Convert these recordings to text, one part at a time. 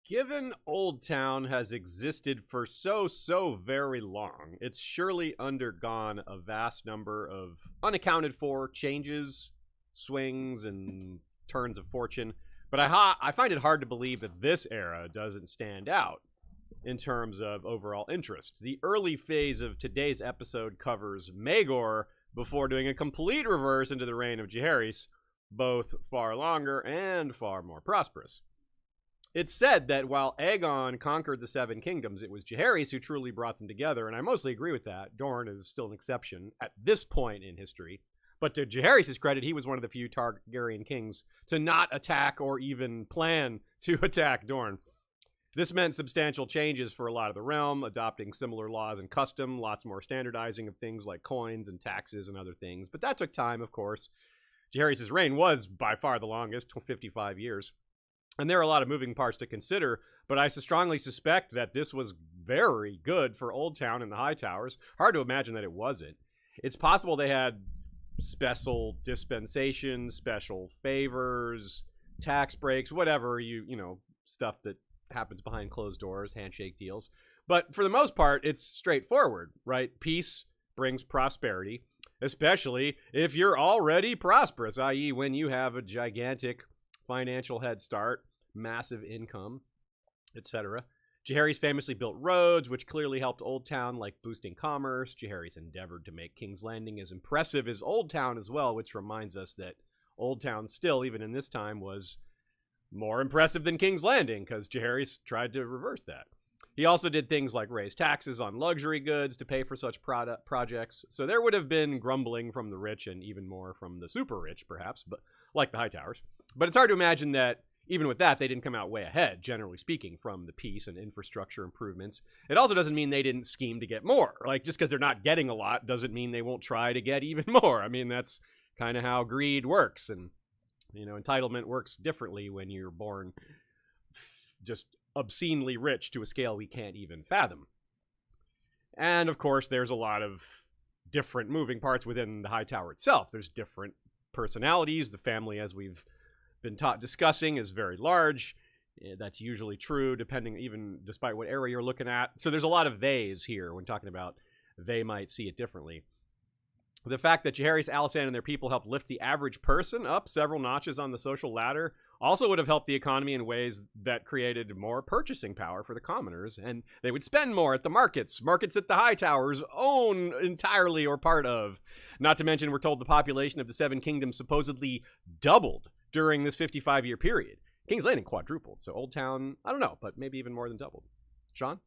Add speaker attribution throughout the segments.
Speaker 1: Given Old Town has existed for so very long, it's surely undergone a vast number of unaccounted for changes, swings, and turns of fortune. But I find it hard to believe that this era doesn't stand out in terms of overall interest. The early phase of today's episode covers Maegor before doing a complete reverse into the reign of Jaehaerys, both far longer and far more prosperous. It's said that while Aegon conquered the Seven Kingdoms, it was Jaehaerys who truly brought them together, and I mostly agree with that. Dorne is still an exception at this point in history. But to Jaehaerys' credit, he was one of the few Targaryen kings to not attack or even plan to attack Dorne. This meant substantial changes for a lot of the realm, adopting similar laws and custom, lots more standardizing of things like coins and taxes and other things. But that took time, of course. Jaehaerys' reign was by far the longest, 55 years. And there are a lot of moving parts to consider, but I strongly suspect that this was very good for Old Town and the Hightowers. Hard to imagine that it wasn't. It's possible they had special dispensations, special favors, tax breaks, whatever, you know, stuff that happens behind closed doors, handshake deals. But for the most part, it's straightforward, right? Peace brings prosperity, especially if you're already prosperous, i.e. when you have a gigantic financial head start, massive income, etc. Jaehaerys famously built roads, which clearly helped Old Town, like boosting commerce. Jaehaerys endeavored to make King's Landing as impressive as Old Town as well, which reminds us that Old Town still, even in this time, was more impressive than King's Landing, because Jaehaerys tried to reverse that. He also did things like raise taxes on luxury goods to pay for such projects, so there would have been grumbling from the rich and even more from the super rich, perhaps, but like the Hightowers. But it's hard to imagine that even with that, they didn't come out way ahead, generally speaking, from the peace and infrastructure improvements. It also doesn't mean they didn't scheme to get more. Like, just because they're not getting a lot doesn't mean they won't try to get even more. I mean, that's kind of how greed works. And, you know, entitlement works differently when you're born just obscenely rich to a scale we can't even fathom. And, of course, there's a lot of different moving parts within the Hightower itself. There's different personalities. The family, as we've been discussing, is very large. That's usually true, despite what area you're looking at. So there's a lot of theys here when talking about they might see it differently. The fact that Jaehaerys, Alysanne, and their people helped lift the average person up several notches on the social ladder also would have helped the economy in ways that created more purchasing power for the commoners, and they would spend more at the markets that the Hightowers own entirely or part of. Not to mention, we're told the population of the Seven Kingdoms supposedly doubled during this 55-year period. King's Landing quadrupled, so Old Town, I don't know, but maybe even more than doubled. Sean?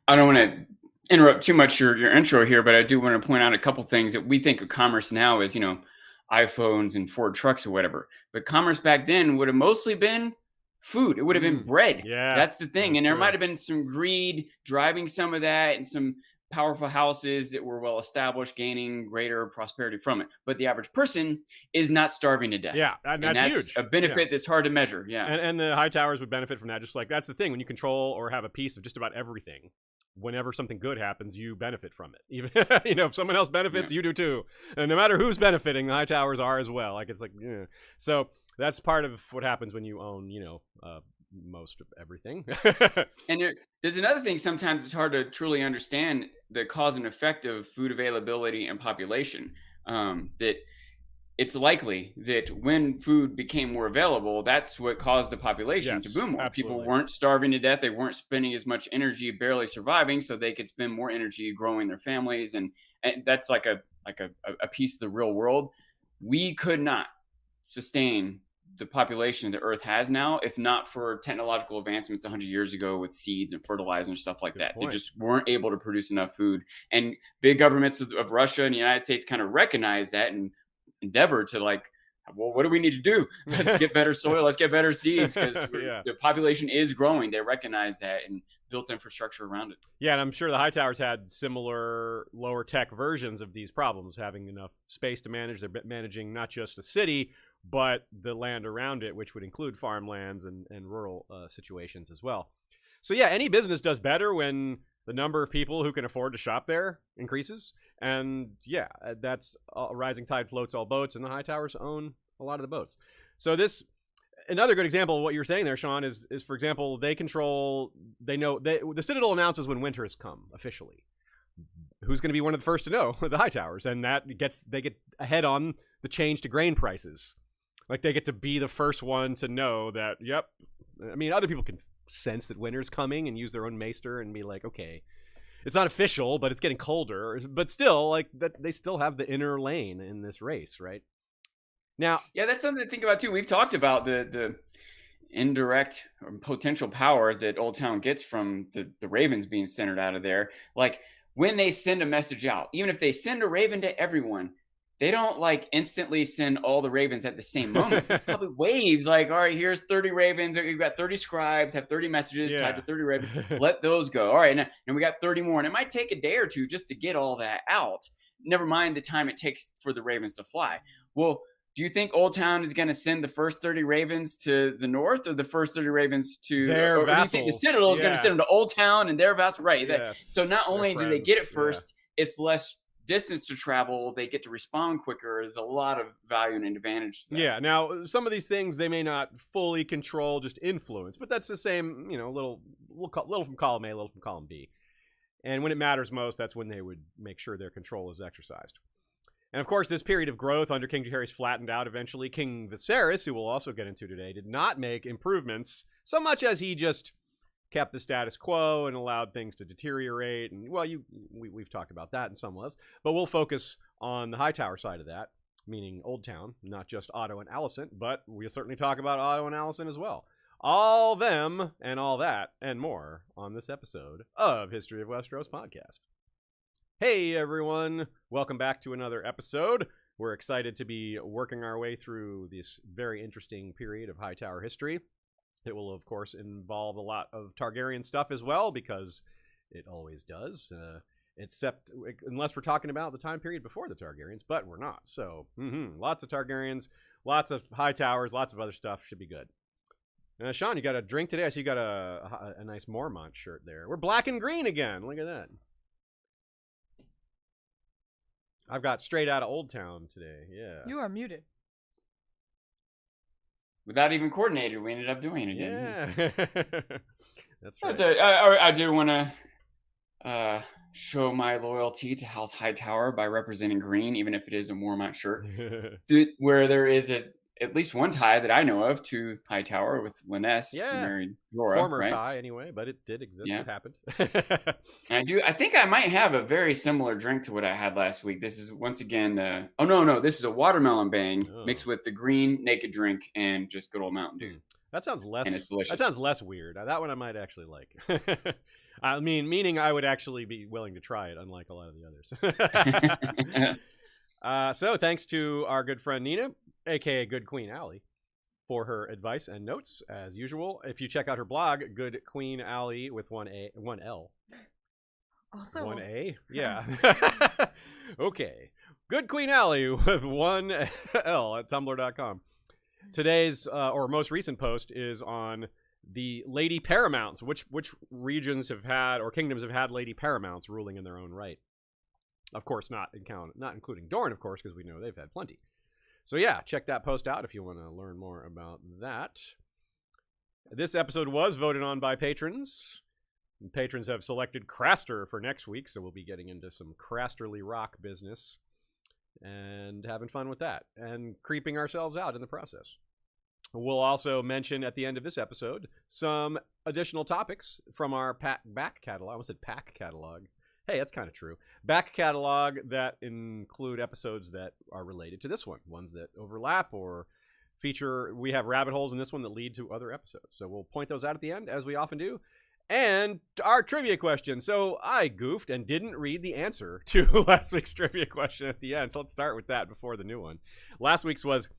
Speaker 2: I don't want to interrupt too much your intro here, but I do want to point out a couple things that we think of commerce now as, you know, iPhones and Ford trucks or whatever. But commerce back then would have mostly been food. It would have been bread.
Speaker 1: Yeah,
Speaker 2: that's the thing. And there
Speaker 1: true.
Speaker 2: might have been some greed driving some of that, and some powerful houses that were well established gaining greater prosperity from it. But the average person is not starving to death.
Speaker 1: Yeah, and that's huge.
Speaker 2: A benefit that's hard to measure. Yeah.
Speaker 1: And the Hightowers would benefit from that. Just like, that's the thing. When you control or have a piece of just about everything, whenever something good happens, you benefit from it. Even, you know, if someone else benefits, you do too. And no matter who's benefiting, the Hightowers are as well. Like, it's like, yeah. So that's part of what happens when you own, you know, most of everything.
Speaker 2: And there's another thing. Sometimes it's hard to truly understand the cause and effect of food availability and population. That it's likely that when food became more available, that's what caused the population to boom more.
Speaker 1: Absolutely.
Speaker 2: People weren't starving to death. They weren't spending as much energy barely surviving, so they could spend more energy growing their families. And that's like a piece of the real world. We could not sustain the population the Earth has now if not for technological advancements 100 years ago with seeds and fertilizer and stuff like that. They just weren't able to produce enough food. And big governments of Russia and the United States kind of recognize that and endeavor to, like, well, what do we need to do? Let's get better soil. Let's get better seeds, because the population is growing. They recognize that and built infrastructure around it.
Speaker 1: Yeah, and I'm sure the Hightowers had similar lower tech versions of these problems, having enough space to manage. They're managing not just a city, but the land around it, which would include farmlands and rural situations as well. So yeah, any business does better when the number of people who can afford to shop there increases. And yeah, that's a rising tide floats all boats, and the Hightowers own a lot of the boats. So this another good example of what you were saying there, Sean, is for example, the Citadel announces when winter has come officially. Who's going to be one of the first to know? The Hightowers, and they get ahead on the change to grain prices. Like they get to be the first one to know that. Yep. I mean, other people can sense that winter's coming and use their own maester and be like, okay, it's not official, but it's getting colder. But still, like that, they still have the inner lane in this race, right? Now,
Speaker 2: yeah, that's something to think about too. We've talked about the indirect or potential power that Old Town gets from the ravens being centered out of there. Like when they send a message out, even if they send a raven to everyone, they don't like instantly send all the ravens at the same moment. There's probably waves like, all right, here's 30 ravens. You've got 30 scribes, have 30 messages tied to 30 ravens. Let those go. All right, and we got 30 more. And it might take a day or two just to get all that out. Never mind the time it takes for the ravens to fly. Well, do you think Old Town is going to send the first 30 ravens to the north or the first 30 ravens to
Speaker 1: their vassals?
Speaker 2: Do you think the Citadel is going to send them to Old Town and their vassals? Right.
Speaker 1: Yes.
Speaker 2: So not only do they get it first, it's less distance to travel. They get to respond quicker. There's a lot of value and advantage to that.
Speaker 1: Yeah. Now, some of these things they may not fully control, just influence, but that's the same, little from column A, little from column B. And when it matters most, that's when they would make sure their control is exercised. And of course, this period of growth under King Jaehaerys flattened out eventually. King Viserys, who we'll also get into today, did not make improvements so much as he just kept the status quo and allowed things to deteriorate. And well, we've talked about that in some ways, but we'll focus on the Hightower side of that, meaning Old Town, not just Otto and Alicent, but we'll certainly talk about Otto and Alicent as well. All them and all that and more on this episode of History of Westeros podcast. Hey everyone, welcome back to another episode. We're excited to be working our way through this very interesting period of Hightower history. It will, of course, involve a lot of Targaryen stuff as well, because it always does, except unless we're talking about the time period before the Targaryens, but we're not. So, lots of Targaryens, lots of Hightowers, lots of other stuff. Should be good. Sean, you got a drink today? I see you got a nice Mormont shirt there. We're black and green again. Look at that. I've got straight out of Old Town today. Yeah.
Speaker 3: You are muted.
Speaker 2: Without even coordinated, we ended up doing it again.
Speaker 1: Yeah. That's right.
Speaker 2: So, I do want to show my loyalty to House Hightower by representing green, even if it is a Mormont shirt, where there is at least one tie that I know of to Hightower with Lyness, who married Jorah.
Speaker 1: Former tie, anyway, but it did exist.
Speaker 2: Yeah.
Speaker 1: It happened.
Speaker 2: I think I might have a very similar drink to what I had last week. This is once again, this is a watermelon bang mixed with the green naked drink and just good old Mountain Dew.
Speaker 1: That sounds less.
Speaker 2: And it's delicious.
Speaker 1: That sounds less weird. That one I might actually like. I mean, meaning I would actually be willing to try it, unlike a lot of the others. So thanks to our good friend Nina, aka Good Queen Allie, for her advice and notes as usual. If you check out her blog, Good Queen Allie with one L.
Speaker 3: Also
Speaker 1: one A? Yeah. Okay. Good Queen Allie with one L at tumblr.com. Today's or most recent post is on the Lady Paramounts. Which regions have had or kingdoms have had Lady Paramounts ruling in their own right? Of course, not including Dorne, of course, because we know they've had plenty. So yeah, check that post out if you want to learn more about that. This episode was voted on by patrons. Patrons have selected Craster for next week, so we'll be getting into some Crasterly rock business and having fun with that and creeping ourselves out in the process. We'll also mention at the end of this episode some additional topics from our back catalog. I almost said pack catalog. Hey, that's kind of true. Back catalog that include episodes that are related to this one, ones that overlap or feature. We have rabbit holes in this one that lead to other episodes. So we'll point those out at the end, as we often do. And our trivia question. So I goofed and didn't read the answer to last week's trivia question at the end. So let's start with that before the new one. Last week's was,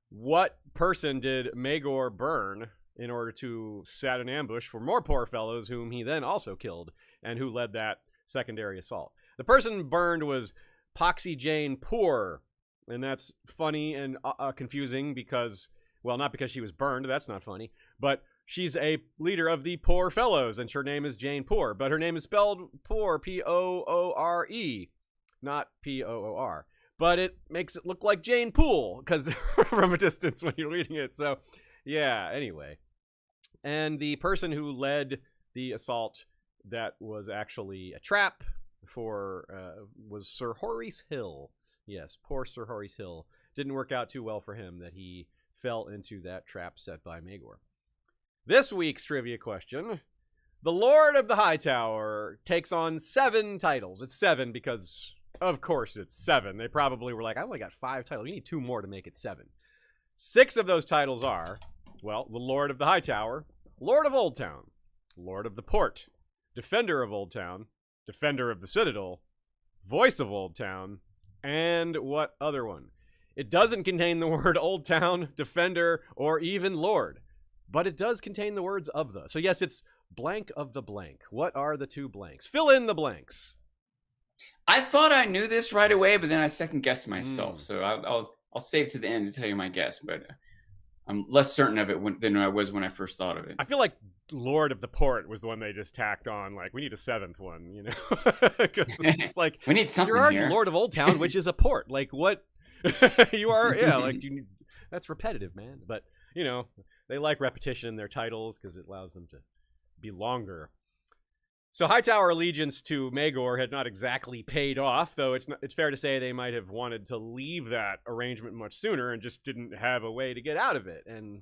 Speaker 1: what person did Maegor burn in order to set an ambush for more poor fellows whom he then also killed, and who led that secondary assault? The person burned was Poxy Jane Poor, and that's funny and confusing because, well, not because she was burned, that's not funny, but she's a leader of the Poor Fellows, and her name is Jane Poor, but her name is spelled Poor, Poore, not Poor. But it makes it look like Jane Poole, because from a distance when you're reading it. So Yeah, anyway. And the person who led the assault that was actually a trap was Sir Horace Hill. Yes, poor Sir Horace Hill. Didn't work out too well for him that he fell into that trap set by Maegor. This week's trivia question. The Lord of the Hightower takes on 7 titles. It's 7 because, of course, it's 7. They probably were like, I only got 5 titles. We need 2 more to make it 7. 6 of those titles are, well, the Lord of the Hightower, Lord of Old Town, Lord of the Port, Defender of Old Town, Defender of the Citadel, Voice of Old Town, and what other one? It doesn't contain the word Old Town, Defender, or even Lord, but it does contain the words of the. So yes, it's blank of the blank. What are the 2 blanks? Fill in the blanks.
Speaker 2: I thought I knew this right away, but then I second guessed myself. So I'll save to the end to tell you my guess, but I'm less certain of it than I was when I first thought of it.
Speaker 1: I feel like Lord of the Port was the one they just tacked on. Like, we need a 7th one, you know? Because it's like,
Speaker 2: we need something
Speaker 1: you're already
Speaker 2: here.
Speaker 1: Lord of Old Town, which is a port. Like, what? You are, yeah, like, that's repetitive, man. But, you know, they like repetition in their titles because it allows them to be longer. So Hightower allegiance to Maegor had not exactly paid off, though it's fair to say they might have wanted to leave that arrangement much sooner and just didn't have a way to get out of it, and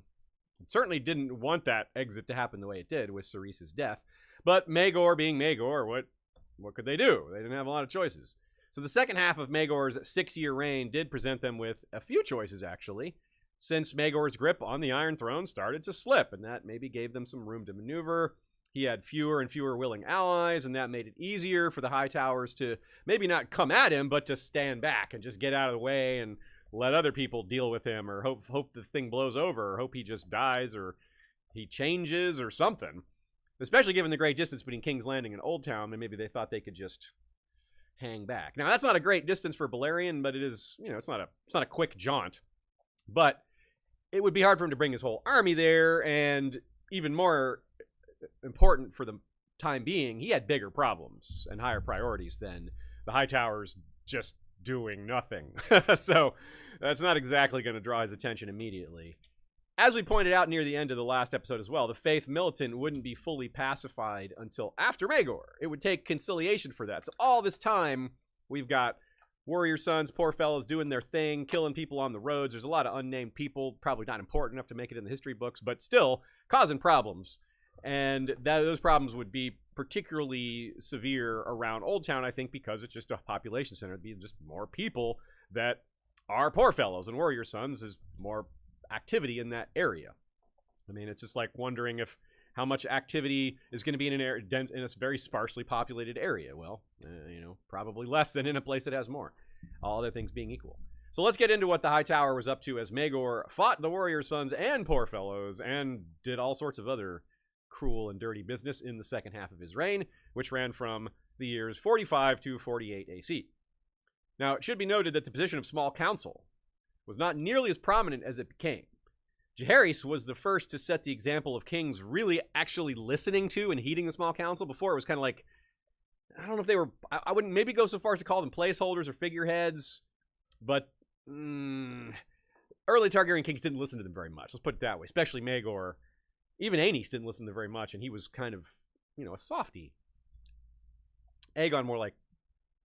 Speaker 1: certainly didn't want that exit to happen the way it did with Cerese's death. But Maegor being Maegor, what could they do? They didn't have a lot of choices. So the second half of Maegor's 6-year reign did present them with a few choices, actually, since Maegor's grip on the Iron Throne started to slip, and that maybe gave them some room to maneuver. He had fewer and fewer willing allies, and that made it easier for the Hightowers to maybe not come at him, but to stand back and just get out of the way and let other people deal with him, or hope the thing blows over, or hope he just dies, or he changes, or something. Especially given the great distance between King's Landing and Old Town, and maybe they thought they could just hang back. Now, that's not a great distance for Balerion, but it is, you know, it's not a quick jaunt. But it would be hard for him to bring his whole army there, and even more important for the time being, he had bigger problems and higher priorities than the Hightowers just doing nothing. So that's not exactly going to draw his attention immediately. As we pointed out near the end of the last episode as well, the Faith militant wouldn't be fully pacified until after Maegor. It would take conciliation for that. So all this time, we've got warrior sons, poor fellows doing their thing, killing people on the roads. There's a lot of unnamed people, probably not important enough to make it in the history books, but still causing problems. And those problems would be particularly severe around Old Town, I think, because it's just a population center. It'd be just more people that are poor fellows, and warrior sons is more activity in that area. I mean, it's just like wondering how much activity is going to be in a very sparsely populated area. Well, you know, probably less than in a place that has more, all other things being equal. So let's get into what the Hightower was up to as Maegor fought the warrior sons and poor fellows and did all sorts of other cruel and dirty business in the second half of his reign, which ran from the years 45 to 48 AC. Now, it should be noted that the position of small council was not nearly as prominent as it became. Jaehaerys was the first to set the example of kings really actually listening to and heeding the small council. Before, it was kind of like, I don't know if they were, I wouldn't maybe go so far as to call them placeholders or figureheads, but early Targaryen kings didn't listen to them very much. Let's put it that way, especially Maegor. Even Aenys didn't listen to them very much, and he was kind of, you know, a softie. Aegon more like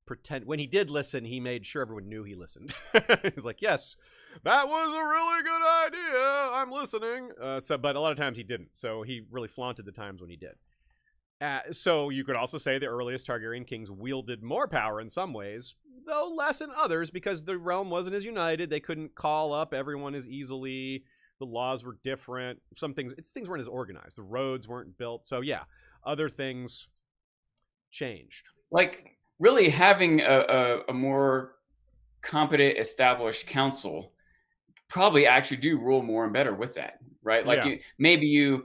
Speaker 1: pretend. When he did listen, he made sure everyone knew he listened. He was like, yes, that was a really good idea. I'm listening. But a lot of times he didn't. So he really flaunted the times when he did. So you could also say the earliest Targaryen kings wielded more power in some ways, though less in others, because the realm wasn't as united. They couldn't call up everyone as easily. The laws were different. Things weren't as organized. The roads weren't built. So yeah, other things changed.
Speaker 2: Like really having a more competent, established council probably actually do rule more and better with that, right? Like
Speaker 1: yeah.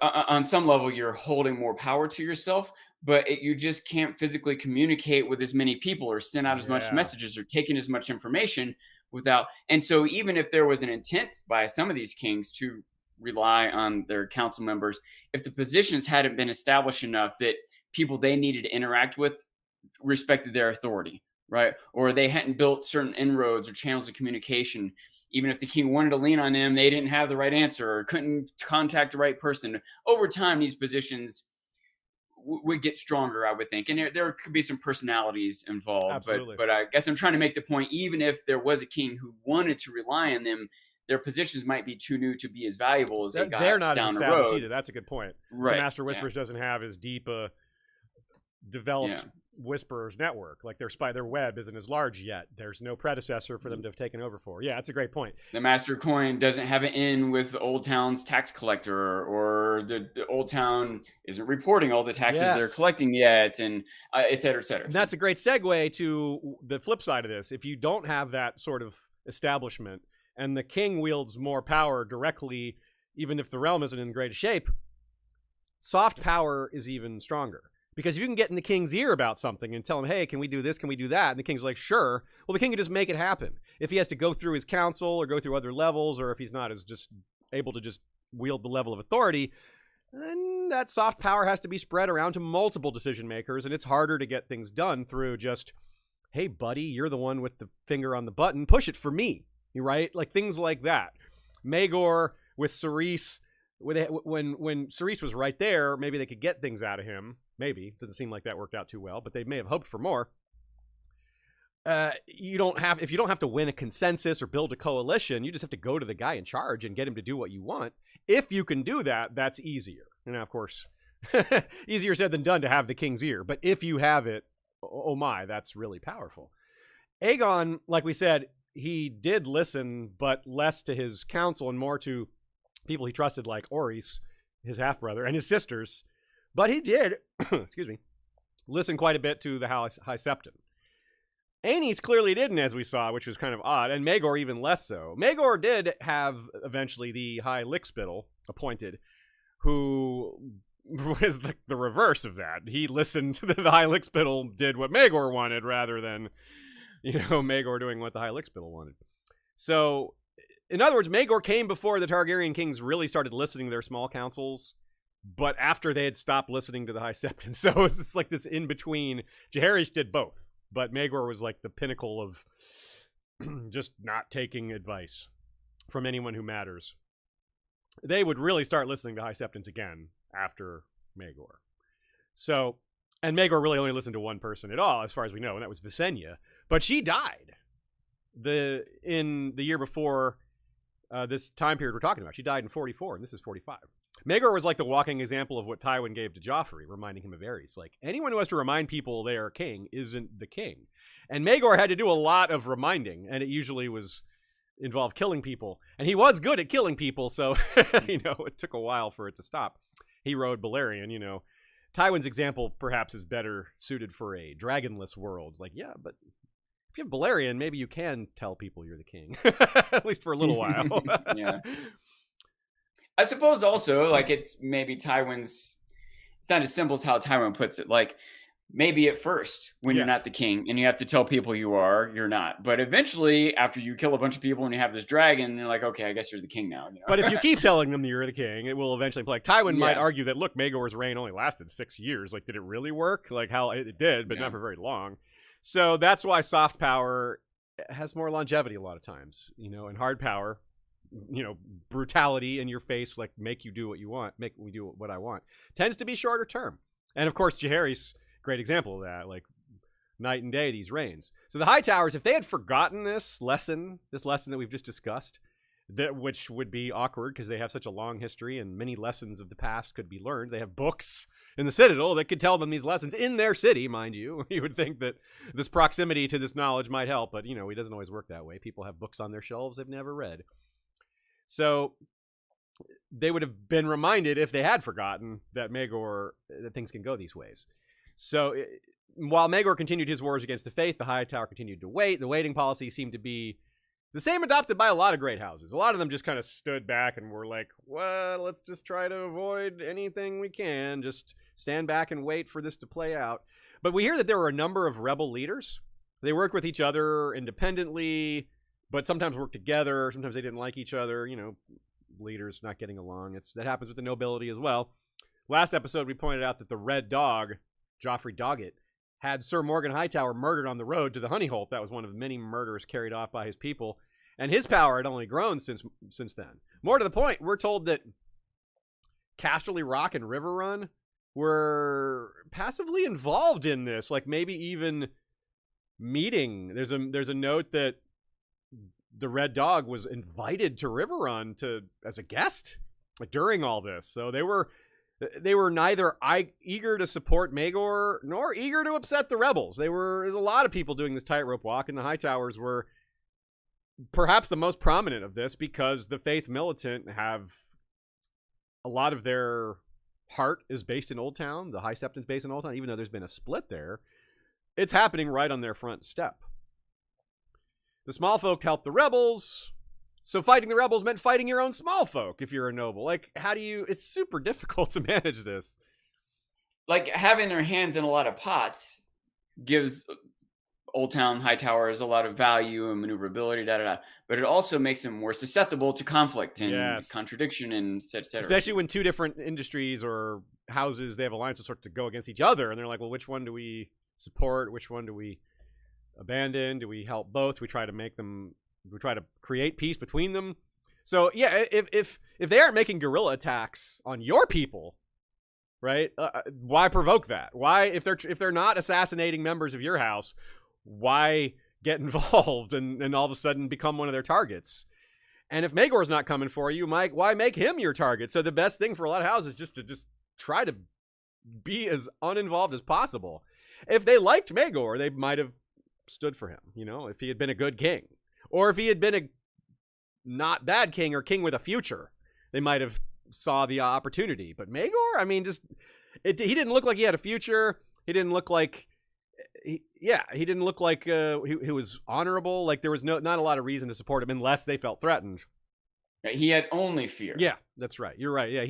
Speaker 2: On some level, you're holding more power to yourself, but you just can't physically communicate with as many people or send out as much messages or take in as much information without. And so even if there was an intent by some of these kings to rely on their council members, if the positions hadn't been established enough that people they needed to interact with respected their authority, right? Or they hadn't built certain inroads or channels of communication, even if the king wanted to lean on them, they didn't have the right answer or couldn't contact the right person. Over time, these positions would get stronger, I would think. And there could be some personalities involved.
Speaker 1: Absolutely.
Speaker 2: But I guess I'm trying to make the point, even if there was a king who wanted to rely on them, their positions might be too new to be as valuable as they got
Speaker 1: they're not
Speaker 2: down
Speaker 1: as
Speaker 2: the
Speaker 1: established
Speaker 2: road.
Speaker 1: either. That's a good point.
Speaker 2: Right.
Speaker 1: The Master Whisperers doesn't have as deep a developed Whisperers network. Like their web isn't as large yet. There's no predecessor for them to have taken over for. Yeah, that's a great point.
Speaker 2: The Master Coin doesn't have an in with the Old Town's tax collector, or the Old Town isn't reporting all the taxes they're collecting yet, and et cetera, et cetera.
Speaker 1: And that's a great segue to the flip side of this. If you don't have that sort of establishment and the king wields more power directly, even if the realm isn't in great shape, soft power is even stronger. Because if you can get in the king's ear about something and tell him, hey, can we do this? Can we do that? And the king's like, sure. Well, the king can just make it happen. If he has to go through his council or go through other levels, or if he's not as just able to just wield the level of authority, then that soft power has to be spread around to multiple decision makers. And it's harder to get things done through just, hey, buddy, you're the one with the finger on the button. Push it for me. Right? Like things like that. Maegor with Cerise, when Cerise was right there, maybe they could get things out of him. Maybe. Doesn't seem like that worked out too well, but they may have hoped for more. If you don't have to win a consensus or build a coalition, you just have to go to the guy in charge and get him to do what you want. If you can do that, that's easier. And of course, easier said than done to have the king's ear. But if you have it, oh my, that's really powerful. Aegon, like we said, he did listen, but less to his counsel and more to people he trusted, like Orys, his half-brother, and his sisters. But he did, excuse me, listen quite a bit to the High Septon. Aenys clearly didn't, as we saw, which was kind of odd, and Maegor even less so. Maegor did have, eventually, the High Lickspittle appointed, who was the reverse of that. He listened to the High Lickspittle, did what Maegor wanted, rather than, Maegor doing what the High Lickspittle wanted. So, in other words, Maegor came before the Targaryen kings really started listening to their small councils, but after they had stopped listening to the High Septon. So it's just like this in-between. Jaehaerys did both, but Maegor was like the pinnacle of just not taking advice from anyone who matters. They would really start listening to High Septons again after Maegor. So, and Maegor really only listened to one person at all, as far as we know, and that was Visenya. But she died in the year before this time period we're talking about. She died in 44, and this is 45. Maegor was like the walking example of what Tywin gave to Joffrey, reminding him of Aerys. Like, anyone who has to remind people they are king isn't the king. And Maegor had to do a lot of reminding, and it usually involved killing people. And he was good at killing people, so, it took a while for it to stop. He rode Balerion, Tywin's example perhaps is better suited for a dragonless world. Like, yeah, but if you have Balerion, maybe you can tell people you're the king. At least for a little while.
Speaker 2: Yeah. I suppose also, like, it's maybe it's not as simple as how Tywin puts it. Like, maybe at first, when you're not the king, and you have to tell people you're not. But eventually, after you kill a bunch of people and you have this dragon, you're like, okay, I guess you're the king now.
Speaker 1: But if you keep telling them that you're the king, it will eventually play. Like, Tywin might argue that, look, Maegor's reign only lasted 6 years. Like, did it really work? Like, how it did, but not for very long. So that's why soft power has more longevity a lot of times, and hard power, brutality in your face, like make you do what you want, make me do what I want, tends to be shorter term. And of course, Jaehaerys, great example of that, like night and day, these reigns. So the Hightowers, if they had forgotten this lesson that we've just discussed, which would be awkward because they have such a long history and many lessons of the past could be learned. They have books in the Citadel that could tell them these lessons in their city, mind you. You would think that this proximity to this knowledge might help, but it doesn't always work that way. People have books on their shelves they've never read. So they would have been reminded, if they had forgotten, that things can go these ways. So while Maegor continued his wars against the faith, the Hightower continued to wait. The waiting policy seemed to be the same adopted by a lot of great houses. A lot of them just kind of stood back and were like, well, let's just try to avoid anything we can. Just stand back and wait for this to play out. But we hear that there were a number of rebel leaders. They worked with each other independently, but sometimes worked together. Sometimes they didn't like each other. Leaders not getting along. That happens with the nobility as well. Last episode, we pointed out that the Red Dog, Joffrey Doggett, had Sir Morgan Hightower murdered on the road to the Honeyholt. That was one of many murders carried off by his people. And his power had only grown since then. More to the point, we're told that Casterly Rock and Riverrun were passively involved in this, like maybe even meeting. There's a note that the Red Dog was invited to Riverrun as a guest, like, during all this. So they were neither eager to support Maegor nor eager to upset the rebels. There's a lot of people doing this tightrope walk, and the Hightowers were perhaps the most prominent of this because the Faith Militant have a lot of their heart is based in Old Town. The High Septon's based in Old Town, even though there's been a split there. It's happening right on their front step. The small folk help the rebels. So fighting the rebels meant fighting your own small folk if you're a noble. Like, it's super difficult to manage this.
Speaker 2: Like, having their hands in a lot of pots gives Old Town Hightowers a lot of value and maneuverability, but it also makes them more susceptible to conflict and contradiction and et cetera.
Speaker 1: Especially when two different industries or houses, they have alliances sort to go against each other, and they're like, well, which one do we support? Which one do we abandon? Do we help both? We try to create peace between them. So yeah, if they aren't making guerrilla attacks on your people, right? Why provoke that? Why, if they're not assassinating members of your house, why get involved and all of a sudden become one of their targets? And if Maegor's not coming for you, Mike, why make him your target? So the best thing for a lot of houses is just try to be as uninvolved as possible. If they liked Maegor, they might have stood for him, if he had been a good king. Or if he had been a not bad king or king with a future, they might have saw the opportunity. But Maegor, I mean, he didn't look like he had a future. He didn't look like he was honorable. Like, there was not a lot of reason to support him unless they felt threatened.
Speaker 2: He had only fear.
Speaker 1: Yeah, that's right. You're right. Yeah,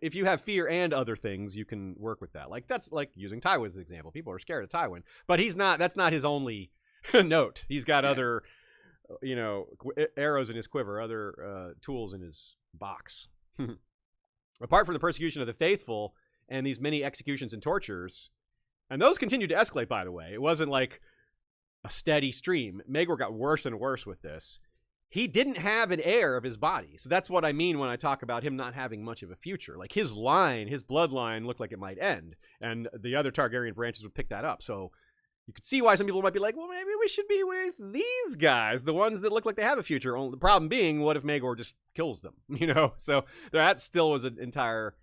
Speaker 1: if you have fear and other things, you can work with that. Like, that's like using Tywin as an example. People are scared of Tywin, but that's not his only note. He's got other, arrows in his quiver, other tools in his box. Apart from the persecution of the faithful and these many executions and tortures, and those continued to escalate, by the way. It wasn't like a steady stream. Maegor got worse and worse with this. He didn't have an heir of his body. So that's what I mean when I talk about him not having much of a future. Like, his bloodline looked like it might end, and the other Targaryen branches would pick that up. So you could see why some people might be like, well, maybe we should be with these guys, the ones that look like they have a future. Only the problem being, what if Maegor just kills them? So that still was an entire,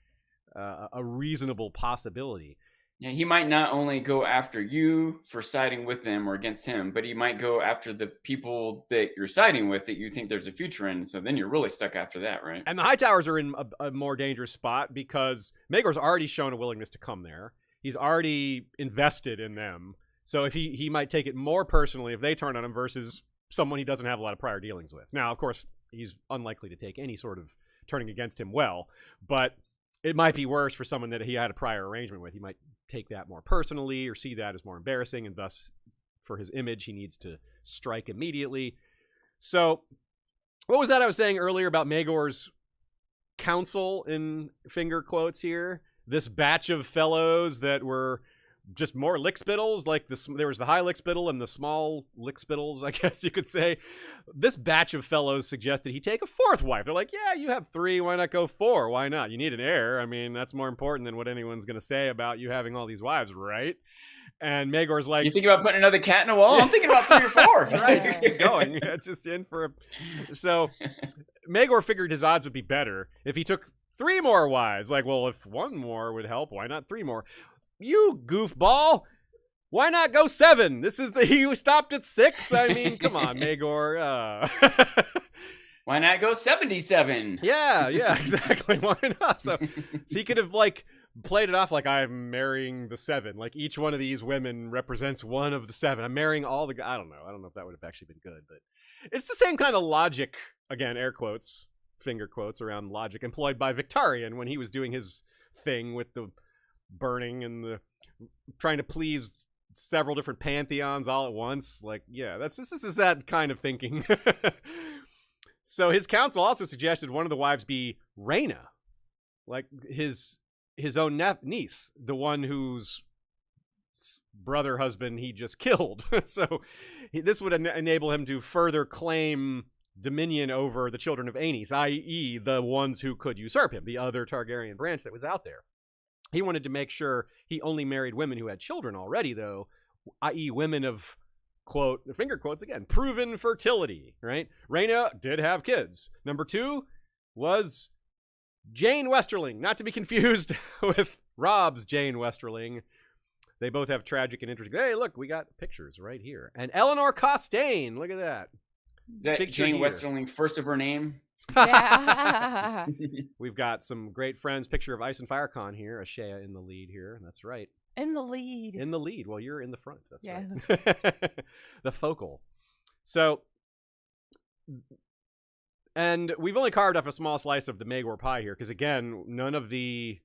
Speaker 1: a reasonable possibility.
Speaker 2: Yeah, he might not only go after you for siding with them or against him, but he might go after the people that you're siding with that you think there's a future in. So then you're really stuck after that, right?
Speaker 1: And the Hightowers are in a more dangerous spot because Maegor's already shown a willingness to come there. He's already invested in them. So if he might take it more personally if they turn on him versus someone he doesn't have a lot of prior dealings with. Now, of course, he's unlikely to take any sort of turning against him well, but it might be worse for someone that he had a prior arrangement with. He might take that more personally or see that as more embarrassing, and thus, for his image, he needs to strike immediately. So, what was that I was saying earlier about Maegor's council, in finger quotes here? This batch of fellows that were just more lickspittles, like there was the high lickspittle and the small lickspittles, I guess you could say. This batch of fellows suggested he take a fourth wife. They're like, yeah, you have 3, why not go 4? Why not? You need an heir. I mean, that's more important than what anyone's going to say about you having all these wives, right? And Maegor's like,
Speaker 2: you think about putting another cat in a wall? I'm thinking about 3 or 4.
Speaker 1: That's right, just keep going. Just in for So Maegor figured his odds would be better if he took 3 more wives. Like, well, if 1 more would help, why not 3 more? You goofball! Why not go 7? This is you stopped at 6. I mean, come on, Maegor.
Speaker 2: Why not go 77?
Speaker 1: Yeah, exactly. Why not? So he could have played it off like, I'm marrying the 7. Like, each one of these women represents one of the 7. I'm marrying all the. I don't know if that would have actually been good, but it's the same kind of logic. Again, air quotes, finger quotes around logic employed by Victarion when he was doing his thing with the burning and the trying to please several different pantheons all at once. Like, yeah, this is that kind of thinking. So his council also suggested one of the wives be Rhaena, like his own niece, the one whose brother husband he just killed. So this would enable him to further claim dominion over the children of Aenys, i.e. the ones who could usurp him, the other Targaryen branch that was out there. He wanted to make sure he only married women who had children already, though, i.e. women of, quote, finger quotes again, proven fertility, right? Rhaena did have kids. Number 2 was Jane Westerling, not to be confused with Rob's Jane Westerling. They both have tragic and interesting. Hey, look, we got pictures right here. And Eleanor Costain, look at that.
Speaker 2: That Jane Westerling, first of her name.
Speaker 3: Yeah.
Speaker 1: We've got some great friends. Picture of Ice and Fire Con here. Ashea in the lead here. That's right.
Speaker 3: In the lead.
Speaker 1: In the lead. Well, you're in the front. That's
Speaker 3: Yeah.
Speaker 1: right. The focal. So, and we've only carved off a small slice of the Maegor pie here because, again, none of the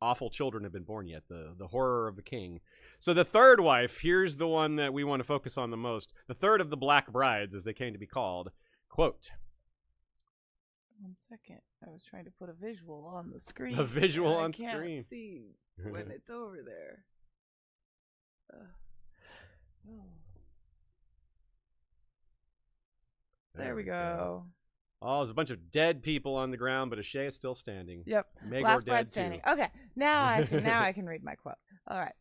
Speaker 1: awful children have been born yet. The horror of the king. So the third wife, here's the one that we want to focus on the most. The third of the Black Brides, as they came to be called. Quote.
Speaker 3: 1 second. I was trying to put a visual on the screen.
Speaker 1: A visual
Speaker 3: and
Speaker 1: on
Speaker 3: I
Speaker 1: screen.
Speaker 3: can't see when it's over there. There we go.
Speaker 1: Oh, there's a bunch of dead people on the ground, but Ashea is still standing.
Speaker 3: Yep.
Speaker 1: Maegor
Speaker 3: Last
Speaker 1: dead
Speaker 3: bride
Speaker 1: too.
Speaker 3: standing. Okay. Now I can read my quote. All right.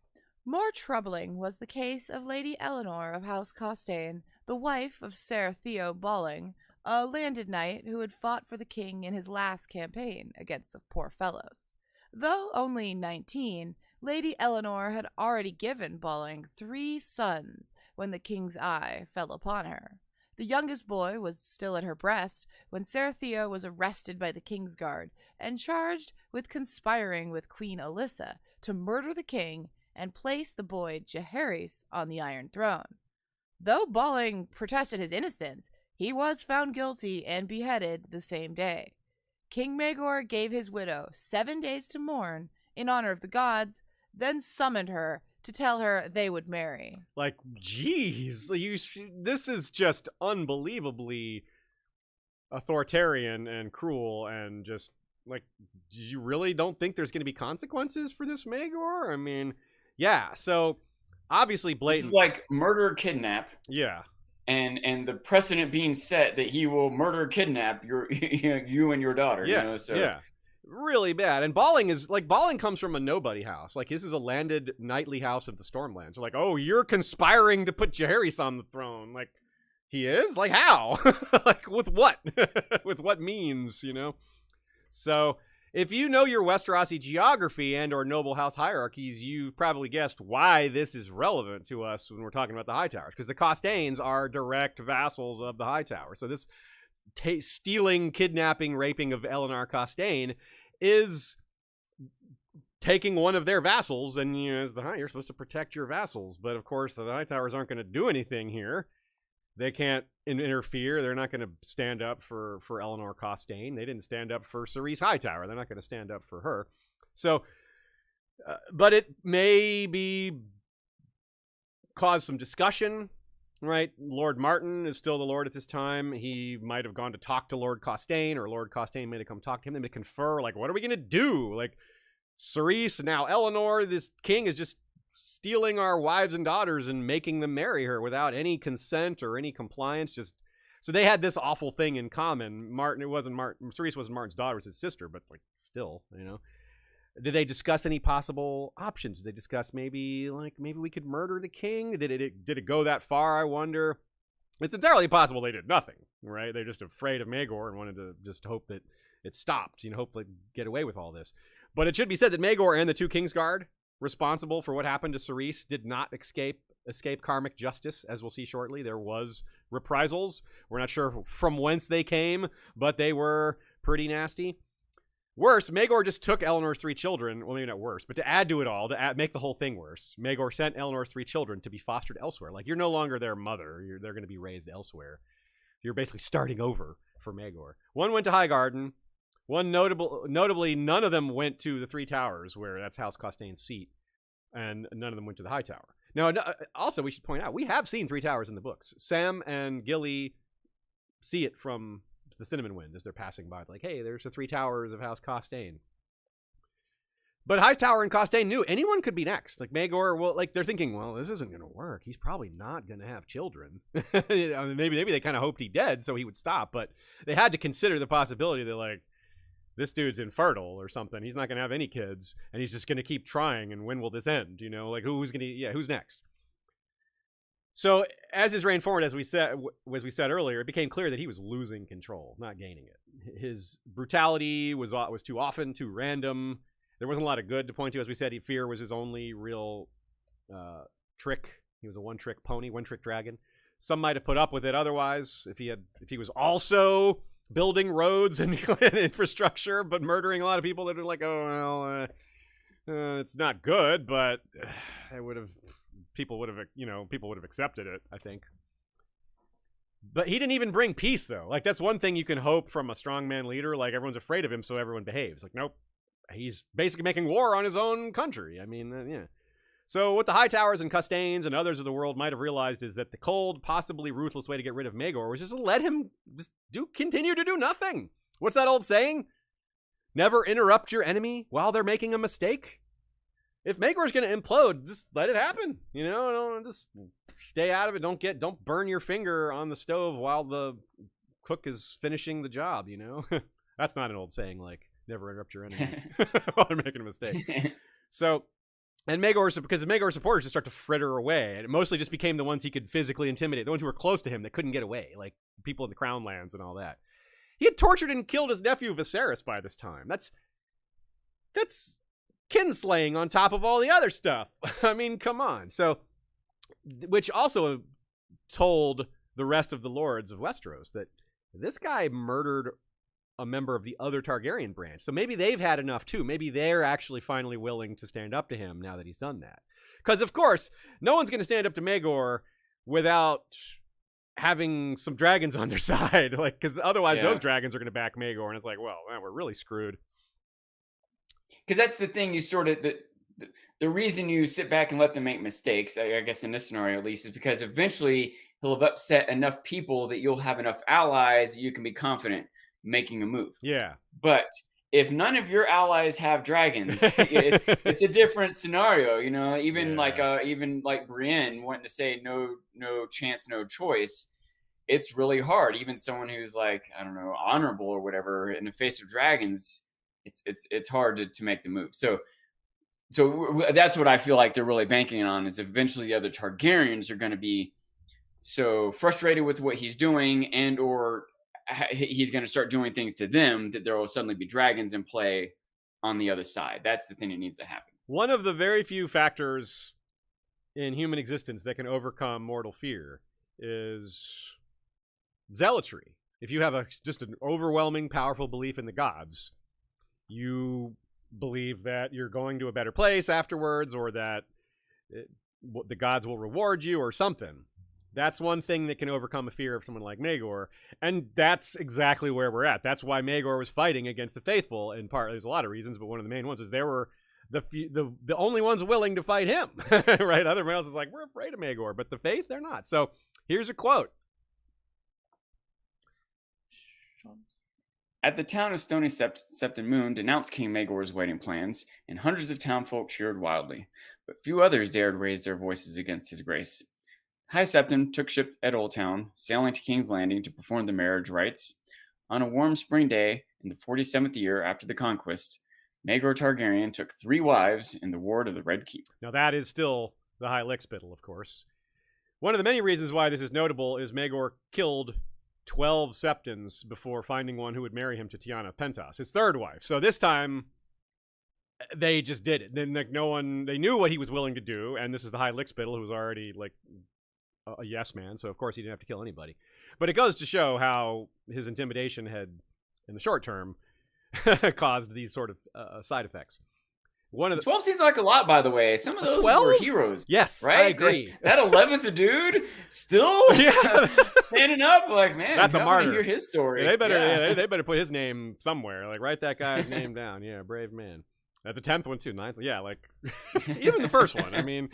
Speaker 3: More troubling was the case of Lady Eleanor of House Costain, the wife of Ser Theo Bolling, a landed knight who had fought for the king in his last campaign against the poor fellows. Though only 19, Lady Eleanor had already given Bolling 3 sons when the king's eye fell upon her. The youngest boy was still at her breast when Ser Theo was arrested by the king's guard and charged with conspiring with Queen Alyssa to murder the king and place the boy Jaehaerys on the Iron Throne. Though Bolling protested his innocence, he was found guilty and beheaded the same day. King Maegor gave his widow 7 days to mourn in honor of the gods, then summoned her to tell her they would marry.
Speaker 1: Like, geez, this is just unbelievably authoritarian and cruel and just, like, you really don't think there's going to be consequences for this Maegor? I mean, yeah, so obviously blatant.
Speaker 2: This is like murder, kidnap.
Speaker 1: Yeah.
Speaker 2: And the precedent being set that he will murder, kidnap you and your daughter.
Speaker 1: Yeah,
Speaker 2: you know, so.
Speaker 1: yeah. Really bad. And Bolling comes from a nobody house. Like, this is a landed knightly house of the Stormlands. They're like, oh, you're conspiring to put Jaehaerys on the throne. Like, he is? Like, how? Like, with what? With what means, you know? So, if you know your Westerosi geography and or noble house hierarchies, you've probably guessed why this is relevant to us when we're talking about the Hightowers. Because the Costains are direct vassals of the Hightower. So this stealing, kidnapping, raping of Eleanor Costain is taking one of their vassals, and you know, as the High, you're supposed to protect your vassals. But of course, the Hightowers aren't going to do anything here. They can't interfere. They're not going to stand up for Eleanor Costain. They didn't stand up for Cerys Hightower. They're not going to stand up for her. So, but it may cause some discussion. Right, Lord Martin is still the Lord at this time. He might have gone to talk to Lord Costain, or Lord Costain may have come talk to him. They may confer, like, what are we going to do? Like, Cerys, now Eleanor, this king is just stealing our wives and daughters and making them marry her without any consent or any compliance. Just so they had this awful thing in common. Cerys wasn't Martin's daughter, it was his sister, but like still, you know. Did they discuss any possible options? Did they discuss maybe we could murder the king? Did it go that far, I wonder? It's entirely possible they did nothing, right? They're just afraid of Maegor and wanted to just hope that it stopped, you know, hopefully get away with all this. But it should be said that Maegor and the 2 Kingsguard responsible for what happened to Cerys did not escape karmic justice, as we'll see shortly. There was reprisals. We're not sure from whence they came, but they were pretty nasty. Worse, Maegor just took Eleanor's 3 children. Well, maybe not worse, but to add to it all, to make the whole thing worse, Maegor sent Eleanor's 3 children to be fostered elsewhere. Like, you're no longer their mother. They're going to be raised elsewhere. You're basically starting over for Maegor. One went to Highgarden. One notably, none of them went to the 3 Towers, where that's House Costain's seat, and none of them went to the Hightower. Now, also, we should point out, we have seen 3 Towers in the books. Sam and Gilly see it from the Cinnamon Wind as they're passing by. Like, hey, there's the 3 Towers of House Costain. But Hightower and Costain knew anyone could be next. Like Maegor, well, like they're thinking, well, this isn't going to work. He's probably not going to have children. You know, maybe they kind of hoped he did so he would stop. But they had to consider the possibility that, like, this dude's infertile or something. He's not going to have any kids, and he's just going to keep trying. And when will this end? You know, like who's next? So as his reign forward, as we said earlier, it became clear that he was losing control, not gaining it. His brutality was too often, too random. There wasn't a lot of good to point to. As we said, fear was his only real trick. He was a one-trick pony, one-trick dragon. Some might have put up with it otherwise if he was also building roads and infrastructure, but murdering a lot of people that are like, oh well, it's not good, but people would have accepted it, I think. But he didn't even bring peace, though. Like, that's one thing you can hope from a strongman leader. Like, everyone's afraid of him, so everyone behaves. Like, nope. He's basically making war on his own country. I mean, yeah. So what the Hightowers and Costains and others of the world might have realized is that the cold, possibly ruthless way to get rid of Maegor was just to let him continue to do nothing. What's that old saying? Never interrupt your enemy while they're making a mistake. If Maegor's going to implode, just let it happen. You know, just stay out of it. Don't burn your finger on the stove while the cook is finishing the job, you know? That's not an old saying, like, never interrupt your enemy while they're making a mistake. So, and because the Maegor supporters just start to fritter away, and it mostly just became the ones he could physically intimidate, the ones who were close to him that couldn't get away, like people in the Crown Lands and all that. He had tortured and killed his nephew Viserys by this time. That's kinslaying on top of all the other stuff. I mean, come on. So, which also told the rest of the lords of Westeros that this guy murdered a member of the other Targaryen branch. So maybe they've had enough too. Maybe they're actually finally willing to stand up to him now that he's done that. Because, of course, no one's going to stand up to Maegor without having some dragons on their side. Like, because otherwise those dragons are going to back Maegor, and it's like, well, man, we're really screwed.
Speaker 2: Because that's the thing, you sort of, the reason you sit back and let them make mistakes, I guess in this scenario at least, is because eventually he'll have upset enough people that you'll have enough allies you can be confident making a move.
Speaker 1: Yeah.
Speaker 2: But if none of your allies have dragons, it's a different scenario, you know. Even like Brienne wanting to say no chance, no choice. It's really hard. Even someone who's like, I don't know, honorable or whatever, in the face of dragons, it's hard to make the move. So that's what I feel like they're really banking on, is eventually the other Targaryens are going to be so frustrated with what he's doing, and or he's going to start doing things to them that there will suddenly be dragons in play on the other side. That's the thing that needs to happen. One
Speaker 1: of the very few factors in human existence that can overcome mortal fear is zealotry. If you have just an overwhelming, powerful belief in the gods, you believe that you're going to a better place afterwards, or that the gods will reward you or something. That's one thing that can overcome a fear of someone like Maegor, and that's exactly where we're at. That's why Maegor was fighting against the faithful. In part, there's a lot of reasons, but one of the main ones is they were the only ones willing to fight him, right? Everyone else is like, we're afraid of Maegor, but the faith, they're not. So here's a quote.
Speaker 2: At the town of Stony Septon Moon denounced King Maegor's wedding plans, and hundreds of townfolk cheered wildly, but few others dared raise their voices against his grace. High Septon took ship at Old Town, sailing to King's Landing to perform the marriage rites. On a warm spring day, in the 47th year after the conquest, Maegor Targaryen took 3 wives in the ward of the Red Keep.
Speaker 1: Now that is still the High Lickspittle, of course. One of the many reasons why this is notable is Maegor killed 12 Septons before finding one who would marry him to Tiana Pentas, his 3rd wife. So this time, they just did it. Then, like, they knew what he was willing to do, and this is the High Lickspittle, who was already, like, a yes man, so of course he didn't have to kill anybody. But it goes to show how his intimidation had, in the short term, caused these sort of side effects.
Speaker 2: 12 seems like a lot, by the way. Some of those
Speaker 1: 12?
Speaker 2: were heroes.
Speaker 1: Yes,
Speaker 2: right?
Speaker 1: I agree.
Speaker 2: That 11th dude still standing up, like, man,
Speaker 1: that's a martyr.
Speaker 2: Hear his story.
Speaker 1: Yeah, they better put his name somewhere. Like, write that guy's name down. Yeah, brave man. At the 10th one too, 9th. Yeah, like even the first one. I mean,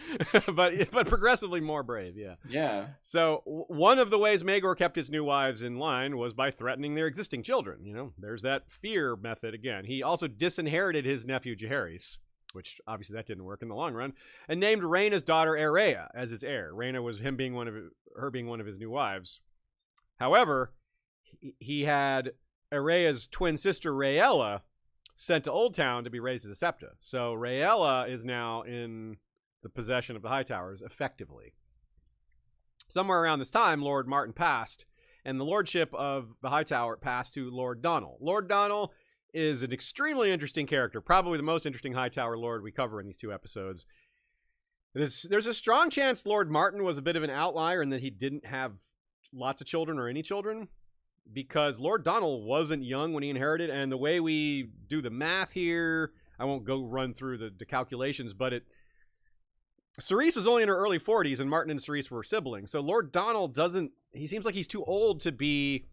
Speaker 1: but progressively more brave. Yeah.
Speaker 2: Yeah.
Speaker 1: So one of the ways Maegor kept his new wives in line was by threatening their existing children. You know, there's that fear method again. He also disinherited his nephew Jaehaerys, which obviously that didn't work in the long run, and named Rhaena's daughter Aerea as his heir. Rhaena was her being one of his new wives. However, he had Aerea's twin sister Rhaella sent to Old Town to be raised as a septa. So Rhaella is now in the possession of the Hightowers, effectively. Somewhere around this time, Lord Martin passed, and the lordship of the Hightower passed to Lord Donnell. Lord Donnell is an extremely interesting character, probably the most interesting Hightower lord we cover in these 2 episodes. There's a strong chance Lord Martin was a bit of an outlier in that he didn't have lots of children or any children, because Lord Donnell wasn't young when he inherited, and the way we do the math here, I won't go run through the calculations, but Cerise was only in her early 40s, and Martin and Cerise were siblings. So Lord Donnell he seems like he's too old to be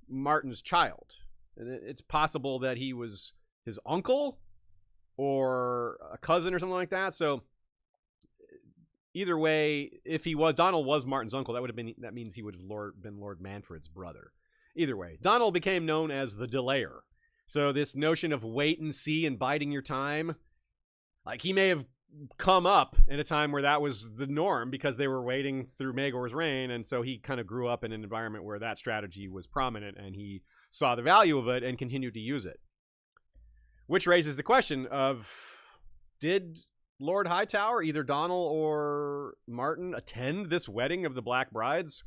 Speaker 1: Martin's child. And it's possible that he was his uncle or a cousin or something like that. So either way, if Donnell was Martin's uncle, that means he would have been Lord Manfred's brother. Either way, Donnell became known as the Delayer. So this notion of wait and see and biding your time, like he may have come up in a time where that was the norm because they were waiting through Maegor's reign, and so he kind of grew up in an environment where that strategy was prominent, and he saw the value of it and continued to use it. Which raises the question of, did Lord Hightower, either Donnell or Martin, attend this wedding of the Black Brides?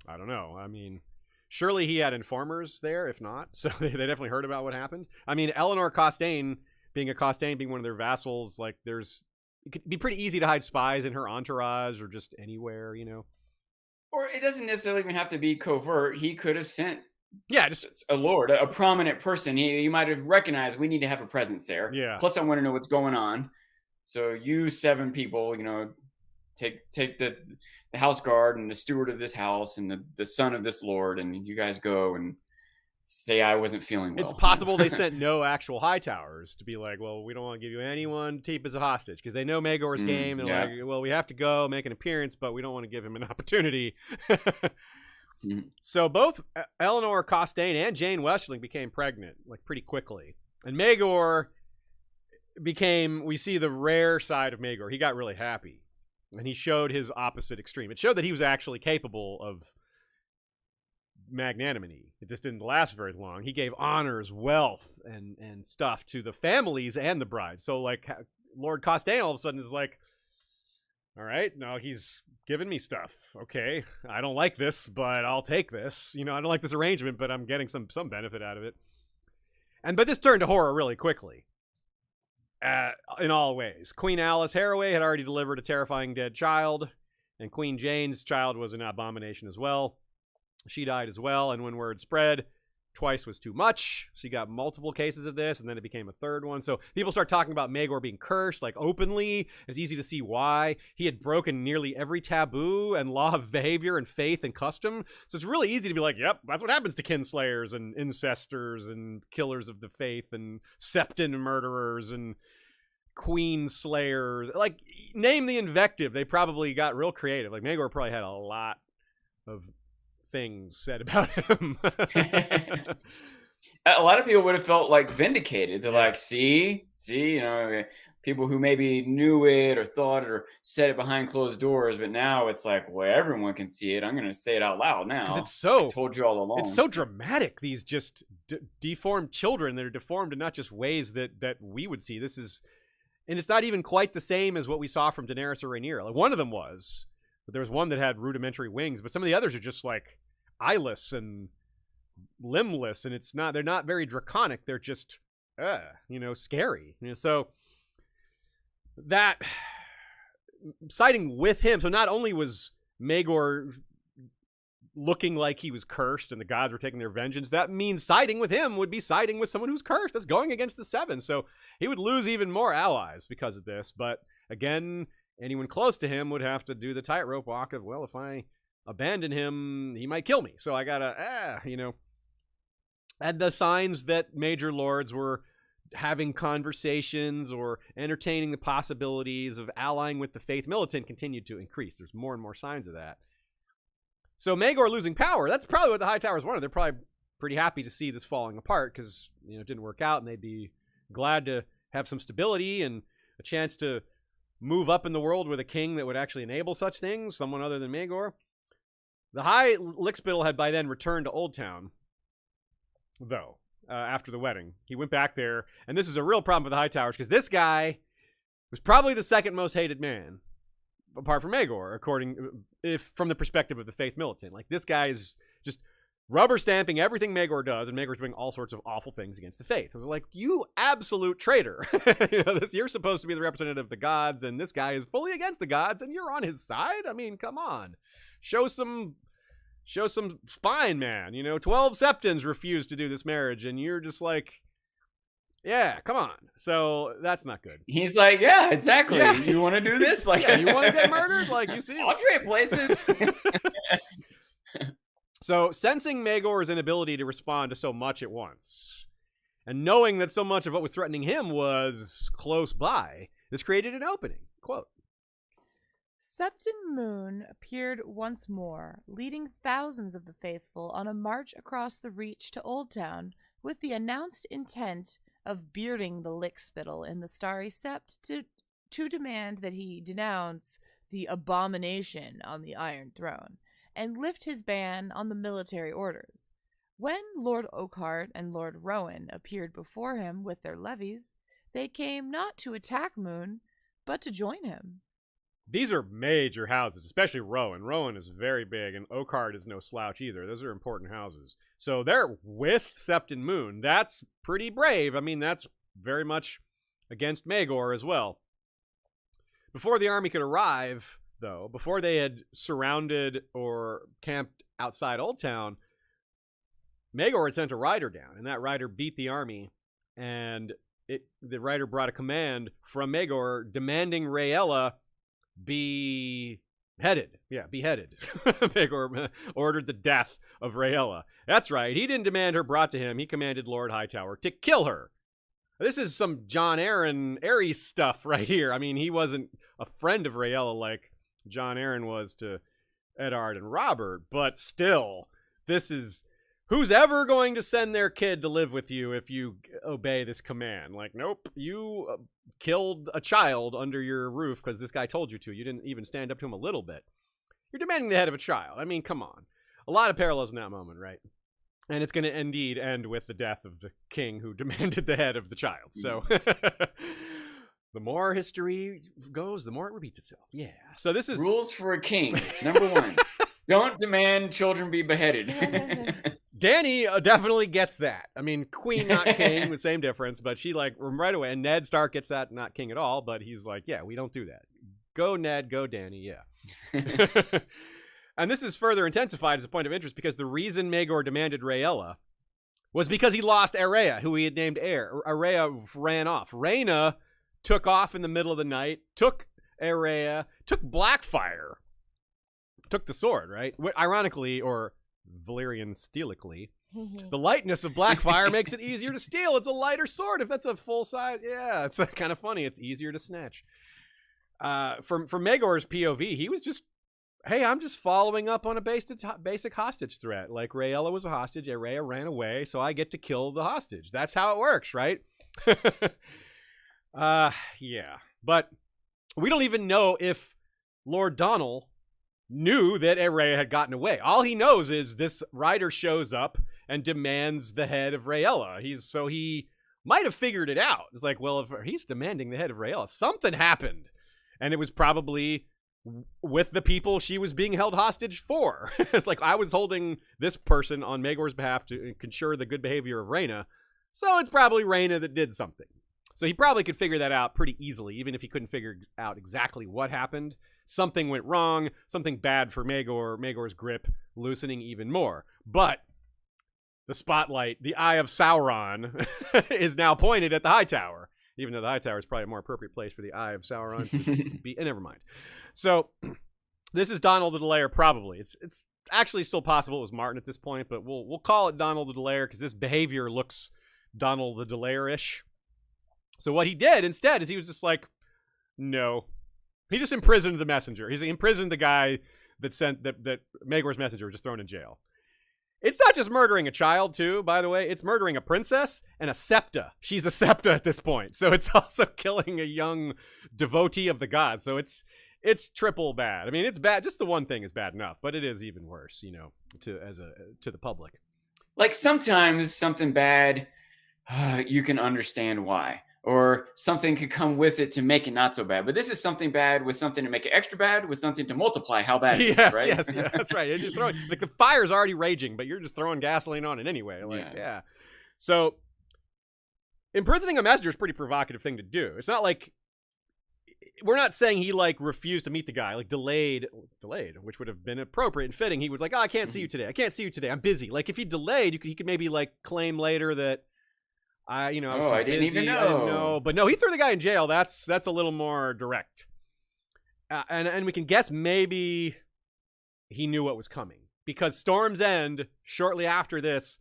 Speaker 1: I don't know. I mean, surely he had informers there, if not. So they definitely heard about what happened. I mean, Eleanor Costain, being one of their vassals, like it could be pretty easy to hide spies in her entourage or just anywhere, you know.
Speaker 2: Or it doesn't necessarily even have to be covert. He could have sent
Speaker 1: just
Speaker 2: a lord, a prominent person. He might have recognized we need to have a presence there.
Speaker 1: Yeah.
Speaker 2: Plus, I want to know what's going on. So you 7 people, take the house guard and the steward of this house and the son of this lord, and you guys go and say I wasn't feeling well.
Speaker 1: It's possible they sent no actual Hightowers to be like, well, we don't want to give you anyone to keep as a hostage, because they know Maegor's game. They're like, well, we have to go make an appearance, but we don't want to give him an opportunity. So both Eleanor Costain and Jane Westling became pregnant like pretty quickly. And Maegor we see the rare side of Maegor. He got really happy, and he showed his opposite extreme. It showed that he was actually capable of magnanimity. It just didn't last very long. He gave honors, wealth, and stuff to the families and the brides. So like Lord Costain all of a sudden is like, all right, no, he's giving me stuff. Okay, I don't like this, but I'll take this. I don't like this arrangement, but I'm getting some benefit out of it. But this turned to horror really quickly. In all ways. Queen Alice Haraway had already delivered a terrifying dead child, and Queen Jane's child was an abomination as well. She died as well, and when word spread, twice was too much. She got multiple cases of this, and then it became a third one. So people start talking about Maegor being cursed, like openly. It's easy to see why. He had broken nearly every taboo and law of behavior and faith and custom. So it's really easy to be like, yep, that's what happens to kinslayers and incestors and killers of the faith and septon murderers and queen slayers. Like, name the invective. They probably got real creative. Like, Maegor probably had a lot of things said about him.
Speaker 2: A lot of people would have felt like vindicated. They're like, see, people who maybe knew it or thought it or said it behind closed doors, but now it's like, well, everyone can see it. I'm going to say it out loud now.
Speaker 1: Because
Speaker 2: I told you all along.
Speaker 1: It's so dramatic. These just deformed children that are deformed in not just ways that we would see. And it's not even quite the same as what we saw from Daenerys or Rhaenyra. Like, one of them was, but there was one that had rudimentary wings, but some of the others are just like eyeless and limbless, and they're not very draconic. They're just scary. So that siding with him, so not only was Maegor looking like he was cursed and the gods were taking their vengeance, that means siding with him would be siding with someone who's cursed. That's going against the Seven. So he would lose even more allies because of this. But again, anyone close to him would have to do the tightrope walk of, well, if I abandon him, he might kill me. So I gotta, And the signs that major lords were having conversations or entertaining the possibilities of allying with the faith militant continued to increase. There's more and more signs of that. So Maegor losing power, that's probably what the Hightowers wanted. They're probably pretty happy to see this falling apart because, it didn't work out, and they'd be glad to have some stability and a chance to move up in the world with a king that would actually enable such things, someone other than Maegor. The High Lickspittle had by then returned to Old Town, though, after the wedding. He went back there, and this is a real problem for the Hightowers, because this guy was probably the second most hated man, apart from Maegor, from the perspective of the Faith Militant. Like, this guy is just rubber stamping everything Maegor does, and Maegor's doing all sorts of awful things against the Faith. It was like, you absolute traitor. You're supposed to be the representative of the gods, and this guy is fully against the gods, and you're on his side? I mean, come on. Show some spine, man. 12 septons refused to do this marriage, and you're just like, yeah, come on. So that's not good.
Speaker 2: He's like, yeah, exactly. Yeah. You want to do this? Like,
Speaker 1: yeah, you want to get murdered? Like, you see,
Speaker 2: I'll trade places.
Speaker 1: So, sensing Maegor's inability to respond to so much at once, and knowing that so much of what was threatening him was close by, this created an opening. Quote,
Speaker 3: Septon Moon appeared once more, leading thousands of the faithful on a march across the Reach to Old Town with the announced intent of bearding the Lickspittle in the Starry Sept to demand that he denounce the abomination on the Iron Throne and lift his ban on the military orders. When Lord Oakhart and Lord Rowan appeared before him with their levies, they came not to attack Moon, but to join him.
Speaker 1: These are major houses, especially Rowan. Rowan is very big, and Oakhart is no slouch either. Those are important houses. So they're with Septon Moon. That's pretty brave. I mean, that's very much against Maegor as well. Before the army could arrive, though, before they had surrounded or camped outside Old Town, Maegor had sent a rider down, and that rider beat the army, and the rider brought a command from Maegor demanding Rhaella be beheaded. Maegor ordered the death of Rhaella. That's right. He didn't demand her brought to him. He commanded Lord Hightower to kill her. This is some Jon Arryn stuff right here. I mean, he wasn't a friend of Rhaella like Jon Arryn was to Eddard and Robert, but still, this is who's ever going to send their kid to live with you if you obey this command? Like, nope, you killed a child under your roof because this guy told you to. You didn't even stand up to him a little bit. You're demanding the head of a child. I mean, come on. A lot of parallels in that moment, right? And it's going to indeed end with the death of the king who demanded the head of the child. So the more history goes, the more it repeats itself. Yeah. So this is...
Speaker 2: Rules for a king. Number 1. Don't demand children be beheaded.
Speaker 1: Dany definitely gets that. I mean, queen, not king, the same difference, but she right away. And Ned Stark gets that, not king at all, but he's like, yeah, we don't do that. Go Ned, go Dany, yeah. And this is further intensified as a point of interest because the reason Maegor demanded Rhaella was because he lost Arrhea, who he had named heir. Arrhea ran off. Rhaena took off in the middle of the night, took Arrhea, took Blackfire, took the sword, right? Ironically, or Valyrian stealically, the lightness of Blackfire makes it easier to steal. It's a lighter sword if that's a full size. Yeah, it's kind of funny. It's easier to snatch. From Maegor's POV, he was just, hey, I'm just following up on a basic hostage threat. Like, Rhaella was a hostage, Arrhea ran away, so I get to kill the hostage. That's how it works, right? Yeah. But we don't even know if Lord Donald knew that Arrhea had gotten away. All he knows is this rider shows up and demands the head of Rhaella. He might have figured it out. It's like, well, if he's demanding the head of Rhaella, something happened. And it was probably with the people she was being held hostage for. It's like, I was holding this person on Maegor's behalf to ensure the good behavior of Rhaena, so it's probably Rhaena that did something. So he probably could figure that out pretty easily, even if he couldn't figure out exactly what happened. Something went wrong, something bad for Maegor's grip loosening even more. But the spotlight, the eye of Sauron, is now pointed at the Hightower, even though the Hightower is probably a more appropriate place for the eye of Sauron to be. Never mind. So this is Donald the Delayer, probably. It's actually still possible it was Martin at this point, but we'll call it Donald the Delayer because this behavior looks Donald the Delayer-ish. So what he did instead is he was just like, no. He just imprisoned the messenger. He's imprisoned the guy that sent that Maegor's messenger was just thrown in jail. It's not just murdering a child, too, by the way. It's murdering a princess and a septa. She's a septa at this point. So it's also killing a young devotee of the gods. So it's triple bad. I mean, it's bad. Just the one thing is bad enough, but it is even worse, to the public.
Speaker 2: Like sometimes something bad, you can understand why. Or something could come with it to make it not so bad. But this is something bad with something to make it extra bad with something to multiply how bad it is, right?
Speaker 1: Yes, that's right. You're just throwing, like, the fire's already raging, but you're just throwing gasoline on it anyway. Yeah. So imprisoning a messenger is a pretty provocative thing to do. It's not like, we're not saying he, like, refused to meet the guy, like, delayed, which would have been appropriate and fitting. He was like, I can't see you today. I can't see you today. I'm busy. Like, if he delayed, he could maybe, like, claim later that, I was too
Speaker 2: I didn't
Speaker 1: busy.
Speaker 2: even know.
Speaker 1: I didn't know. But no, he threw the guy in jail. That's a little more direct. And we can guess maybe he knew what was coming. Because Storm's End, shortly after this,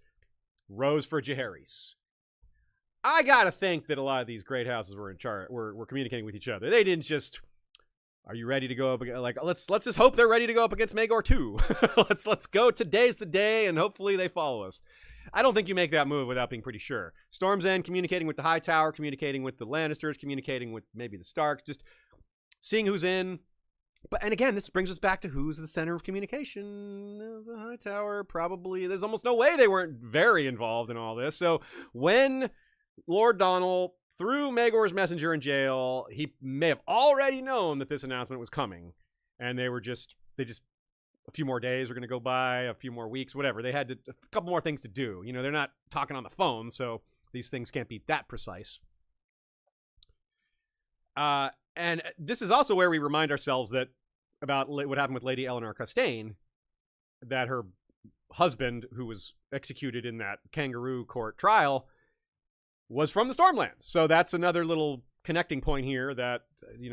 Speaker 1: rose for Jaehaerys. I gotta think that a lot of these great houses were in charge, were communicating with each other. They didn't just, are you ready to go up against, like, let's just hope they're ready to go up against Maegor too. let's go. Today's the day, and hopefully they follow us. I don't think you make that move without being pretty sure. Storm's End, communicating with the Hightower, communicating with the Lannisters, communicating with maybe the Starks, just seeing who's in. And again, this brings us back to who's the center of communication. The Hightower, probably. There's almost no way they weren't very involved in all this. So when Lord Donald threw Maegor's messenger in jail, he may have already known that this announcement was coming. And they just a few more days were going to go by, a few more weeks, whatever. They had a couple more things to do. They're not talking on the phone, so these things can't be that precise. And this is also where we remind ourselves that about what happened with Lady Eleanor Castaigne, that her husband, who was executed in that kangaroo court trial, was from the Stormlands. So that's another little connecting point here that,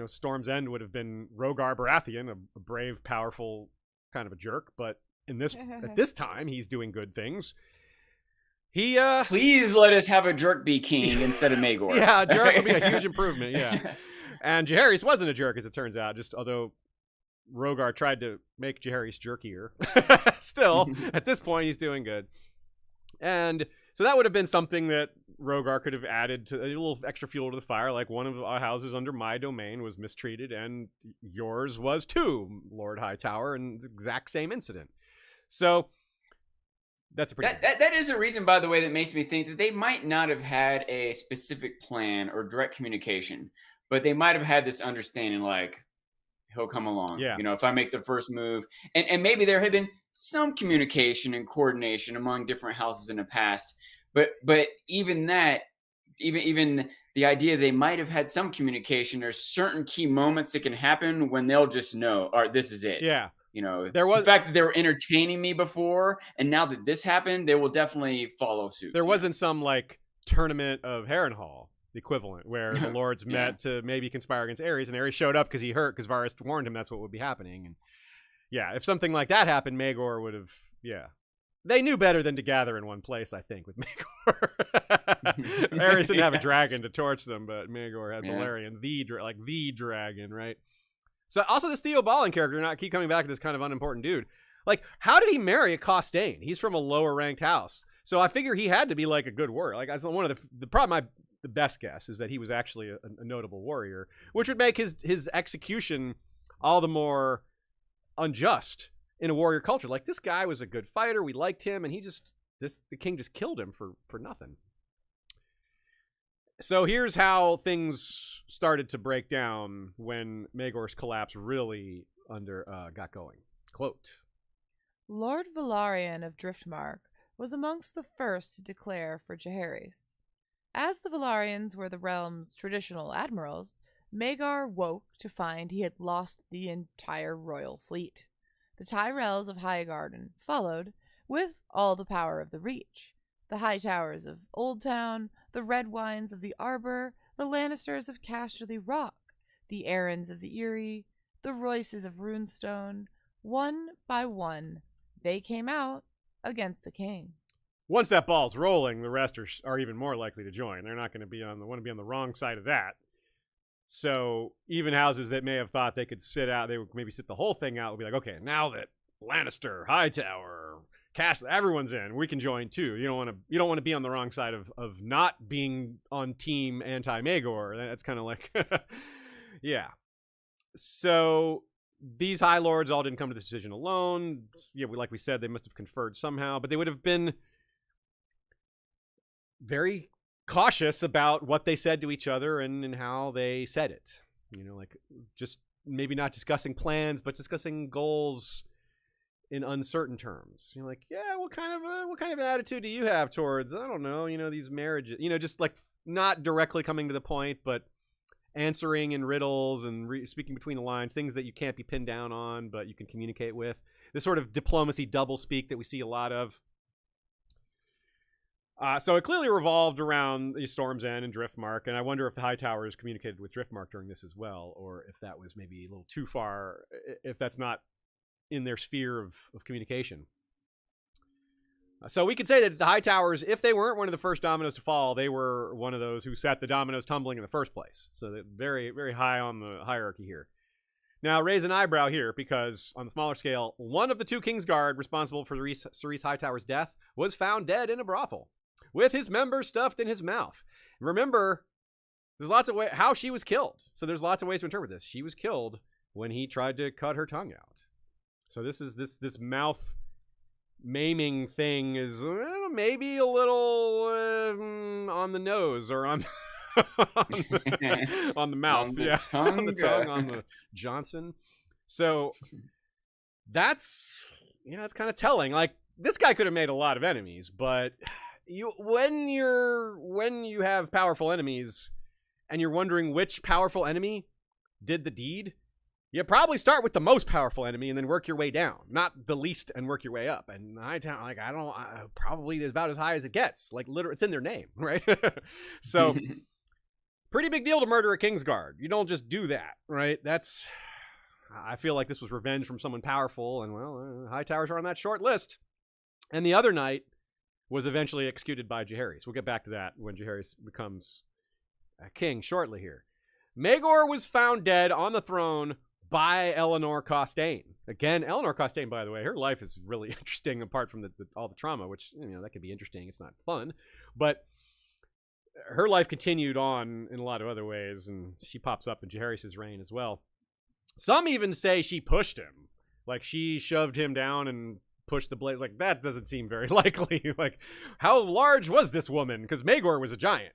Speaker 1: Storm's End would have been Rhaegar Baratheon, a brave, powerful kind of a jerk, but at this time he's doing good things. He
Speaker 2: please let us have a jerk be king instead of Maegor.
Speaker 1: Yeah, a jerk would be a huge improvement. Yeah. And Jaehaerys wasn't a jerk, as it turns out, just although Rhaegar tried to make Jaehaerys jerkier. Still, at this point, he's doing good. And so that would have been something that Rhaegar could have added to a little extra fuel to the fire, like one of our houses under my domain was mistreated, and yours was too, Lord Hightower, and the exact same incident. So that's a pretty
Speaker 2: that is a reason, by the way, that makes me think that they might not have had a specific plan or direct communication, but they might have had this understanding, like, he'll come along.
Speaker 1: Yeah.
Speaker 2: If I make the first move, and maybe there had been some communication and coordination among different houses in the past. But even that, even the idea they might have had some communication, there's certain key moments that can happen when they'll just know, all right, this is it.
Speaker 1: Yeah.
Speaker 2: There was the fact that they were entertaining me before, and now that this happened, they will definitely follow suit.
Speaker 1: There wasn't some, like, tournament of Harrenhal, the equivalent, where the lords met to maybe conspire against Aerys, and Aerys showed up because he hurt, because Varys warned him that's what would be happening. And yeah, if something like that happened, Maegor would have, They knew better than to gather in one place, I think, with Maegor. Aerys didn't have a dragon to torch them, but Maegor had Balerion, the dragon, right? So also this Theo Balin character, not keep coming back to this kind of unimportant dude. Like, how did he marry a Costain? He's from a lower ranked house. So I figure he had to be like a good warrior. Like, that's one of the problem, the best guess is that he was actually a notable warrior, which would make his execution all the more unjust in a warrior culture. Like, this guy was a good fighter, we liked him, and the king just killed him for nothing. So here's how things started to break down when Maegor's collapse really got going. Quote,
Speaker 3: Lord Velaryon of Driftmark was amongst the first to declare for Jaehaerys. As the Velaryons were the realm's traditional admirals, Maegor woke to find he had lost the entire royal fleet. The Tyrells of Highgarden followed, with all the power of the Reach. The Hightowers of Oldtown, the Redwynes of the Arbor, the Lannisters of Casterly Rock, the Arryns of the Eyrie, the Royces of Runestone, one by one, they came out against the king.
Speaker 1: Once that ball's rolling, the rest are even more likely to join. They're not going to want to be on the wrong side of that. So even houses that may have thought they could sit out, they would maybe sit the whole thing out, would be like, okay, now that Lannister, Hightower, cast, everyone's in. We can join too. You don't want to be on the wrong side of not being on team anti-Maegor. That's kind of like, yeah. So these High Lords all didn't come to this decision alone. Yeah, like we said, they must have conferred somehow, but they would have been very cautious about what they said to each other and how they said it. You know, like just maybe not discussing plans, but discussing goals in uncertain terms. You're like, yeah, what kind of attitude do you have towards, I don't know, these marriages, just like not directly coming to the point, but answering in riddles and speaking between the lines, things that you can't be pinned down on, but you can communicate with. This sort of diplomacy double speak that we see a lot of. So it clearly revolved around the Storm's End and Driftmark, and I wonder if the Hightowers communicated with Driftmark during this as well, or if that was maybe a little too far, if that's not in their sphere of communication. So we could say that the Hightowers, if they weren't one of the first dominoes to fall, they were one of those who set the dominoes tumbling in the first place. So they're very, very high on the hierarchy here. Now, raise an eyebrow here, because on the smaller scale, one of the two Kingsguard responsible for Cerys Hightower's death was found dead in a brothel, with his members stuffed in his mouth. Remember, there's lots of ways how she was killed. So there's lots of ways to interpret this. She was killed when he tried to cut her tongue out. So this is this mouth maiming thing is maybe a little on the nose or on on the mouth,
Speaker 2: on the
Speaker 1: yeah,
Speaker 2: tongue.
Speaker 1: on the tongue, on the Johnson. So that's it's kind of telling. Like, this guy could have made a lot of enemies, but when you have powerful enemies and you're wondering which powerful enemy did the deed, you probably start with the most powerful enemy and then work your way down, not the least and work your way up. And probably is about as high as it gets. Like, literally, it's in their name, right? So, pretty big deal to murder a Kingsguard. You don't just do that, right? I feel like this was revenge from someone powerful, and Hightowers are on that short list. And the other knight was eventually executed by Jaehaerys. We'll get back to that when Jaehaerys becomes a king shortly here. Maegor was found dead on the throne by Eleanor Costain. Again, Eleanor Costain, by the way, her life is really interesting apart from all the trauma, which, that could be interesting. It's not fun. But her life continued on in a lot of other ways, and she pops up in Jaehaerys' reign as well. Some even say she pushed him. Like, she shoved him down and pushed the blade. Like, that doesn't seem very likely. Like, how large was this woman? Because Maegor was a giant.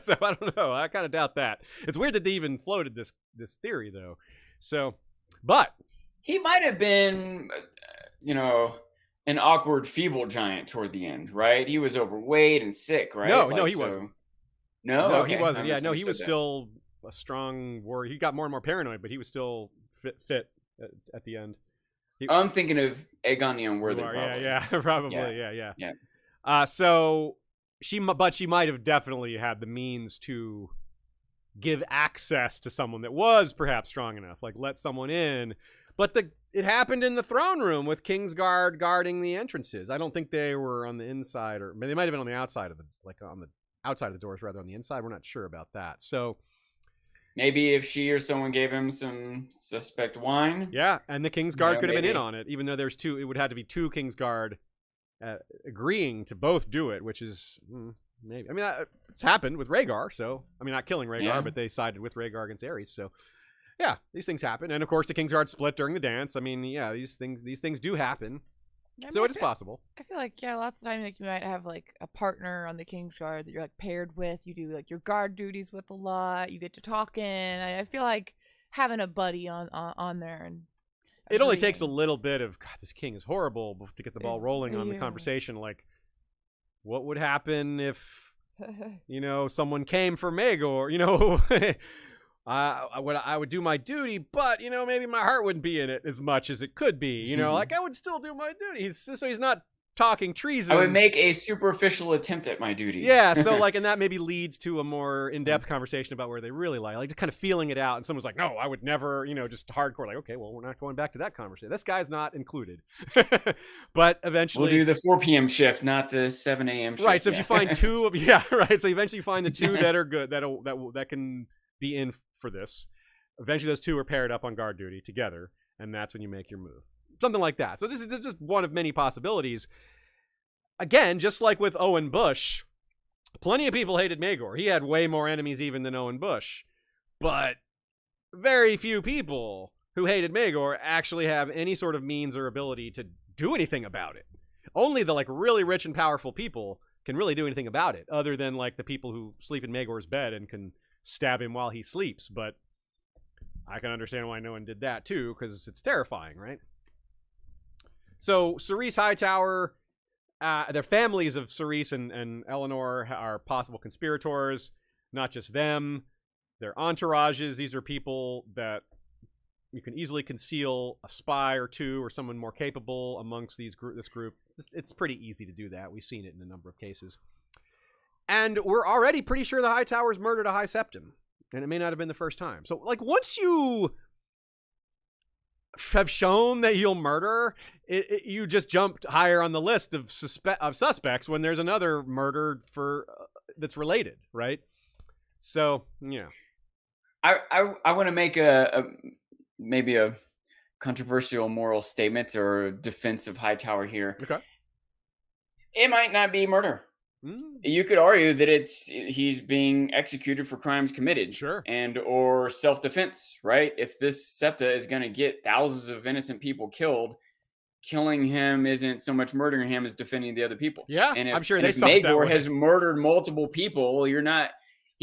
Speaker 1: So I don't know. I kind of doubt that. It's weird that they even floated this theory, though. So, but
Speaker 2: he might have been, an awkward, feeble giant toward the end, right? He was overweight and sick, right?
Speaker 1: No, he wasn't.
Speaker 2: No,
Speaker 1: okay. He wasn't. Yeah, no, he was
Speaker 2: that.
Speaker 1: still a strong warrior. He got more and more paranoid, but he was still fit at the end.
Speaker 2: I'm thinking of Aegon the Unworthy.
Speaker 1: Yeah, probably. Yeah. So she might have definitely had the means to give access to someone that was perhaps strong enough, like let someone in. But it happened in the throne room with Kingsguard guarding the entrances. I don't think they were on the inside, or they might have been on the outside of on the outside of the doors rather than on the inside. We're not sure about that. So
Speaker 2: maybe if she or someone gave him some suspect wine.
Speaker 1: Yeah, and the Kingsguard could have been in on it, even though there's two. It would have to be two Kingsguard agreeing to both do it, which is maybe. I mean, it's happened with Rhaegar, so not killing Rhaegar, but they sided with Rhaegar against Aerys. So, yeah, these things happen, and of course the Kingsguard split during the dance. I mean, yeah, these things do happen. So it is possible. I
Speaker 3: feel like, lots of times you might have like a partner on the Kingsguard that you're like paired with. You do like your guard duties with a lot. You get to talking. I feel like having a buddy on there, and
Speaker 1: it only takes a little bit of God, this king is horrible to get the ball rolling on the conversation. Like, what would happen if someone came for Maegor? I would do my duty, but maybe my heart wouldn't be in it as much as it could be. Like, I would still do my duty. So he's not talking treason.
Speaker 2: I would make a superficial attempt at my duty.
Speaker 1: Yeah, so and that maybe leads to a more in-depth conversation about where they really lie. Like, just kind of feeling it out, and someone's like, "No, I would never," just hardcore. Like, okay, well, we're not going back to that conversation. This guy's not included. But eventually,
Speaker 2: we'll do the 4 p.m. shift, not the 7 a.m. shift.
Speaker 1: Right. So if you find two of right. So eventually you find the two that are good that can be in for this. Eventually those two are paired up on guard duty together, and that's when you make your move. Something like that. So this is just one of many possibilities. again, just like with Owen Bush, plenty of people hated Maegor. He had way more enemies even than Owen Bush. But very few people who hated Maegor actually have any sort of means or ability to do anything about it. Only the like really rich and powerful people can really do anything about it, other than like the people who sleep in Maegor's bed and can stab him while he sleeps. But I can understand why no one did that too, because it's terrifying, right? So Cerise Hightower, their families of Cerise and Eleanor are possible conspirators. Not just them, their entourages. These are people that you can easily conceal a spy or two or someone more capable amongst this group. It's pretty easy to do that. We've seen it in a number of cases. And we're already pretty sure the Hightowers murdered a High Septon. And it may not have been the first time. So, like, once you have shown that you'll murder, you just jumped higher on the list of suspects when there's another murder that's related, right? So, yeah.
Speaker 2: I want to make maybe a controversial moral statement or defense of Hightower here.
Speaker 1: Okay.
Speaker 2: It might not be murder. You could argue that he's being executed for crimes committed,
Speaker 1: sure,
Speaker 2: and or self-defense, right? If this septa is going to get thousands of innocent people killed, killing him isn't so much murdering him as defending the other people.
Speaker 1: Yeah,
Speaker 2: and
Speaker 1: I'm sure
Speaker 2: if Maegor has murdered multiple people, he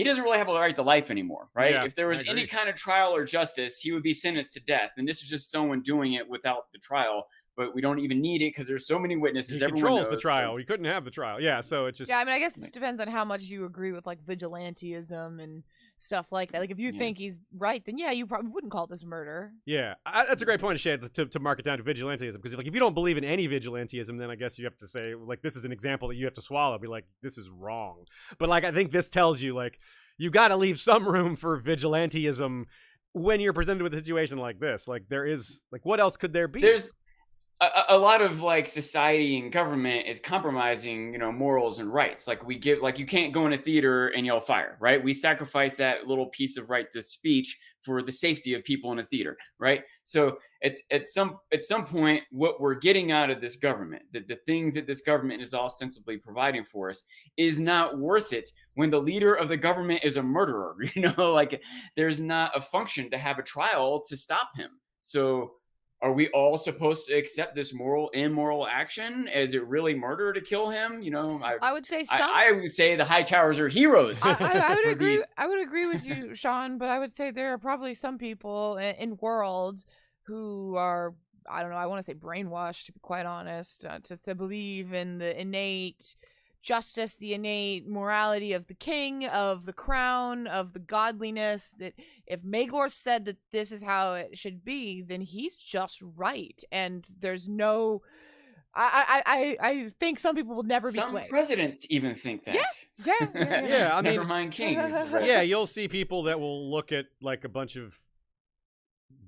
Speaker 2: doesn't really have a right to life anymore, right?
Speaker 1: Yeah,
Speaker 2: if there was any kind of trial or justice, he would be sentenced to death. And this is just someone doing it without the trial. But we don't even need it because there's so many witnesses.
Speaker 1: He controls the trial. So. He couldn't have the trial. Yeah, so it's just...
Speaker 3: Yeah, I mean, I guess it just depends on how much you agree with, like, vigilantism and stuff like that. Like, if you think he's right, then yeah, you probably wouldn't call this murder.
Speaker 1: Yeah, that's a great point, Shade, to mark it down to vigilantism. Because like, if you don't believe in any vigilantism, then I guess you have to say, like, this is an example that you have to swallow. Be like, this is wrong. But, like, I think this tells you, like, you got to leave some room for vigilantism when you're presented with a situation like this. Like, there is, like, what else could there be?
Speaker 2: There's a lot of like society and government is compromising, morals and rights. Like you can't go in a theater and yell fire, right? We sacrifice that little piece of right to speech for the safety of people in a theater, right? So at some point, what we're getting out of this government, the things that this government is ostensibly providing for us, is not worth it when the leader of the government is a murderer. Like there's not a function to have a trial to stop him. So are we all supposed to accept this immoral action? Is it really murder to kill him?
Speaker 3: I would say
Speaker 2: I would say the Hightowers are heroes.
Speaker 3: I would agree. I would agree with you, Sean, but I would say there are probably some people in world who are, I don't know, I want to say brainwashed, to be quite honest, to believe in the innate justice, the innate morality of the king, of the crown, of the godliness, that if Maegor said that this is how it should be, then he's just right. And there's no... I think some people will never be swayed.
Speaker 2: Some presidents even think that.
Speaker 3: Yeah.
Speaker 1: Yeah, I mean...
Speaker 2: Never mind kings.
Speaker 1: Yeah, you'll see people that will look at like a bunch of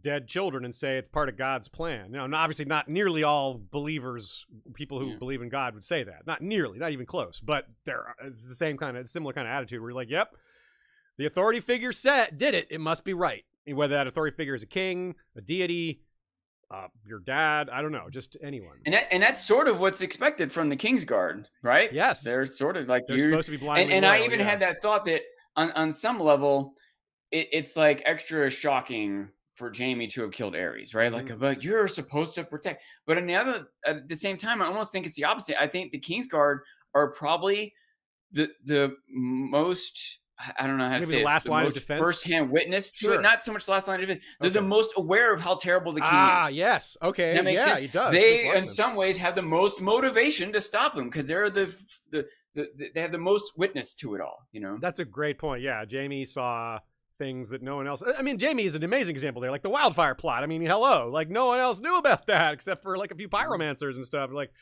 Speaker 1: dead children and say it's part of God's plan. Obviously not nearly all believers, people who believe in God would say that. Not nearly, not even close. But it's the similar kind of attitude where you're like, yep, the authority figure did it. It must be right. Whether that authority figure is a king, a deity, your dad, I don't know, just anyone.
Speaker 2: And that's sort of what's expected from the Kingsguard, right?
Speaker 1: Yes.
Speaker 2: They're sort of like
Speaker 1: they're supposed to be blindly
Speaker 2: and
Speaker 1: loyal,
Speaker 2: I even had that thought that on some level, it's like extra shocking for Jaime to have killed Aerys, right? Like, but you're supposed to protect. But at the same time, I almost think it's the opposite. I think the Kingsguard are probably the most, I don't know how to say
Speaker 1: the
Speaker 2: it,
Speaker 1: last line of defense,
Speaker 2: first-hand witness to it. Not so much the last line of defense. They're the most aware of how terrible the king is.
Speaker 1: Yes. Okay.
Speaker 2: Does that make sense?
Speaker 1: It does.
Speaker 2: They, in some ways, have the most motivation to stop him because they're they have the most witness to it all.
Speaker 1: That's a great point. Yeah, Jaime saw things that no one else... I mean, Jaime is an amazing example there, like the wildfire plot. I mean, hello, like no one else knew about that except for like a few pyromancers and stuff. Like,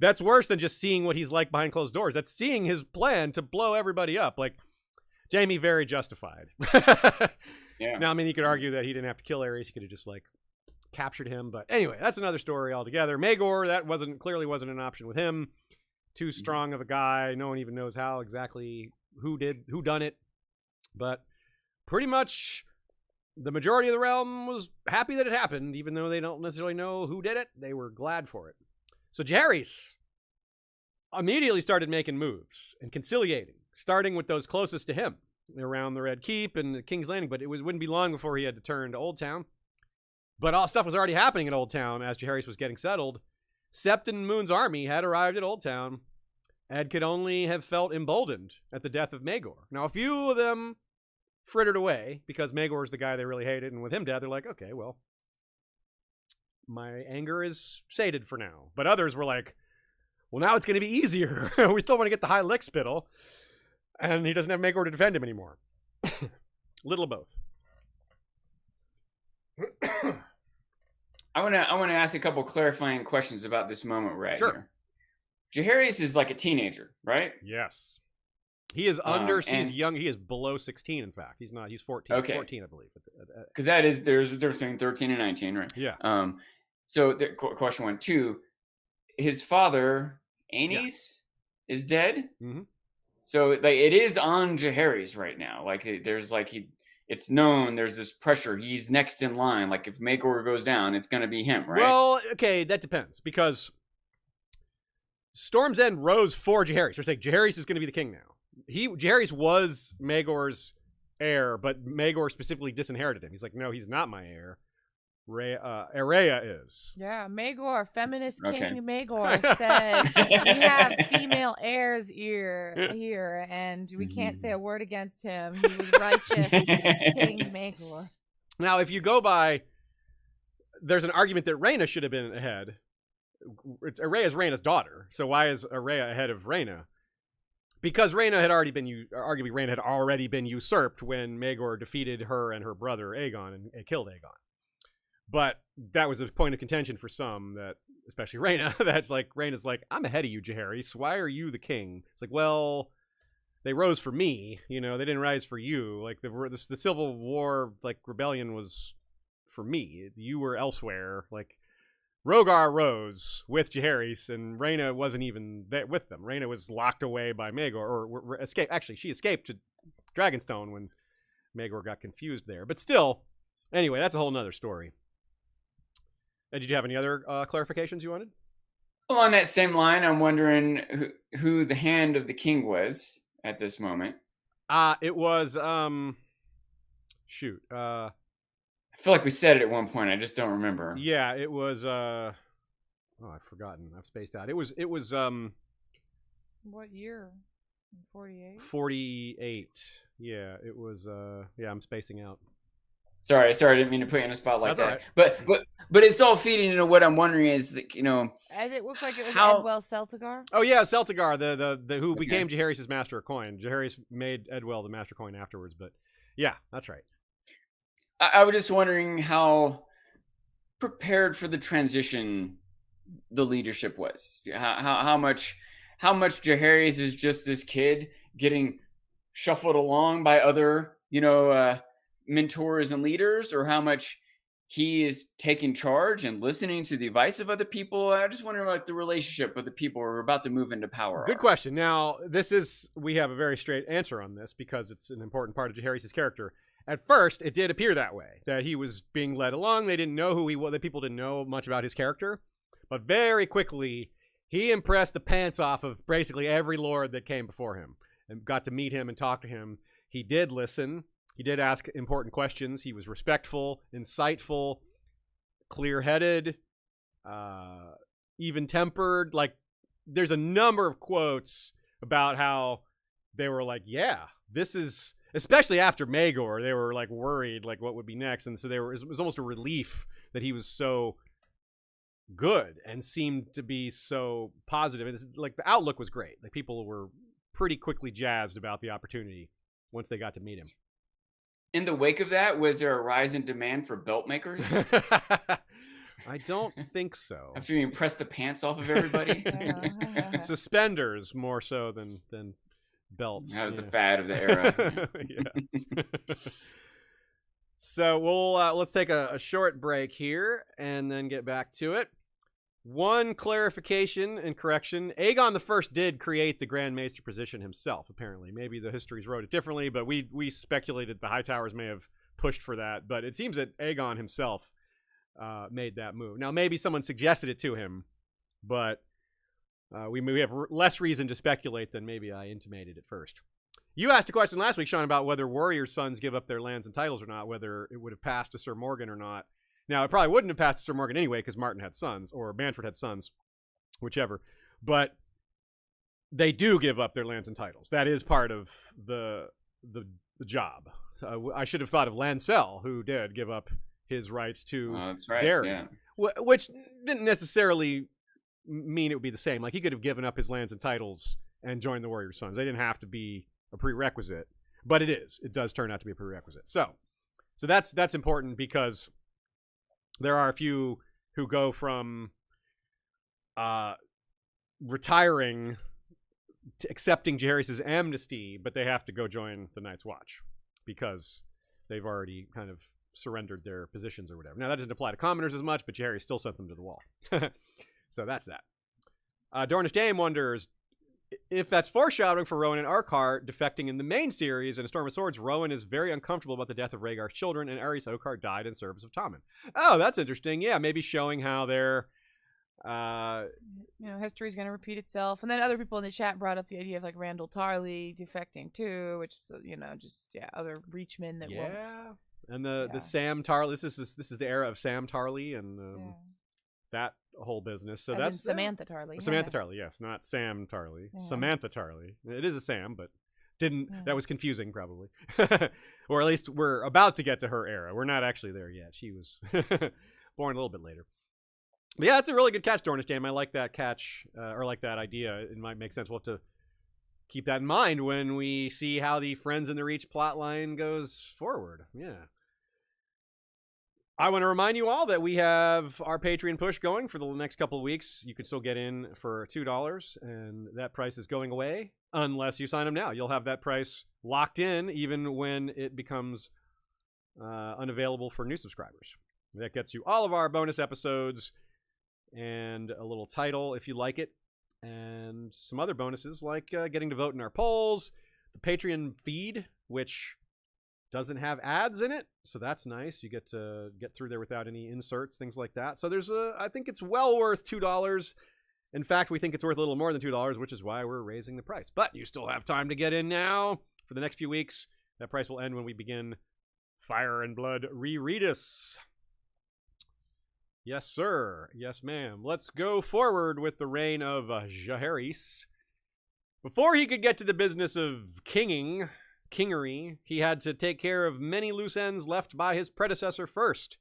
Speaker 1: that's worse than just seeing what he's like behind closed doors. That's seeing his plan to blow everybody up. Like, Jaime, very justified.
Speaker 2: Yeah.
Speaker 1: Now, I mean, you could argue that he didn't have to kill Aerys. He could have just like captured him. But anyway, that's another story altogether. Maegor, that clearly wasn't an option with him. Too strong of a guy. No one even knows how exactly who done it. But pretty much the majority of the realm was happy that it happened, even though they don't necessarily know who did it. They were glad for it. So, Jaehaerys, immediately started making moves and conciliating, starting with those closest to him around the Red Keep and the King's Landing. But wouldn't be long before he had to turn to Old Town. But all stuff was already happening in Old Town as Jaehaerys was getting settled. Septon Moon's army had arrived at Old Town. Ed could only have felt emboldened at the death of Maegor. Now, a few of them frittered away because Maegor is the guy they really hated, and with him dead, they're like, okay, well, my anger is sated for now. But others were like, well, now it's going to be easier. We still want to get the High Lick Spittle, and he doesn't have Maegor to defend him anymore. Little of both.
Speaker 2: I want to ask a couple clarifying questions about this moment right
Speaker 1: Sure.
Speaker 2: here. Jaehaerys is like a teenager, right?
Speaker 1: Yes. He is he's young. He is below 16, in fact. He's not. He's 14.
Speaker 2: Okay.
Speaker 1: 14, I believe.
Speaker 2: Because there's a difference between 13 and 19, right?
Speaker 1: Yeah.
Speaker 2: So question 1. 2, his father, Aenys, is dead.
Speaker 1: Mm-hmm.
Speaker 2: So like it is on Jaehaerys right now. Like there's like it's known there's this pressure. He's next in line. Like if Maegor goes down, it's going to be him, right?
Speaker 1: Well, okay, that depends because Storm's End rose for Jaehaerys. They're saying Jaehaerys is going to be the king now. Jaehaerys was Maegor's heir, but Maegor specifically disinherited him. He's like, no, he's not my heir. Araya is.
Speaker 3: Yeah, Maegor, feminist
Speaker 2: Okay.
Speaker 3: King Maegor said we have female heirs here, and we can't say a word against him. He was righteous, King Maegor.
Speaker 1: Now, if you go by, there's an argument that Rhaena should have been ahead. Araya's Rhaena's daughter, so why is Araya ahead of Rhaena? Because Rhaena had already been, arguably Rhaena had already been usurped when Maegor defeated her and her brother Aegon and killed Aegon. But that was a point of contention for some, that especially Rhaena, that's like, Rhaena's like, I'm ahead of you, Jaehaerys. Why are you the king? It's like, well, they rose for me. You know, they didn't rise for you. Like the Civil War, like rebellion was for me. You were elsewhere. Like Rhaegar rose with Jaehaerys, and Rhaena wasn't even with them. Rhaena was locked away by Maegor, or escaped. Actually, she escaped to Dragonstone when Maegor got confused there. But still, anyway, that's a whole nother story. Did you have any other clarifications you wanted?
Speaker 2: Along that same line, I'm wondering who the hand of the king was at this moment.
Speaker 1: It was shoot.
Speaker 2: I feel like we said it at one point. I just don't remember.
Speaker 1: Yeah, it was oh, I've forgotten. I've spaced out. It was
Speaker 3: What year? 48?
Speaker 1: 48. Yeah, it was yeah, I'm spacing out.
Speaker 2: Sorry, I didn't mean to put you on a spot like
Speaker 1: That's
Speaker 2: that.
Speaker 1: all right.
Speaker 2: But it's all feeding into what I'm wondering is, you know,
Speaker 3: And it looks like it was
Speaker 2: How-
Speaker 3: Edwell Celtigar.
Speaker 1: Oh yeah, Celtigar, the who
Speaker 2: Okay.
Speaker 1: became Jaehaerys' master of coin. Jaehaerys made Edwell the master coin afterwards, but yeah, that's right.
Speaker 2: I was just wondering how prepared for the transition the leadership was. How much Jaehaerys is just this kid getting shuffled along by other, mentors and leaders, or how much he is taking charge and listening to the advice of other people. I just wonder about the relationship with the people who are about to move into power.
Speaker 1: Good question. Now, we have a very straight answer on this because it's an important part of Jaehaerys' character. At first, it did appear that way, that he was being led along. They didn't know who he was. The people didn't know much about his character. But very quickly, he impressed the pants off of basically every lord that came before him and got to meet him and talk to him. He did listen. He did ask important questions. He was respectful, insightful, clear-headed, even-tempered. Like, there's a number of quotes about how they were like, yeah, this is... Especially after Maegor, they were like worried, like what would be next, and so it was almost a relief that he was so good and seemed to be so positive. And it's, like, the outlook was great. Like, people were pretty quickly jazzed about the opportunity once they got to meet him.
Speaker 2: In the wake of that, was there a rise in demand for belt makers?
Speaker 1: I don't think so.
Speaker 2: After you press the pants off of everybody?
Speaker 1: Suspenders more so than belts.
Speaker 2: That was the fad of the era.
Speaker 1: Yeah. So let's take a short break here and then get back to it. One clarification and correction: Aegon the First did create the Grand Maester position himself. Apparently, maybe the histories wrote it differently, but we speculated the Hightowers may have pushed for that. But it seems that Aegon himself made that move. Now, maybe someone suggested it to him, but we have less reason to speculate than maybe I intimated at first. You asked a question last week, Sean, about whether warrior sons give up their lands and titles or not, whether it would have passed to Sir Morgan or not. Now, it probably wouldn't have passed to Sir Morgan anyway, because Martin had sons, or Manfred had sons, whichever. But they do give up their lands and titles. That is part of the job. I should have thought of Lancel, who did give up his rights to
Speaker 2: that's right,
Speaker 1: Darien, which didn't necessarily mean it would be the same. Like, he could have given up his lands and titles and joined the warrior sons. They didn't have to be a prerequisite, but it does turn out to be a prerequisite. So that's important, because there are a few who go from retiring to accepting Jaehaerys' amnesty, but they have to go join the Night's Watch because they've already kind of surrendered their positions or whatever. Now, that doesn't apply to commoners as much, but Jaehaerys still sent them to the wall. So that's that. Dornish Dame wonders if that's foreshadowing for Rowan and Arkar defecting in the main series. In A Storm of Swords, Rowan is very uncomfortable about the death of Rhaegar's children, and Aerys Oakar died in service of Tommen. Oh, that's interesting. Yeah, maybe showing how they're...
Speaker 3: history's going to repeat itself. And then other people in the chat brought up the idea of, like, Randall Tarley defecting too, which, other Reachmen that won't.
Speaker 1: And the Sam Tarley. This is the era of Sam Tarley and that whole business. So that's
Speaker 3: Samantha Tarley.
Speaker 1: Samantha Tarley, yes, not Sam Tarley. Yeah. Samantha Tarley. It is a Sam, but that was confusing probably. Or at least we're about to get to her era. We're not actually there yet. She was born a little bit later. But yeah, it's a really good catch, Dornish Dame. I like that catch, or like that idea. It might make sense. We'll have to keep that in mind when we see how the Friends in the Reach plotline goes forward. Yeah. I want to remind you all that we have our Patreon push going for the next couple of weeks. You can still get in for $2, and that price is going away unless you sign up now. You'll have that price locked in even when it becomes unavailable for new subscribers. That gets you all of our bonus episodes and a little title if you like it, and some other bonuses like getting to vote in our polls, the Patreon feed, which doesn't have ads in it, so that's nice. You get to get through there without any inserts, things like that. So I think it's well worth $2. In fact, we think it's worth a little more than $2, which is why we're raising the price. But you still have time to get in now for the next few weeks. That price will end when we begin Fire and Blood Rereadus. Yes, sir. Yes, ma'am. Let's go forward with the reign of Jaehaerys. Before he could get to the business of kingery, he had to take care of many loose ends left by his predecessor first.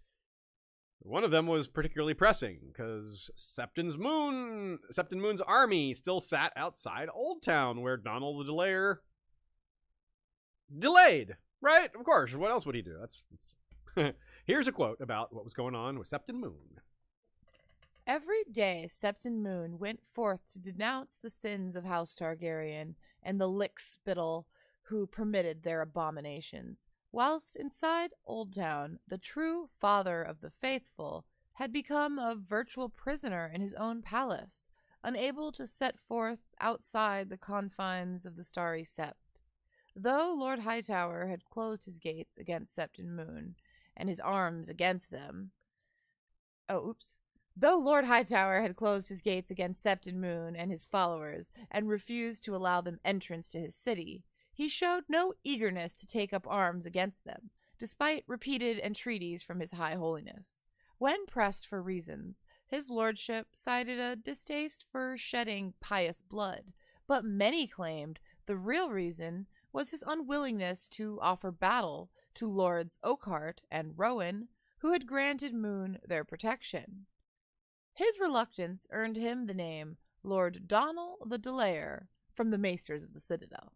Speaker 1: One of them was particularly pressing, because Septon Moon's army still sat outside Old Town, where Donald the Delayer delayed. Right? Of course. What else would he do? That's Here's a quote about what was going on with Septon Moon.
Speaker 3: Every day, Septon Moon went forth to denounce the sins of House Targaryen and the lickspittle who permitted their abominations, whilst inside Old Town, the true father of the faithful had become a virtual prisoner in his own palace, unable to set forth outside the confines of the Starry Sept. Though Lord Hightower had closed his gates against Septon Moon, and his arms against them. Though Lord Hightower had closed his gates against Septon Moon and his followers, and refused to allow them entrance to his city, he showed no eagerness to take up arms against them, despite repeated entreaties from his High Holiness. When pressed for reasons, his lordship cited a distaste for shedding pious blood, but many claimed the real reason was his unwillingness to offer battle to Lords Oakhart and Rowan, who had granted Moon their protection. His reluctance earned him the name Lord Donald the Delayer from the Maesters of the Citadel.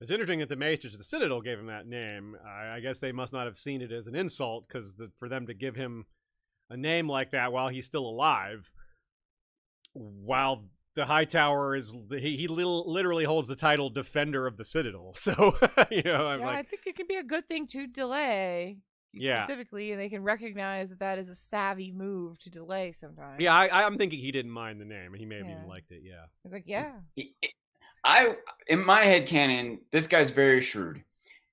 Speaker 1: It's interesting that the Maesters of the Citadel gave him that name. I guess they must not have seen it as an insult, because for them to give him a name like that while he's still alive, while the Hightower he literally holds the title Defender of the Citadel. So,
Speaker 3: I think it could be a good thing to delay. Specifically, and they can recognize that is a savvy move to delay sometimes.
Speaker 1: Yeah, I'm thinking he didn't mind the name, and he may have even liked it. Yeah,
Speaker 3: it's like
Speaker 2: in my head canon, this guy's very shrewd,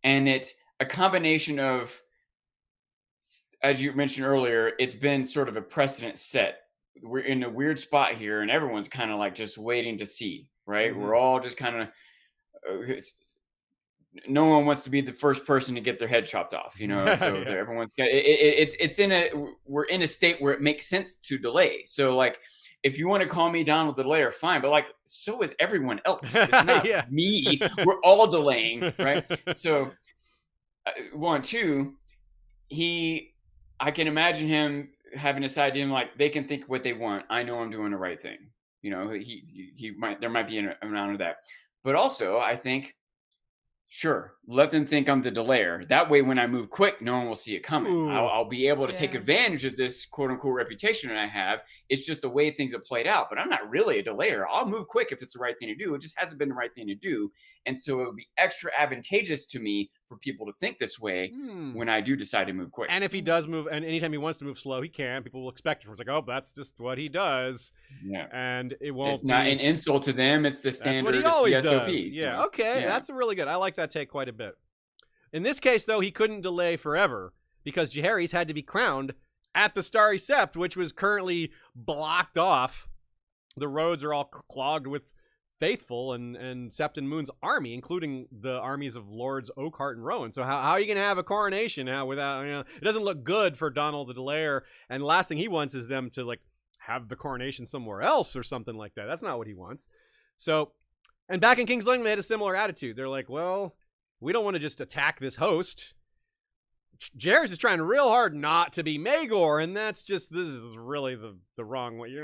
Speaker 2: and it's a combination of, as you mentioned earlier, it's been sort of a precedent set we're in a weird spot here, and everyone's kind of like just waiting to see, right? We're all just kind of no one wants to be the first person to get their head chopped off, so
Speaker 1: Yeah.
Speaker 2: everyone's we're in a state where it makes sense to delay. So like, if you want to call me Donald the Delayer, fine, but like, so is everyone else. It's not
Speaker 1: Yeah.
Speaker 2: me. We're all delaying, right? So one, two, I can imagine him having decided him like, they can think what they want. I know I'm doing the right thing. There might be an amount of that, but also I think, sure, let them think I'm the delayer. That way, when I move quick, no one will see it coming. I'll be able to take advantage of this quote-unquote reputation that I have. It's just the way things have played out. But I'm not really a delayer. I'll move quick if it's the right thing to do. It just hasn't been the right thing to do. And so it would be extra advantageous to me for people to think this way when I do decide to move quick.
Speaker 1: And if he does move, and anytime he wants to move slow, he can. People will expect it. It's like, oh, that's just what he does.
Speaker 2: Yeah.
Speaker 1: And it won't
Speaker 2: It's not an insult to them. It's the standard.
Speaker 1: That's what he always
Speaker 2: it's the SOP.
Speaker 1: does. Yeah, okay. That's really good. I like that take quite a bit. In this case, though, he couldn't delay forever because Jaehaerys had to be crowned at the Starry Sept, which was currently blocked off. The roads are all clogged with faithful and Sept and Moon's army, including the armies of Lords Oakheart and Rowan. So how are you going to have a coronation now without, it doesn't look good for Donald the Delayer. And the last thing he wants is them to, like, have the coronation somewhere else or something like that. That's not what he wants. So, and back in King's Landing, they had a similar attitude. They're like, well, we don't want to just attack this host. Jaehaerys is trying real hard not to be Maegor, and this is really the wrong way.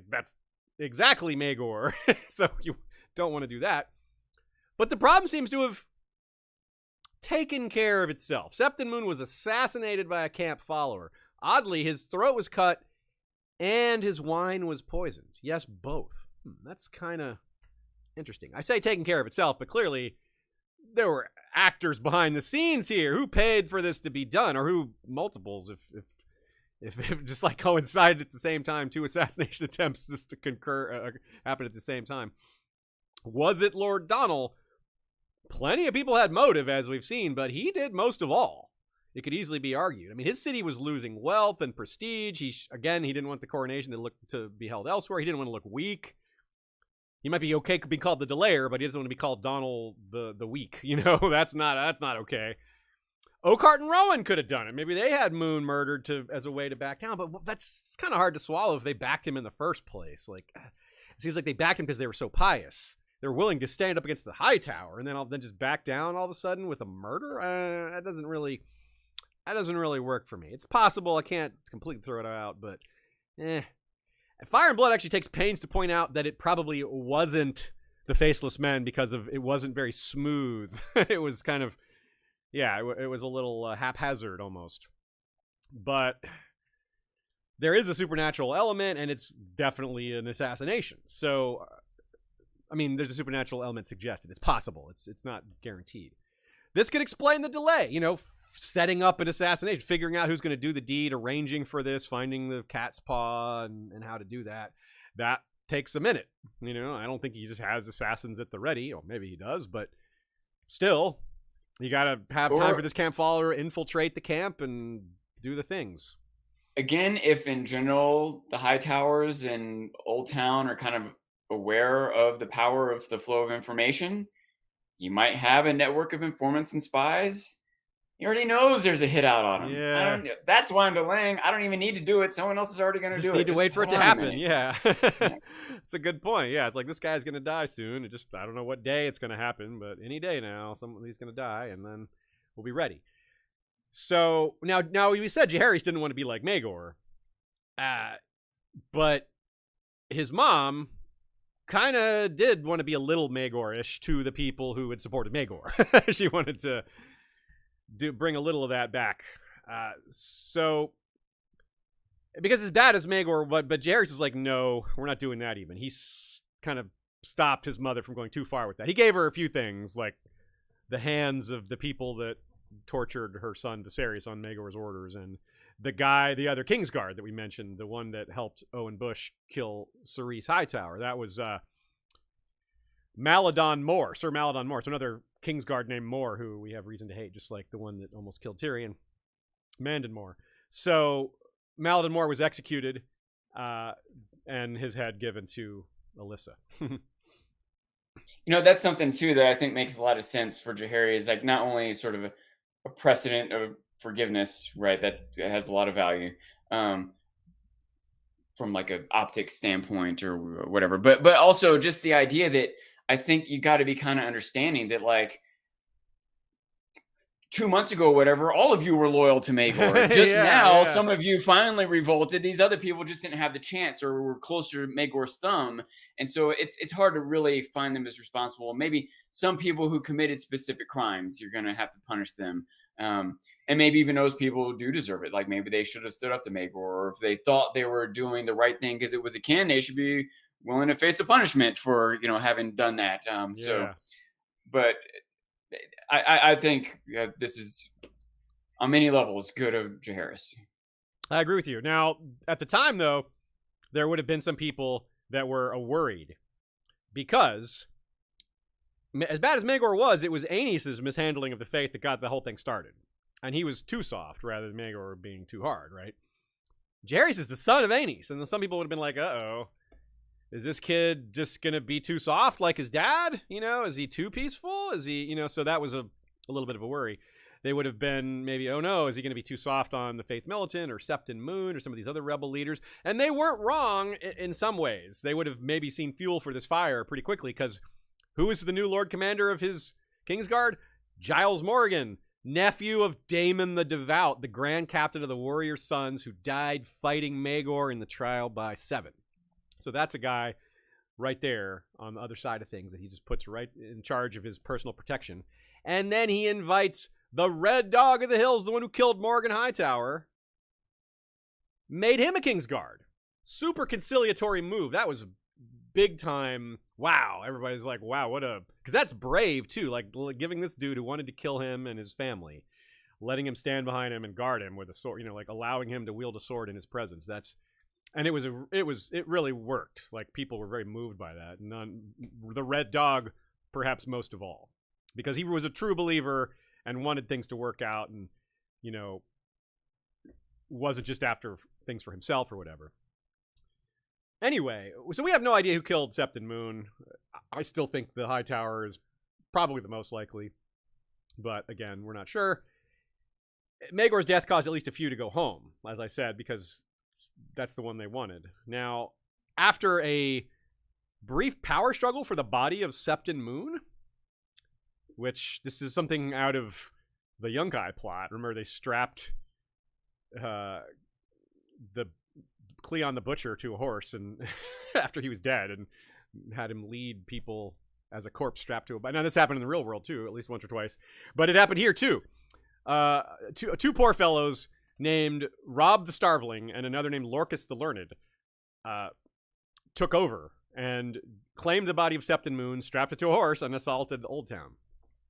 Speaker 1: That's exactly Maegor. So you don't want to do that. But the problem seems to have taken care of itself. Sept Moon was assassinated by a camp follower. Oddly, his throat was cut and his wine was poisoned. Yes, both. That's kind of interesting. I say taking care of itself, but clearly there were actors behind the scenes here who paid for this to be done, or who multiples if they just like coincided at the same time, two assassination attempts just to concur happen at the same time. Was it Lord Donald? Plenty of people had motive, as we've seen, but he did most of all. It could easily be argued. I mean, his city was losing wealth and prestige. He didn't want the coronation to be held elsewhere. He didn't want to look weak. He might be okay to be called the Delayer, but he doesn't want to be called Donald the Weak. That's not okay. Oakheart and Rowan could have done it. Maybe they had Moon murdered as a way to back down, but that's kind of hard to swallow if they backed him in the first place. Like, it seems like they backed him because they were so pious. They're willing to stand up against the Hightower and then just back down all of a sudden with a murder. That doesn't really work for me. It's possible. I can't completely throw it out, but Fire and Blood actually takes pains to point out that it probably wasn't the Faceless Men because it wasn't very smooth. It was kind of, it was a little haphazard almost. But there is a supernatural element, and it's definitely an assassination. So, I mean, there's a supernatural element suggested. It's possible. It's not guaranteed. This could explain the delay, setting up an assassination, figuring out who's going to do the deed, arranging for this, finding the cat's paw and how to do that. That takes a minute. I don't think he just has assassins at the ready. Or maybe he does, but still, you got to have time for this camp follower, infiltrate the camp, and do the things.
Speaker 2: Again, if in general the Hightowers in Old Town are kind of aware of the power of the flow of information, you might have a network of informants and spies. He already knows there's a hit out on him.
Speaker 1: Yeah.
Speaker 2: That's why I'm delaying. I don't even need to do it. Someone else is already going to do it.
Speaker 1: Just need to wait for it to happen. Yeah. It's a good point. Yeah, it's like this guy's going to die soon. I don't know what day it's going to happen, but any day now, somebody's going to die, and then we'll be ready. So now we said Jaehaerys didn't want to be like Maegor, but his mom kind of did want to be a little Maegor-ish to the people who had supported Maegor. She wanted to bring a little of that back. So, because as bad as Maegor, but Jaehaerys is like, no, we're not doing that even. He's kind of stopped his mother from going too far with that. He gave her a few things, like the hands of the people that tortured her son Viserys on Maegor's orders, and the other Kingsguard that we mentioned, the one that helped Owen Bush kill House Hightower. That was Maladon Moore, Sir Maladon Moore. It's another Kingsguard named Moore who we have reason to hate, just like the one that almost killed Tyrion, Mandon Moore. So Maladon Moore was executed and his head given to Alyssa.
Speaker 2: That's something too that I think makes a lot of sense for Jaehaerys is like not only sort of a precedent of forgiveness, right? That has a lot of value from like an optics standpoint or whatever, but also just the idea that I think you got to be kind of understanding that like 2 months ago, or whatever, all of you were loyal to Maegor. Just now, some of you finally revolted. These other people just didn't have the chance or were closer to Maegor's thumb. And so it's hard to really find them as responsible. Maybe some people who committed specific crimes, you're going to have to punish them. And maybe even those people do deserve it. Like maybe they should have stood up to Maegor, or if they thought they were doing the right thing because it was a kin, they should be willing to face a punishment for, having done that. But I think this is on many levels good of Jaehaerys.
Speaker 1: I agree with you. Now, at the time, though, there would have been some people that were worried because, as bad as Maegor was, it was Aenys' mishandling of the faith that got the whole thing started. And he was too soft rather than Maegor being too hard, right? Jaehaerys is the son of Aenys, and some people would have been like, uh-oh. Is this kid just going to be too soft like his dad? Is he too peaceful? Is he, so that was a little bit of a worry. They would have been maybe, oh no, is he going to be too soft on the Faith Militant or Septon Moon or some of these other rebel leaders? And they weren't wrong in some ways. They would have maybe seen fuel for this fire pretty quickly because who is the new Lord Commander of his Kingsguard? Giles Morgan, nephew of Daemon the Devout, the Grand Captain of the Warrior Sons who died fighting Maegor in the Trial by 7. So that's a guy right there on the other side of things that he just puts right in charge of his personal protection. And then he invites the Red Dog of the Hills, the one who killed Morgan Hightower, made him a Kingsguard. Super conciliatory move. That was big time. Wow. Everybody's like, wow, because that's brave too. Like giving this dude who wanted to kill him and his family, letting him stand behind him and guard him with a sword, like allowing him to wield a sword in his presence. And it really worked. Like people were very moved by that. The Red Dog, perhaps most of all, because he was a true believer and wanted things to work out, and wasn't just after things for himself or whatever. Anyway, so we have no idea who killed Septon Moon. I still think the Hightower is probably the most likely, but again, we're not sure. Maegor's death caused at least a few to go home, as I said, because that's the one they wanted. Now, after a brief power struggle for the body of Septon Moon, which this is something out of the Yunkai plot. Remember, they strapped the Cleon the Butcher to a horse and after he was dead and had him lead people as a corpse strapped to a body. Now, this happened in the real world, too, at least once or twice. But it happened here, too. Two poor fellows named Rob the Starveling and another named Lorcus the Learned took over and claimed the body of Septon Moon, strapped it to a horse, and assaulted Old Town.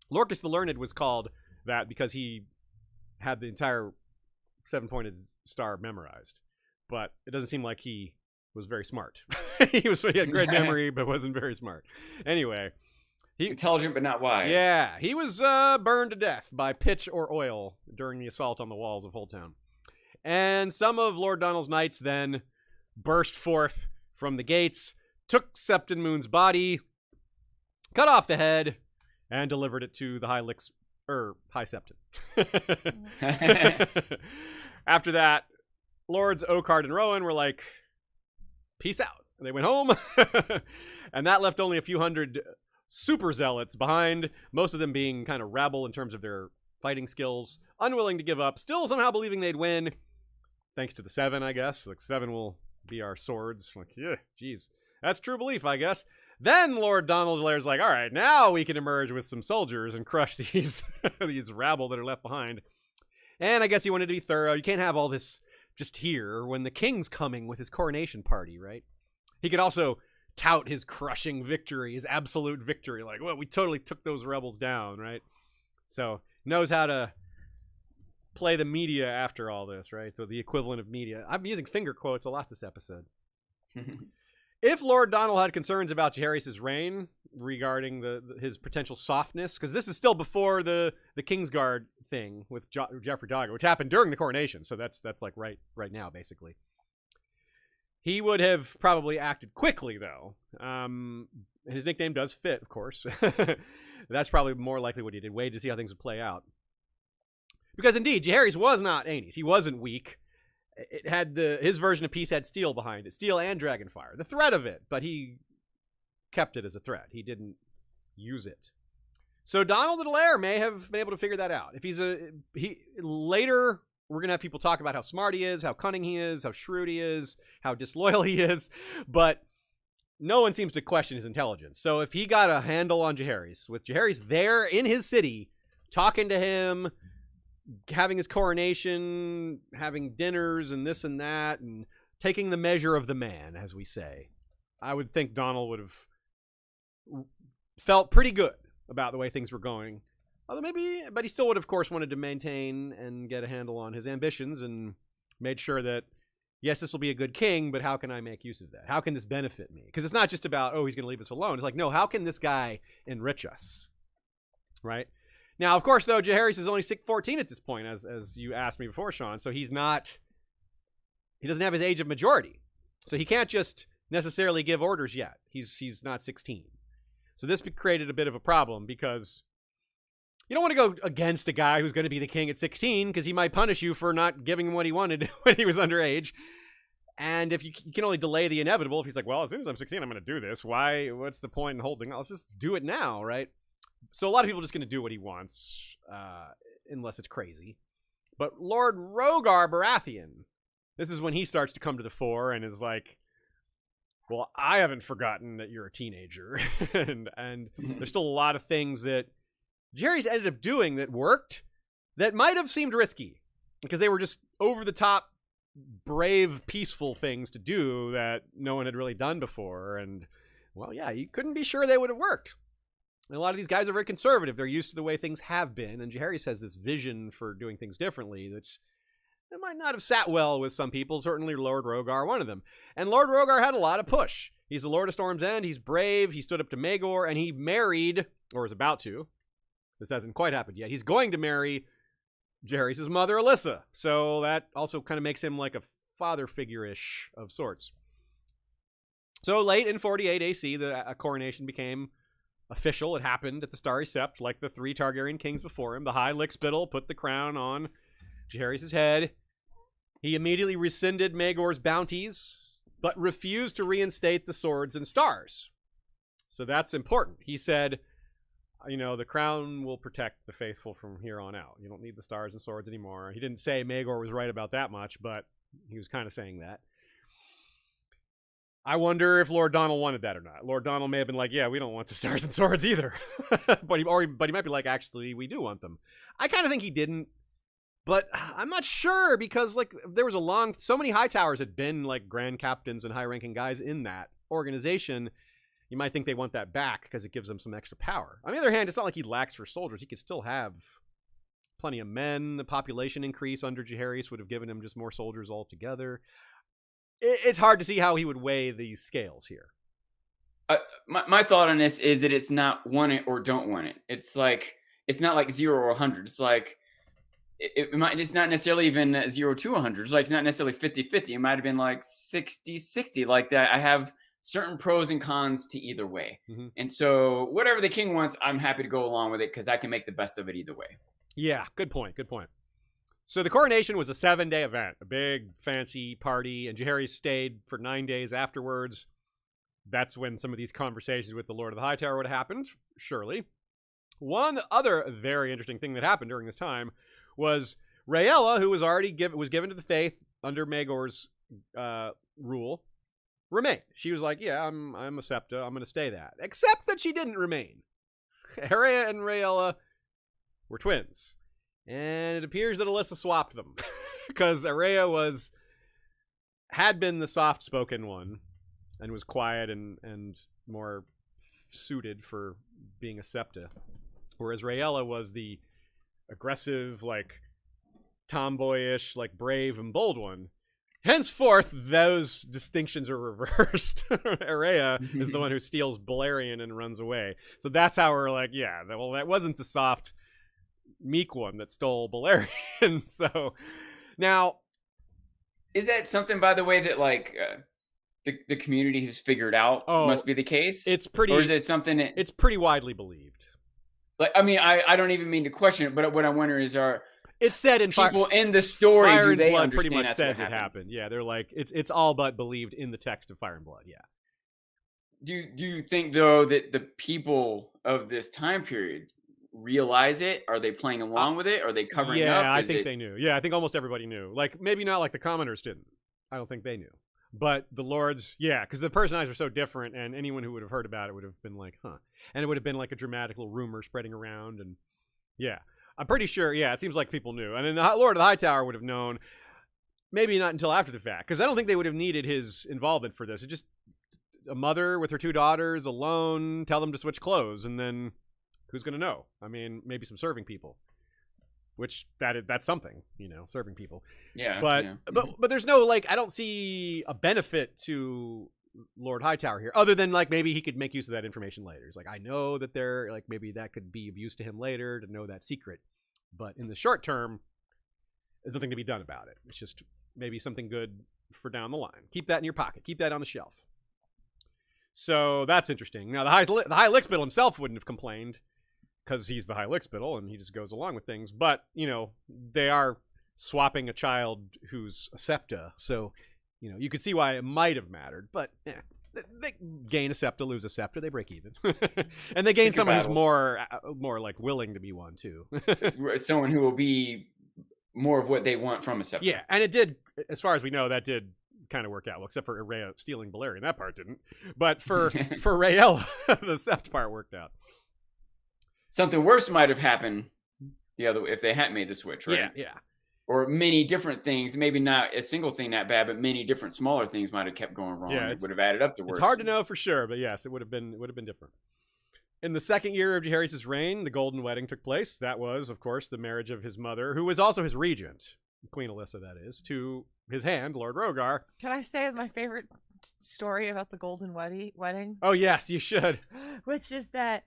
Speaker 1: Lorcus the Learned was called that because he had the entire 7-pointed star memorized. But it doesn't seem like he was very smart. He had great memory, but wasn't very smart. Anyway.
Speaker 2: Intelligent, but not wise.
Speaker 1: Yeah, he was burned to death by pitch or oil during the assault on the walls of Holdtown. And some of Lord Donald's knights then burst forth from the gates, took Septon Moon's body, cut off the head, and delivered it to the High Septon. After that, Lords Oakard and Rowan were like, peace out. And they went home. And that left only a few hundred super zealots behind, most of them being kind of rabble in terms of their fighting skills, unwilling to give up, still somehow believing they'd win, thanks to the 7, I guess. Like, 7 will be our swords. Like, yeah, geez. That's true belief, I guess. Then Lord Donald Blair's like, all right, now we can emerge with some soldiers and crush these these rabble that are left behind. And I guess he wanted to be thorough. You can't have all this just here when the king's coming with his coronation party, right? He could also tout his crushing victory, his absolute victory. Like, well, we totally took those rebels down, right? So knows how to play the media after all this, right? So the equivalent of media. I'm using finger quotes a lot this episode. If Lord Donald had concerns about Jaehaerys' reign regarding his potential softness, because this is still before the Kingsguard thing with Jeffrey Dogger, which happened during the coronation, so that's like right now, basically. He would have probably acted quickly, though. And his nickname does fit, of course. That's probably more likely what he did. Wait to see how things would play out. Because indeed, Jaehaerys was not Aenys. He wasn't weak. It had his version of peace had steel behind it. Steel and dragonfire. The threat of it. But he kept it as a threat. He didn't use it. So Donald the Delaire may have been able to figure that out. If later, we're going to have people talk about how smart he is, how cunning he is, how shrewd he is, how disloyal he is. But no one seems to question his intelligence. So if he got a handle on Jaehaerys, with Jaehaerys there in his city, talking to him, having his coronation, having dinners and this and that, and taking the measure of the man, as we say, I would think Donald would have felt pretty good about the way things were going. Although but he still would, of course, wanted to maintain and get a handle on his ambitions and made sure that, yes, this will be a good king, but how can I make use of that? How can this benefit me? Because it's not just about, oh, he's going to leave us alone. It's like, no, how can this guy enrich us? Right? Now, of course, though, Jaehaerys is only 14 at this point, as you asked me before, Sean. So he doesn't have his age of majority. So he can't just necessarily give orders yet. He's not 16. So this created a bit of a problem because you don't want to go against a guy who's going to be the king at 16 because he might punish you for not giving him what he wanted when he was underage. And if you can only delay the inevitable, if he's like, well, as soon as I'm 16, I'm going to do this. What's the point in holding? Let's just do it now, right? So a lot of people are just going to do what he wants, unless it's crazy. But Lord Rhaegar Baratheon, this is when he starts to come to the fore and is like, well, I haven't forgotten that you're a teenager. and there's still a lot of things that Jaehaerys ended up doing that worked that might have seemed risky because they were just over-the-top, brave, peaceful things to do that no one had really done before. And, well, yeah, you couldn't be sure they would have worked. And a lot of these guys are very conservative. They're used to the way things have been. And Jaehaerys has this vision for doing things differently that might not have sat well with some people. Certainly Lord Rhaegar, one of them. And Lord Rhaegar had a lot of push. He's the Lord of Storm's End. He's brave. He stood up to Maegor. And he married, or is about to. This hasn't quite happened yet. He's going to marry Jaehaerys' mother, Alyssa. So that also kind of makes him like a father figure-ish of sorts. So late in 48 AC, the coronation became official. It happened at the Starry Sept, like the 3 Targaryen kings before him. The High Lickspittle put the crown on Jaehaerys' head. He immediately rescinded Maegor's bounties, but refused to reinstate the swords and stars. So that's important. He said, the crown will protect the faithful from here on out. You don't need the stars and swords anymore. He didn't say Maegor was right about that much, but he was kind of saying that. I wonder if Lord Donald wanted that or not. Lord Donald may have been like, yeah, we don't want the stars and swords either. but he might be like, actually, we do want them. I kind of think he didn't. But I'm not sure because, there was so many Hightowers had been, grand captains and high-ranking guys in that organization. You might think they want that back because it gives them some extra power. On the other hand, it's not like he lacks for soldiers. He could still have plenty of men. The population increase under Jaehaerys would have given him just more soldiers altogether. It's hard to see how he would weigh these scales here.
Speaker 2: My thought on this is that it's not want it or don't want it. It's not like 0 or 100. It's like, it's not necessarily even 0 to 100. It's not necessarily 50-50. It might have been like 60-60 like that. I have certain pros and cons to either way. Mm-hmm. And so whatever the king wants, I'm happy to go along with it because I can make the best of it either way.
Speaker 1: Yeah, good point. So the coronation was a 7-day event, a big fancy party, and Jaehaerys stayed for 9 days afterwards. That's when some of these conversations with the Lord of the Hightower would have happened, surely. One other very interesting thing that happened during this time was Rhaella, who was already given to the faith under Maegor's rule, remained. She was like, yeah, I'm a septa, I'm going to stay that. Except that she didn't remain. Aerea and Rhaella were twins. And it appears that Alyssa swapped them. Because Aerea had been the soft-spoken one and was quiet and more suited for being a septa. Whereas Rhaella was the aggressive, tomboyish, brave and bold one. Henceforth, those distinctions are reversed. Aerea is the one who steals Balerion and runs away. So that's how we're that wasn't the soft, meek one that stole Balerion. So now,
Speaker 2: is that something, by the way, that the community has figured out must be the case?
Speaker 1: It's pretty,
Speaker 2: or is it something that,
Speaker 1: it's pretty widely believed.
Speaker 2: like, I mean, I don't even mean to question it, but what I wonder is,
Speaker 1: it's said in
Speaker 2: people in the story,
Speaker 1: Fire
Speaker 2: do
Speaker 1: and
Speaker 2: they
Speaker 1: Blood
Speaker 2: understand
Speaker 1: pretty much
Speaker 2: that's
Speaker 1: says
Speaker 2: what
Speaker 1: it happened. Yeah, they're like, it's all but believed in the text of Fire and Blood. Yeah.
Speaker 2: Do you think, though, that the people of this time period realize it? Are they playing along with it? Are they covering up?
Speaker 1: Yeah, I think they knew. Yeah, I think almost everybody knew. Like, maybe not like the commoners didn't. I don't think they knew. But the lords, yeah, because the personages are so different, and anyone who would have heard about it would have been like, huh. And it would have been like a dramatic little rumor spreading around, and yeah. I'm pretty sure, yeah, it seems like people knew. And then the Lord of the Hightower would have known, maybe not until after the fact, because I don't think they would have needed his involvement for this. It's just a mother with her 2 daughters alone, tell them to switch clothes, and then who's going to know? I mean, maybe some serving people. Which that's something, serving people.
Speaker 2: Yeah.
Speaker 1: But there's no, like, I don't see a benefit to Lord Hightower here, other than like maybe he could make use of that information later. He's like, I know that they're like, maybe that could be of use to him later to know that secret. But in the short term, there's nothing to be done about it. It's just maybe something good for down the line. Keep that in your pocket. Keep that on the shelf. So that's interesting. Now the High Lickspittle himself wouldn't have complained, because he's the High Lickspittle and he just goes along with things. But, they are swapping a child who's a septa. So, you could see why it might have mattered. But, they gain a septa, lose a septa, they break even. And they gain someone who's more like willing to be one, too.
Speaker 2: Someone who will be more of what they want from a septa.
Speaker 1: Yeah, and it did, as far as we know, that did kind of work out. Well, except for Rhea stealing Balerion. That part didn't. But for Rhaella, the sept part worked out.
Speaker 2: Something worse might have happened if they hadn't made the switch, right?
Speaker 1: Yeah.
Speaker 2: Or many different things, maybe not a single thing that bad, but many different smaller things might have kept going wrong. Yeah, it would have added up to worse.
Speaker 1: It's hard to know for sure, but yes, it would have been different. In the second year of Jaehaerys' reign, the Golden Wedding took place. That was, of course, the marriage of his mother, who was also his regent, Queen Alyssa, that is, to his hand, Lord Rogar.
Speaker 3: Can I say my favorite story about the Golden Wedding?
Speaker 1: Oh, yes, you should.
Speaker 3: Which is that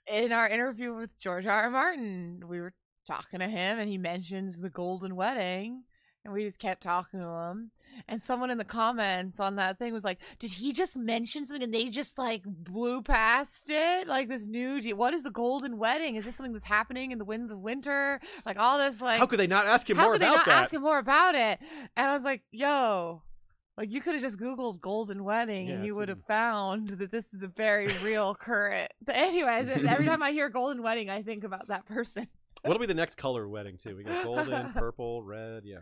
Speaker 3: in our interview with George R. R. Martin, we were talking to him and he mentions the Golden Wedding and we just kept talking to him. And someone in the comments on that thing was like, did he just mention something and they just like blew past it? Like this what is the Golden Wedding? Is this something that's happening in the Winds of Winter? Like all this, like.
Speaker 1: How could they not ask him more about that?
Speaker 3: How could they not ask him more about it? And I was like, yo. Like, you could have just Googled Golden Wedding and you would have found that this is a very real current. But anyways, every time I hear Golden Wedding, I think about that person.
Speaker 1: What'll be the next color wedding, too? We got golden, purple, red, yeah.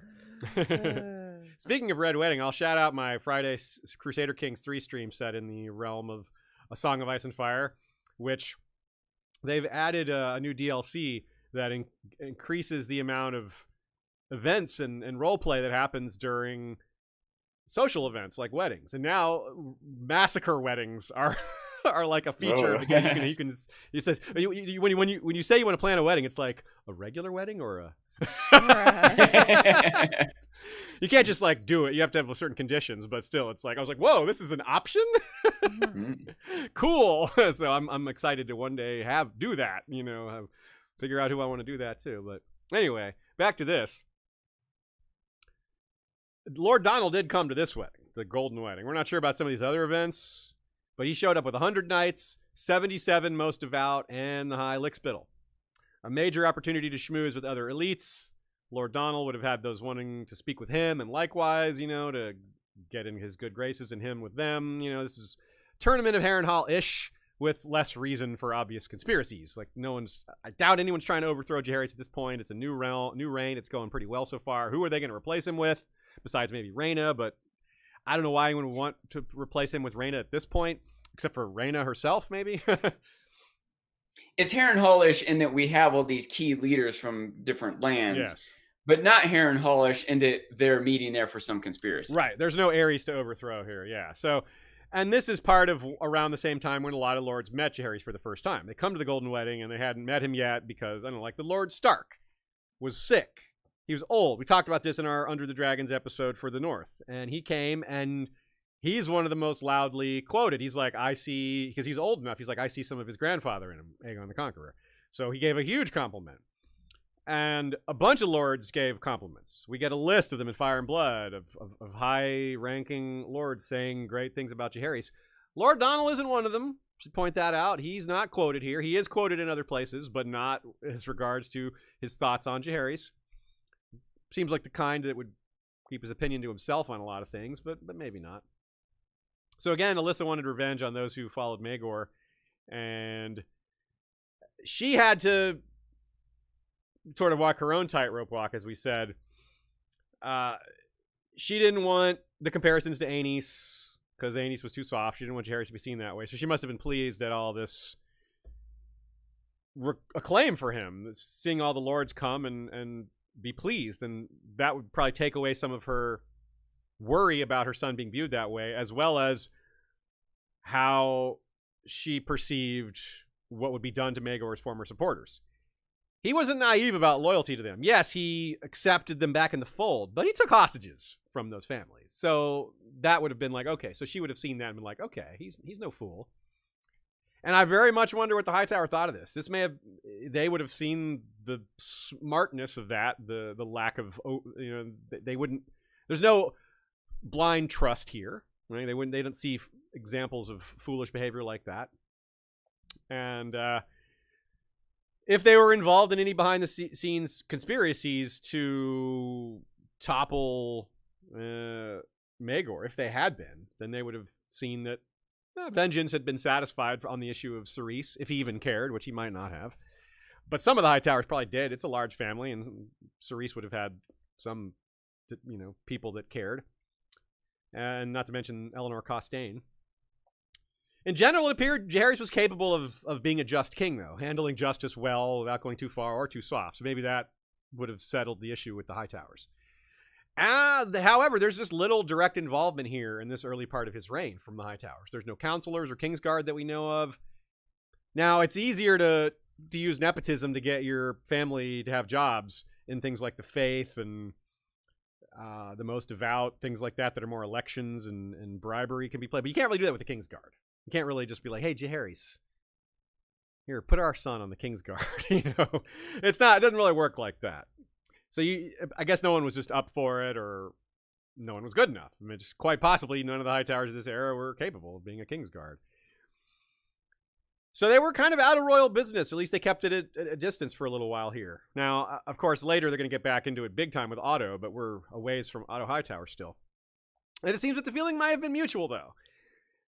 Speaker 1: Speaking of Red Wedding, I'll shout out my Friday Crusader Kings 3 stream set in the realm of A Song of Ice and Fire, which they've added a new DLC that increases the amount of events and roleplay that happens during social events like weddings, and now massacre weddings are like a feature because you can it says when you say you want to plan a wedding, it's like a regular wedding or a you can't just like do it. You have to have certain conditions, but still, it's like I was like, whoa, this is an option. Cool. So I'm excited to one day do that. Figure out who I want to do that too. But anyway, back to this. Lord Donald did come to this wedding, the Golden Wedding. We're not sure about some of these other events, but he showed up with 100 knights, 77 most devout, and the High Lickspittle. A major opportunity to schmooze with other elites. Lord Donald would have had those wanting to speak with him, and likewise, to get in his good graces and him with them. This is Tournament of Harrenhal-ish, with less reason for obvious conspiracies. Like I doubt anyone's trying to overthrow Jaehaerys at this point. It's a new reign. It's going pretty well so far. Who are they going to replace him with? Besides maybe Rhaena, but I don't know why anyone would want to replace him with Rhaena at this point, except for Rhaena herself, maybe.
Speaker 2: It's Harrenhal-ish in that we have all these key leaders from different lands,
Speaker 1: yes,
Speaker 2: but not Harrenhal-ish in that they're meeting there for some conspiracy.
Speaker 1: Right. There's no Aerys to overthrow here. Yeah. So, and this is part of around the same time when a lot of lords met Jaehaerys for the first time. They come to the Golden Wedding and they hadn't met him yet because, the Lord Stark was sick. He was old. We talked about this in our Under the Dragons episode for the North. And he came, and he's one of the most loudly quoted. He's like, because he's old enough, he's like, I see some of his grandfather in him, Aegon the Conqueror. So he gave a huge compliment. And a bunch of lords gave compliments. We get a list of them in Fire and Blood of high-ranking lords saying great things about Jaehaerys. Lord Donald isn't one of them. Should point that out. He's not quoted here. He is quoted in other places, but not as regards to his thoughts on Jaehaerys. Seems like the kind that would keep his opinion to himself on a lot of things, but maybe not. So again, Alyssa wanted revenge on those who followed Maegor, and she had to sort of walk her own tightrope walk, as we said. She didn't want the comparisons to Aenys, because Aenys was too soft. She didn't want Jaehaerys to be seen that way. So she must have been pleased at all this acclaim for him, seeing all the lords come and be pleased. And that would probably take away some of her worry about her son being viewed that way, as well as how she perceived what would be done to Maegor's former supporters. He wasn't naive about loyalty to them. Yes, he accepted them back in the fold, but he took hostages from those families. So that would have been like, okay, so she would have seen that and been like, okay, he's no fool. And I very much wonder what the Hightower thought of this. They would have seen the smartness of that, the lack of, they wouldn't, there's no blind trust here, right? They don't see examples of foolish behavior like that. And, if they were involved in any behind-the-scenes conspiracies to topple Maegor, if they had been, then they would have seen that vengeance had been satisfied on the issue of Cerys, if he even cared, which he might not have. But some of the Hightowers probably did. It's a large family, and Cerys would have had some, people that cared. And not to mention Eleanor Costain. In general, it appeared Jaehaerys was capable of being a just king, though, handling justice well without going too far or too soft. So maybe that would have settled the issue with the Hightowers. However, there's just little direct involvement here in this early part of his reign from the Hightowers. There's no counselors or Kingsguard that we know of. Now, it's easier to use nepotism to get your family to have jobs in things like the faith and the most devout, things like that are more elections and bribery can be played. But you can't really do that with the Kingsguard. You can't really just be like, hey, Jaehaerys, here, put our son on the Kingsguard. It doesn't really work like that. So I guess no one was just up for it, or no one was good enough. I mean, just quite possibly none of the Hightowers of this era were capable of being a Kingsguard. So they were kind of out of royal business. At least they kept it at a distance for a little while here. Now, of course, later they're going to get back into it big time with Otto, but we're a ways from Otto Hightower still. And it seems that the feeling might have been mutual, though.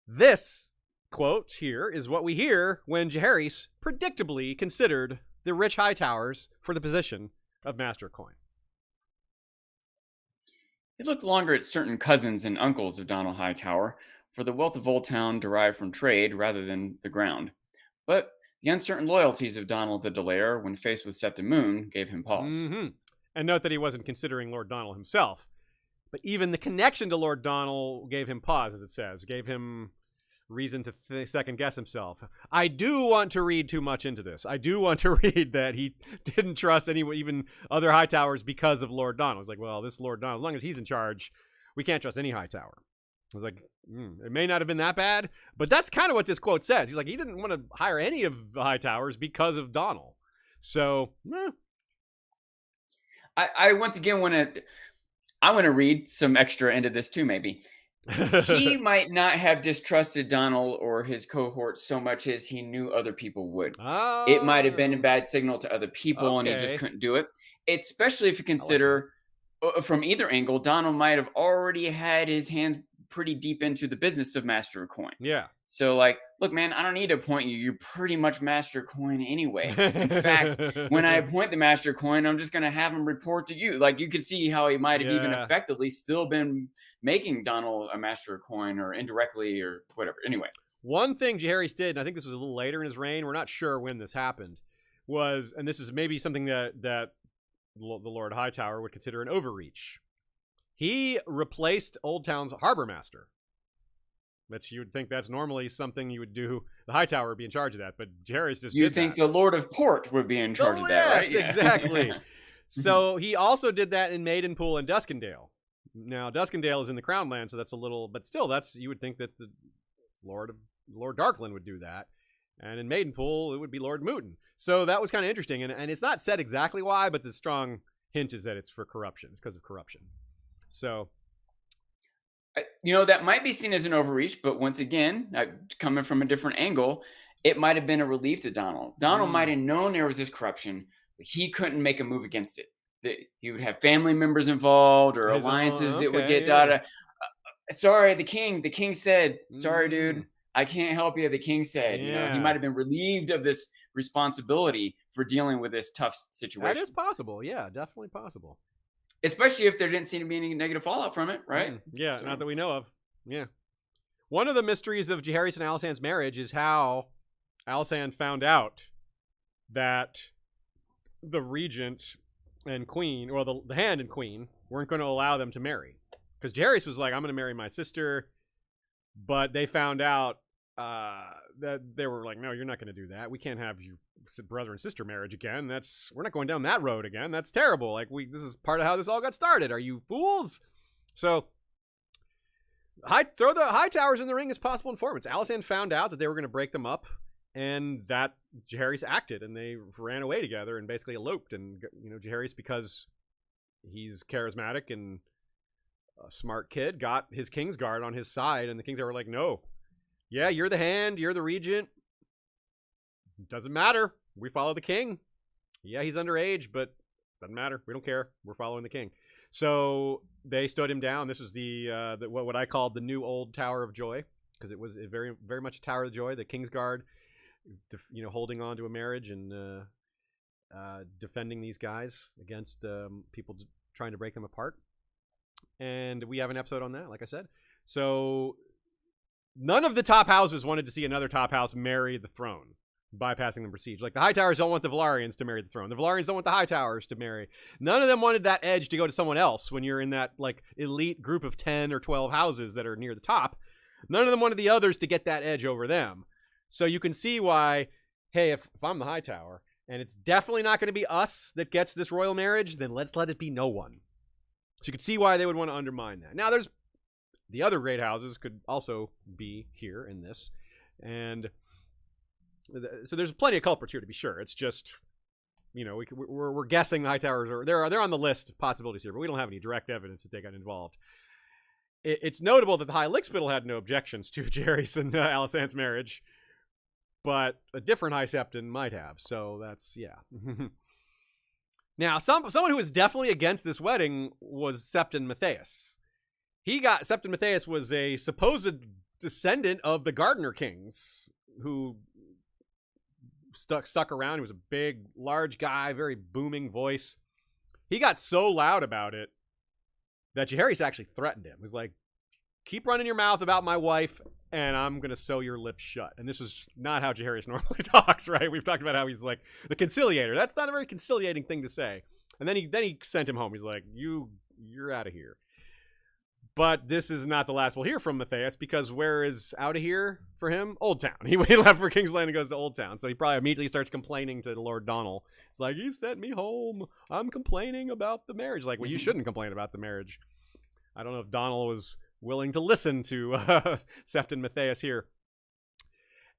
Speaker 1: This quote here is what we hear when Jaehaerys predictably considered the rich Hightowers for the position of Master of Coin.
Speaker 2: He looked longer at certain cousins and uncles of Donald Hightower, for the wealth of Old Town derived from trade rather than the ground. But the uncertain loyalties of Donald the Delayer, when faced with Septim Moon, gave him pause.
Speaker 1: Mm-hmm. And note that he wasn't considering Lord Donald himself. But even the connection to Lord Donald gave him pause, as it says. Gave him reason to second-guess himself. I do want to read too much into this. I do want to read that he didn't trust anyone, even other Hightowers, because of Lord Donald. It's like, well, this Lord Donald, as long as he's in charge, we can't trust any Hightower. I was like, it may not have been that bad, but that's kind of what this quote says. He's like, he didn't want to hire any of the Hightowers because of Donald. So,
Speaker 2: I once again want to read some extra into this too, maybe. He might not have distrusted Donald or his cohort so much as he knew other people would.
Speaker 1: Oh.
Speaker 2: It might have been a bad signal to other people, and he just couldn't do it. Especially if you consider, from either angle, Donald might have already had his hands pretty deep into the business of Master of Coin.
Speaker 1: Yeah.
Speaker 2: So, like, look, man, I don't need to appoint you. You're pretty much Master of Coin anyway. In fact, when I appoint the Master of Coin, I'm just going to have him report to you. Like, you could see how he might have even effectively still been making Donald a Master of Coin, or indirectly, or whatever. Anyway.
Speaker 1: One thing Jaehaerys did, and I think this was a little later in his reign, we're not sure when this happened, was, and this is maybe something that the Lord Hightower would consider an overreach. He replaced Old Town's harbor master. You would think that's normally something you would do. The Hightower would be in charge of that, but Jaehaerys just
Speaker 2: You'd think the Lord of Port would be in charge of that, right?
Speaker 1: Yes, exactly. So he also did that in Maidenpool and Duskendale. Now, Duskendale is in the Crown Land, so that's a little, but still, you would think that the Lord Darkland would do that. And in Maidenpool, it would be Lord Mooten. So that was kind of interesting. And it's not said exactly why, but the strong hint is that it's for corruption. It's because of corruption. So,
Speaker 2: that might be seen as an overreach, but once again, coming from a different angle, it might have been a relief to Donald. Donald might have known there was this corruption, but he couldn't make a move against it. He would have family members involved or alliances that would get sorry, the king said, sorry, dude, I can't help you. The king said, he might have been relieved of this responsibility for dealing with this tough situation.
Speaker 1: That is possible. Yeah, definitely possible.
Speaker 2: Especially if there didn't seem to be any negative fallout from it, right?
Speaker 1: Yeah, so. Not that we know of. Yeah. One of the mysteries of Jaehaerys and Alysanne's marriage is how Alysanne found out that the regent and queen, or the hand and queen, weren't going to allow them to marry. Because Jaehaerys was like, I'm going to marry my sister. But they found out that they were like, no, you're not going to do that. We can't have you brother and sister marriage again. We're not going down that road again. That's terrible. Like this is part of how this all got started. Are you fools? So throw the Hightowers in the ring as possible informants. Alysanne found out that they were going to break them up, and that Jaehaerys acted, and they ran away together and basically eloped. And Jaehaerys, because he's charismatic and a smart kid, got his Kingsguard on his side, and the Kingsguard were like, no, yeah, you're the hand, you're the regent. Doesn't matter. We follow the king. Yeah, he's underage, but doesn't matter. We don't care. We're following the king. So they stood him down. This was the what I called the new old Tower of Joy, because it was very, very much a Tower of Joy. The Kingsguard, holding on to a marriage and defending these guys against people trying to break them apart. And we have an episode on that, like I said. So none of the top houses wanted to see another top house marry the throne, bypassing the prestige. Like the Hightowers don't want the Velaryons to marry the throne. The Velaryons don't want the Hightowers to marry. None of them wanted that edge to go to someone else when you're in that like elite group of 10 or 12 houses that are near the top. None of them wanted the others to get that edge over them. So you can see why, hey, if I'm the Hightower and it's definitely not going to be us that gets this royal marriage, then let's let it be no one. So you can see why they would want to undermine that. Now, there's the other great houses could also be here in this. And so there's plenty of culprits here, to be sure. It's just, we're guessing the Hightowers are they're on the list of possibilities here, but we don't have any direct evidence that they got involved. It's notable that the High Lickspittle had no objections to Jaehaerys and Alysanne's marriage, but a different High Septon might have. So that's, yeah. Now, someone who was definitely against this wedding was Septon Matthias. Septon Matthias was a supposed descendant of the Gardener Kings, who stuck around. He was a big, large guy, very booming voice. He got so loud about it that Jaehaerys actually threatened him. He was like, keep running your mouth about my wife, and I'm going to sew your lips shut. And this is not how Jaehaerys normally talks, right? We've talked about how he's like the conciliator. That's not a very conciliating thing to say. And then he sent him home. He's like, you're out of here. But this is not the last we'll hear from Matthias, because where is out of here for him? Old Town. He left for King's Landing and goes to Old Town. So he probably immediately starts complaining to Lord Donald. It's like, he sent me home. I'm complaining about the marriage. Like, well, you shouldn't complain about the marriage. I don't know if Donald was willing to listen to Septon Matthias here.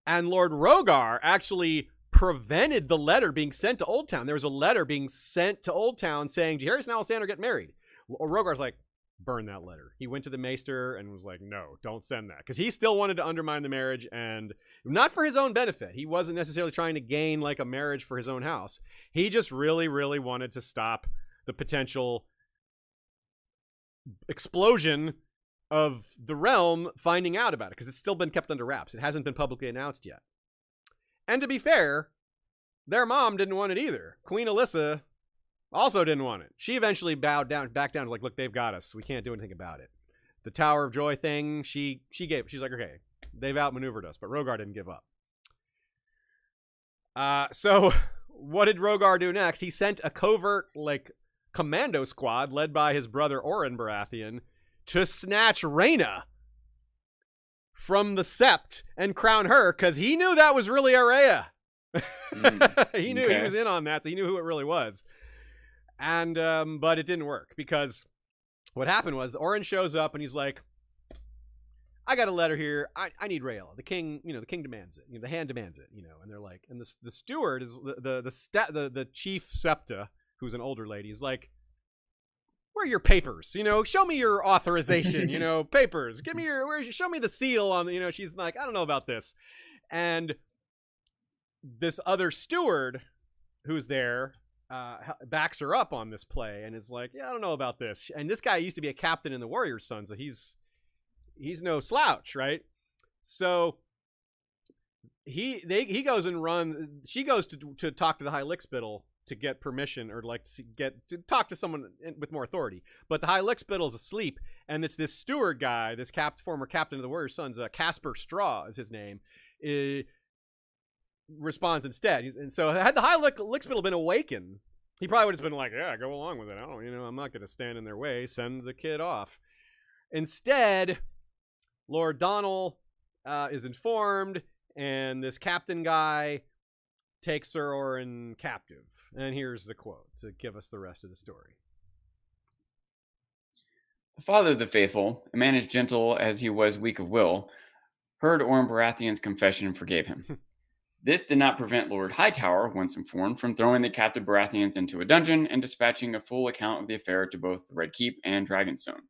Speaker 1: And Lord Rogar actually prevented the letter being sent to Old Town. There was a letter being sent to Old Town saying, Jaehaerys and Alysanne get married. Rogar's like, burn that letter. He went to the maester and was like, no, don't send that. Because he still wanted to undermine the marriage, and not for his own benefit. He wasn't necessarily trying to gain like a marriage for his own house. He just really, really wanted to stop the potential explosion of the realm finding out about it, because it's still been kept under wraps. It hasn't been publicly announced yet. And to be fair, their mom didn't want it either. Queen Alyssa also didn't want it. She eventually back down, like, look, they've got us. We can't do anything about it. The Tower of Joy thing, she gave. She's like, okay, they've outmaneuvered us, but Rogar didn't give up. So what did Rogar do next? He sent a covert, like, commando squad led by his brother Oren Baratheon to snatch Rhaena from the Sept and crown her, because he knew that was really Araya. He knew he was in on that, so he knew who it really was. And but it didn't work, because what happened was Oren shows up and he's like, I got a letter here. I need Rhaella. The king, the king demands it. The hand demands it. And they're like, and the steward is the chief septa, who's an older lady, is like, where are your papers? Show me your authorization. Papers. Give me show me the seal on. She's like, I don't know about this, and this other steward who's there backs her up on this play and is like, yeah, I don't know about this. And this guy used to be a captain in the Warriors' Son, so he's no slouch, right? So he goes and runs. She goes to talk to the High Lickspittle to get permission, or like to talk to someone with more authority. But the High Lickspittle is asleep, and it's this steward guy, this former captain of the Warriors' Sons, Casper Straw is his name, responds instead. And so had the High Lickspittle been awakened, he probably would have been like, yeah, go along with it. I'm not going to stand in their way. Send the kid off. Instead, Lord Donald is informed, and this captain guy takes Sir Oren captive. And here's the quote to give us the rest of the story.
Speaker 2: The father of the faithful, a man as gentle as he was weak of will, heard Oren Baratheon's confession and forgave him. This did not prevent Lord Hightower, once informed, from throwing the captive Baratheons into a dungeon and dispatching a full account of the affair to both the Red Keep and Dragonstone.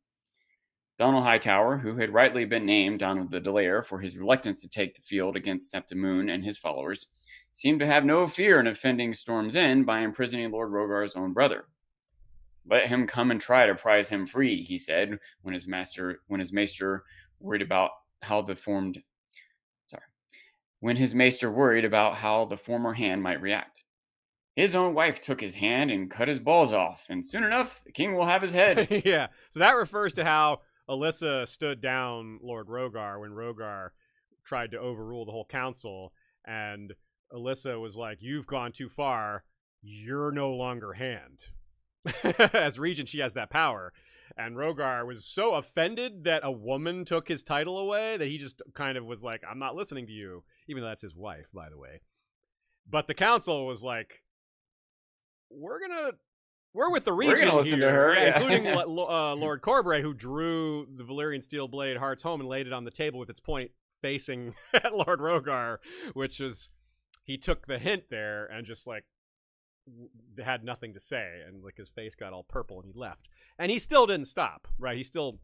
Speaker 2: Donald Hightower, who had rightly been named Donald the Delayer for his reluctance to take the field against Septa Moon and his followers, seemed to have no fear in offending Storm's End by imprisoning Lord Rogar's own brother. Let him come and try to prize him free, he said, when his maester worried about how the former hand might react. His own wife took his hand and cut his balls off, and soon enough, the king will have his head.
Speaker 1: Yeah, so that refers to how Alyssa stood down Lord Rogar when Rogar tried to overrule the whole council, and Alyssa was like, you've gone too far, you're no longer hand. As regent, she has that power. And Rogar was so offended that a woman took his title away that he just kind of was like, I'm not listening to you, even though that's his wife, by the way. But the council was like, we're with the regent.
Speaker 2: We're gonna listen
Speaker 1: here.
Speaker 2: to her,
Speaker 1: yeah.
Speaker 2: yeah.
Speaker 1: Including Lord Corbray, who drew the Valyrian steel blade Heart's Home and laid it on the table with its point facing at Lord Rogar, which is, he took the hint there and just like had nothing to say, and like his face got all purple and he left. And he still didn't stop, right? He still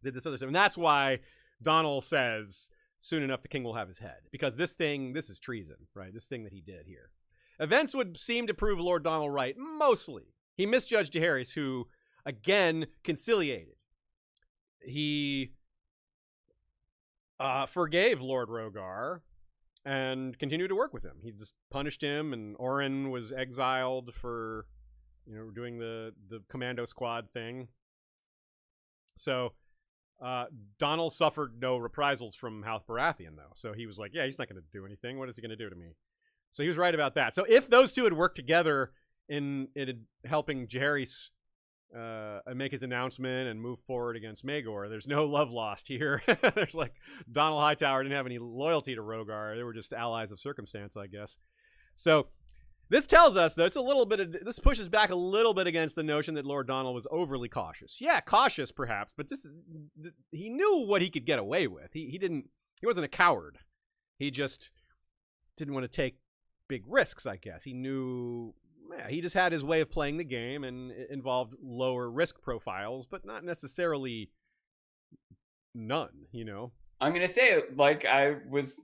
Speaker 1: did this other stuff. And that's why Donald says, soon enough the king will have his head. Because this is treason, right? This thing that he did here. Events would seem to prove Lord Donald right, mostly. He misjudged Jaehaerys, who, again, conciliated. He forgave Lord Rogar and continued to work with him. He just punished him, and Oren was exiled for, doing the commando squad thing. So Donald suffered no reprisals from House Baratheon, though. So he was like, yeah, he's not going to do anything. What is he going to do to me? So he was right about that. So if those two had worked together in helping Jaehaerys make his announcement and move forward against Maegor, there's no love lost here. There's like, Donald Hightower didn't have any loyalty to Rogar. They were just allies of circumstance, I guess. So this tells us, though, this pushes back a little bit against the notion that Lord Donald was overly cautious. Yeah, cautious perhaps, but he knew what he could get away with. He wasn't a coward. He just didn't want to take big risks, I guess. He knew, he just had his way of playing the game, and it involved lower risk profiles, but not necessarily none,
Speaker 2: I'm going to say, like I was,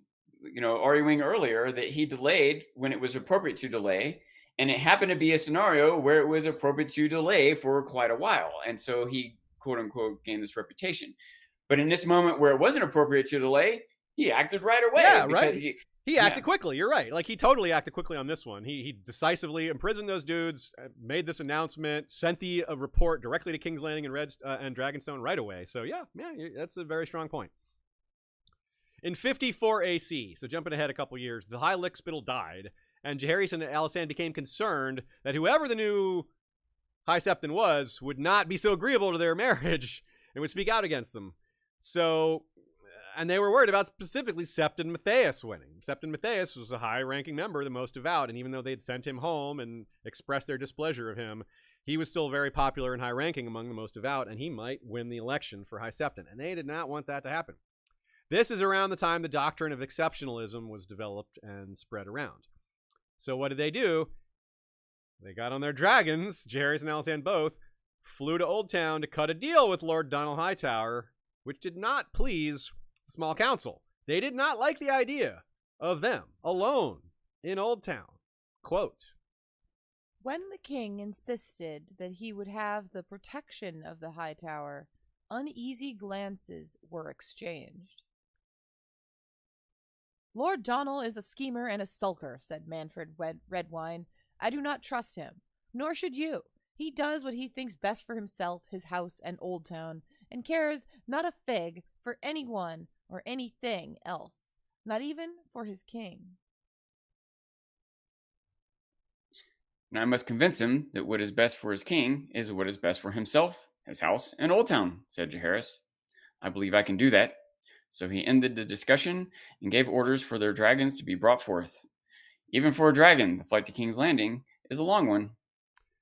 Speaker 2: arguing earlier, that he delayed when it was appropriate to delay. And it happened to be a scenario where it was appropriate to delay for quite a while. And so he, quote unquote, gained this reputation. But in this moment where it wasn't appropriate to delay, he acted right away.
Speaker 1: Yeah, right. He acted quickly. You're right. Like, he totally acted quickly on this one. He decisively imprisoned those dudes, made this announcement, sent a report directly to King's Landing and Dragonstone right away. So yeah, that's a very strong point. In 54 AC, so jumping ahead a couple years, the High Lickspittle died, and Jaehaerys and Alysanne became concerned that whoever the new High Septon was would not be so agreeable to their marriage and would speak out against them. So, and they were worried about specifically Septon Matthias winning. Septon Matthias was a high-ranking member, the most devout, and even though they'd sent him home and expressed their displeasure of him, he was still very popular and high-ranking among the most devout, and he might win the election for High Septon, and they did not want that to happen. This is around the time the doctrine of exceptionalism was developed and spread around. So what did they do? They got on their dragons, Jaehaerys and Alysanne both, flew to Old Town to cut a deal with Lord Donald Hightower, which did not please the small council. They did not like the idea of them alone in Old Town. Quote,
Speaker 3: When the king insisted that he would have the protection of the Hightower, uneasy glances were exchanged. Lord Donald is a schemer and a sulker, said Manfred Redwine. I do not trust him, nor should you. He does what he thinks best for himself, his house, and Old Town, and cares not a fig for anyone or anything else, not even for his king.
Speaker 2: And I must convince him that what is best for his king is what is best for himself, his house, and Old Town, said Jaehaerys. I believe I can do that. So he ended the discussion and gave orders for their dragons to be brought forth. Even for a dragon, the flight to King's Landing is a long one.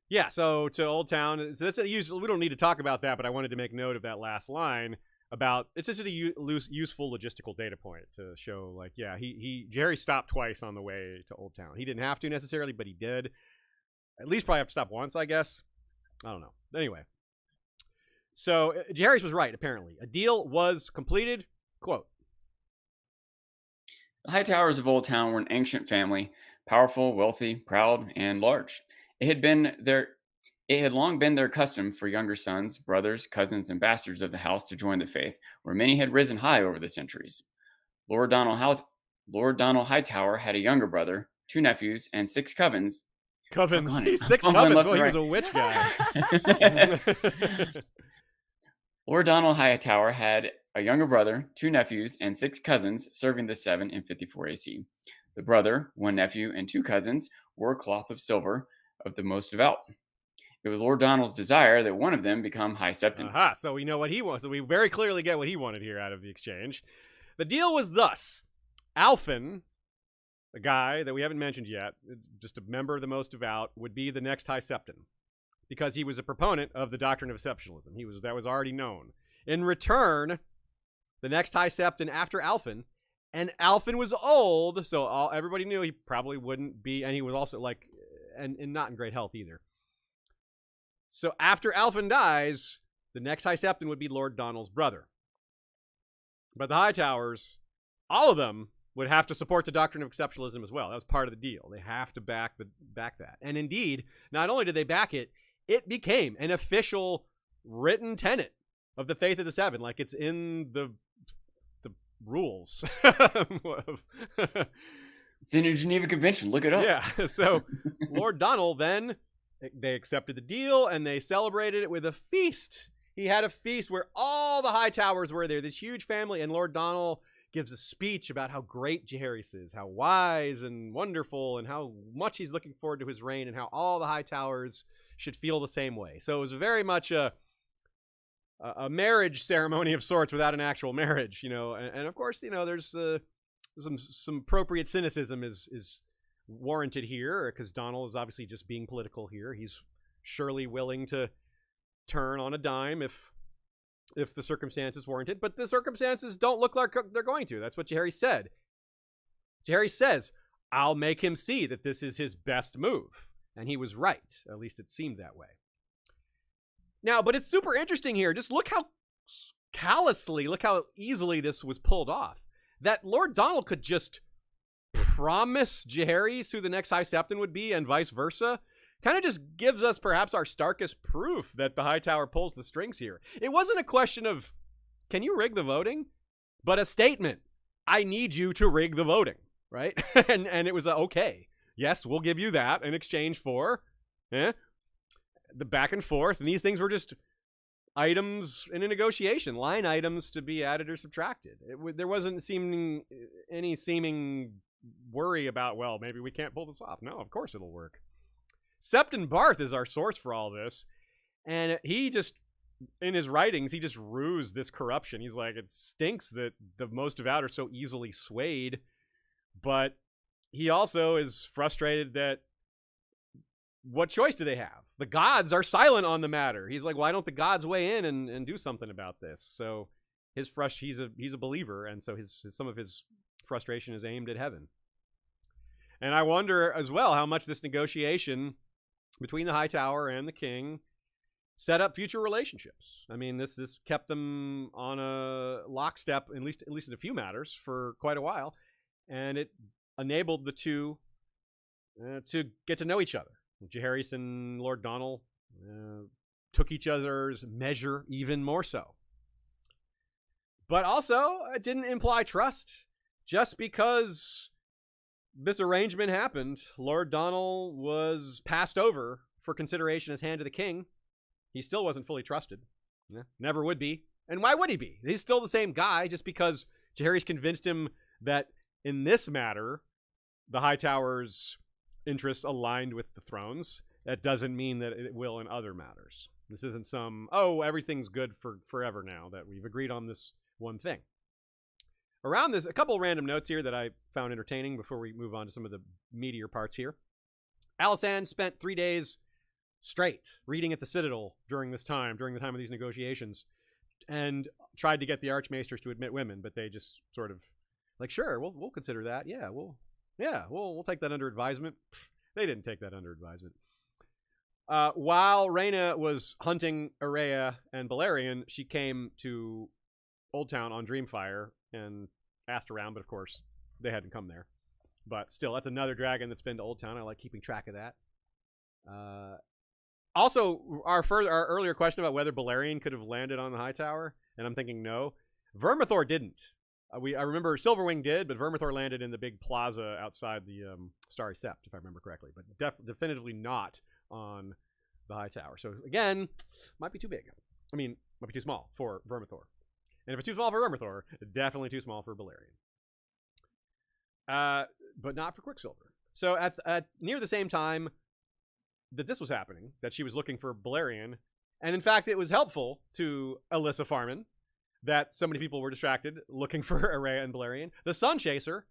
Speaker 1: Yeah, so to Old Town, so we don't need to talk about that, but I wanted to make note of that last line about, it's just a useful logistical data point to show, like, yeah, Jaehaerys stopped twice on the way to Old Town. He didn't have to necessarily, but he did. At least probably have to stop once, I guess. I don't know. Anyway. So Jaehaerys was right, apparently. A deal was completed. Quote.
Speaker 2: The Hightowers of Old Town were an ancient family, powerful, wealthy, proud, and large. It had long been their custom for younger sons, brothers, cousins, and bastards of the house to join the faith, where many had risen high over the centuries. Lord Donald Hightower had a younger brother, 2 nephews, and 6 covens.
Speaker 1: Covens. He's 6 covens. Well, he was a witch guy.
Speaker 2: Lord Donald Hightower had a younger brother, 2 nephews, and 6 cousins serving the 7 in 54 AC. The brother, 1 nephew, and 2 cousins wore cloth of silver of the most devout. It was Lord Donald's desire that one of them become High Septon.
Speaker 1: Aha, so we know what he wants. So we very clearly get what he wanted here out of the exchange. The deal was thus. Alfin, a guy that we haven't mentioned yet, just a member of the most devout, would be the next High Septon, because he was a proponent of the doctrine of exceptionalism. That was already known. In return, the next High Septon after Alfin, and Alfin was old, so everybody knew he probably wouldn't be, and he was also and not in great health either. So after Alfin dies, the next High Septon would be Lord Donald's brother. But the Hightowers, all of them, would have to support the doctrine of exceptionalism as well. That was part of the deal. They have to back that. And indeed, not only did they back it, it became an official written tenet of the Faith of the Seven. Like, it's in the rules.
Speaker 2: It's in the Geneva Convention. Look it up.
Speaker 1: Yeah. So Lord Donald then, they accepted the deal and they celebrated it with a feast. He had a feast where all the Hightowers were there, this huge family, and Lord Donald gives a speech about how great Jaehaerys is, how wise and wonderful, and how much he's looking forward to his reign, and how all the Hightowers should feel the same way. So it was very much a marriage ceremony of sorts without an actual marriage, and of course, there's some appropriate cynicism is warranted here, because Donald is obviously just being political here. He's surely willing to turn on a dime if the circumstances warranted, but the circumstances don't look like they're going to. That's what Jaehaerys said. Jaehaerys says, I'll make him see that this is his best move. And he was right. At least it seemed that way. Now, but it's super interesting here. Just look how easily this was pulled off. That Lord Donald could just promise Jaehaerys who the next High Septon would be, and vice versa, kind of just gives us perhaps our starkest proof that the Hightower pulls the strings here. It wasn't a question of, can you rig the voting? But a statement, I need you to rig the voting, right? and it was okay. Yes, we'll give you that in exchange for the back and forth. And these things were just items in a negotiation, line items to be added or subtracted. There wasn't any seeming worry about, well, maybe we can't pull this off. No, of course it'll work. Septon Barth is our source for all this. And he just, in his writings, he just rues this corruption. He's like, it stinks that the most devout are so easily swayed. But he also is frustrated that what choice do they have? The gods are silent on the matter. He's like, why don't the gods weigh in and do something about this? So he's a believer, and so some of his frustration is aimed at heaven. And I wonder as well how much this negotiation between the Hightower and the king set up future relationships. I mean, this kept them on a lockstep, at least in a few matters, for quite a while, and it enabled the two to get to know each other. Jaehaerys and Lord Donald took each other's measure even more so. But also, it didn't imply trust. Just because this arrangement happened, Lord Donald was passed over for consideration as hand to the king. He still wasn't fully trusted. Never would be. And why would he be? He's still the same guy, just because Jaehaerys convinced him that in this matter, the Hightowers' interests aligned with the thrones. That doesn't mean that it will in other matters. This isn't some, everything's good for forever now that we've agreed on this one thing. Around this, a couple random notes here that I found entertaining before we move on to some of the meatier parts here. Alysanne spent 3 days straight reading at the Citadel during the time of these negotiations, and tried to get the Archmaesters to admit women, but they just sort of like, sure, we'll consider that. We'll take that under advisement. They didn't take that under advisement. While Rhaena was hunting Araya and Balerion, she came to Old Town on Dreamfire and asked around, but of course they hadn't come there. But still, that's another dragon that's been to Old Town. I like keeping track of that. Also, our earlier question about whether Balerion could have landed on the Hightower, and I'm thinking no. Vermithor didn't. I remember Silverwing did, but Vermithor landed in the big plaza outside the Starry Sept, if I remember correctly. But definitively not on the Hightower. So again, might be too big. I mean, might be too small for Vermithor. And if it's too small for Vermithor, definitely too small for Balerion. But not for Quicksilver. So at near the same time that this was happening, that she was looking for Balerion, and in fact it was helpful to Alyssa Farman that so many people were distracted looking for Araya and Balerion, the Sun Chaser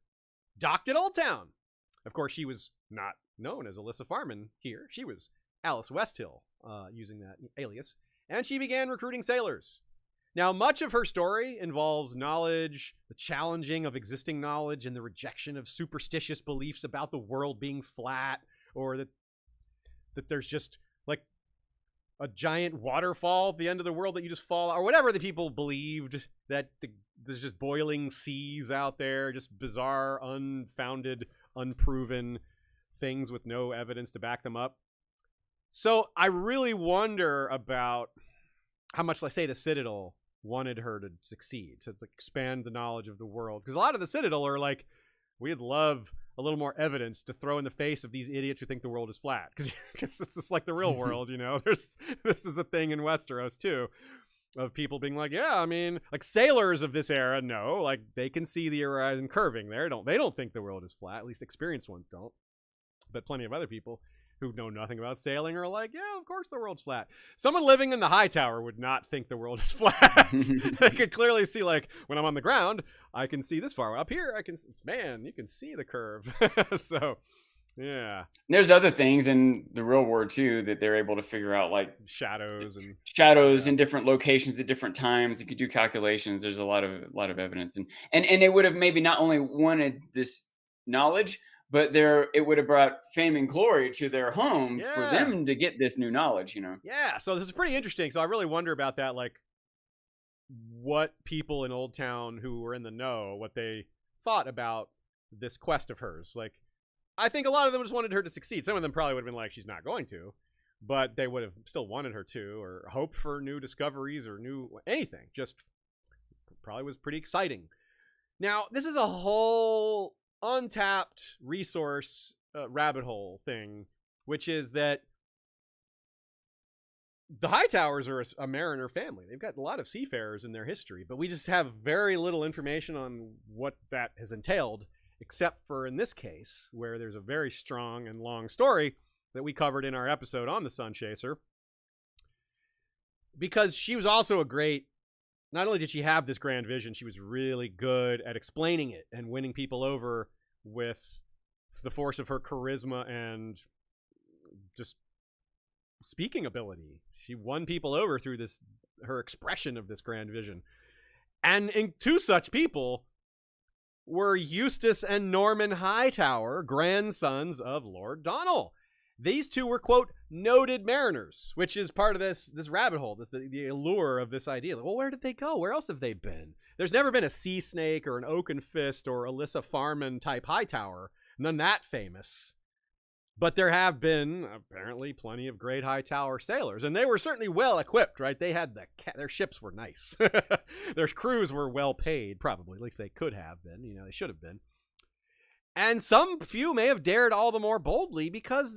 Speaker 1: docked at Old Town. Of course, she was not known as Alyssa Farman here. She was Alice Westhill, using that alias, and she began recruiting sailors. Now, much of her story involves knowledge, the challenging of existing knowledge, and the rejection of superstitious beliefs about the world being flat, or that there's just like a giant waterfall at the end of the world that you just fall, or whatever the people believed, that there's just boiling seas out there, just bizarre, unfounded, unproven things with no evidence to back them up. So I really wonder about how much, let's say, the Citadel wanted her to succeed, to expand the knowledge of the world. Because a lot of the Citadel are like, we'd love a little more evidence to throw in the face of these idiots who think the world is flat. Because it's just like the real world, you know? This is a thing in Westeros, too, of people being like, yeah, I mean, like sailors of this era know, like they can see the horizon curving there. They don't think the world is flat. At least experienced ones don't. But plenty of other people who know nothing about sailing are like, yeah, of course the world's flat. Someone living in the Hightower would not think the world is flat. They could clearly see, like, when I'm on the ground, I can see this far. Up here, you can see the curve. So, yeah.
Speaker 2: There's other things in the real world, too, that they're able to figure out, like
Speaker 1: shadows
Speaker 2: in different locations at different times. You could do calculations. There's a lot of evidence. And they would have maybe not only wanted this knowledge, but it would have brought fame and glory to their home for them to get this new knowledge, you know?
Speaker 1: Yeah, so this is pretty interesting. So I really wonder about that, like, what people in Old Town who were in the know, what they thought about this quest of hers. Like, I think a lot of them just wanted her to succeed. Some of them probably would have been like, she's not going to. But they would have still wanted her to, or hoped for new discoveries or anything. Just probably was pretty exciting. Now, this is a whole untapped resource rabbit hole thing, which is that the Hightowers are a mariner family. They've got a lot of seafarers in their history, but we just have very little information on what that has entailed, except for in this case, where there's a very strong and long story that we covered in our episode on the Sun Chaser. Because she was also not only did she have this grand vision, she was really good at explaining it and winning people over with the force of her charisma and just speaking ability. She won people over through her expression of this grand vision. And two such people were Eustace and Norman Hightower, grandsons of Lord Donnell. These two were, quote, noted mariners, which is part of this rabbit hole, the allure of this idea. Like, well, where did they go? Where else have they been? There's never been a Sea Snake or an Oaken Fist or Alyssa Farman type Hightower. None that famous. But there have been, apparently, plenty of great Hightower sailors. And they were certainly well equipped, right? They had their ships were nice. Their crews were well paid, probably. At least they could have been. You know, they should have been. And some few may have dared all the more boldly because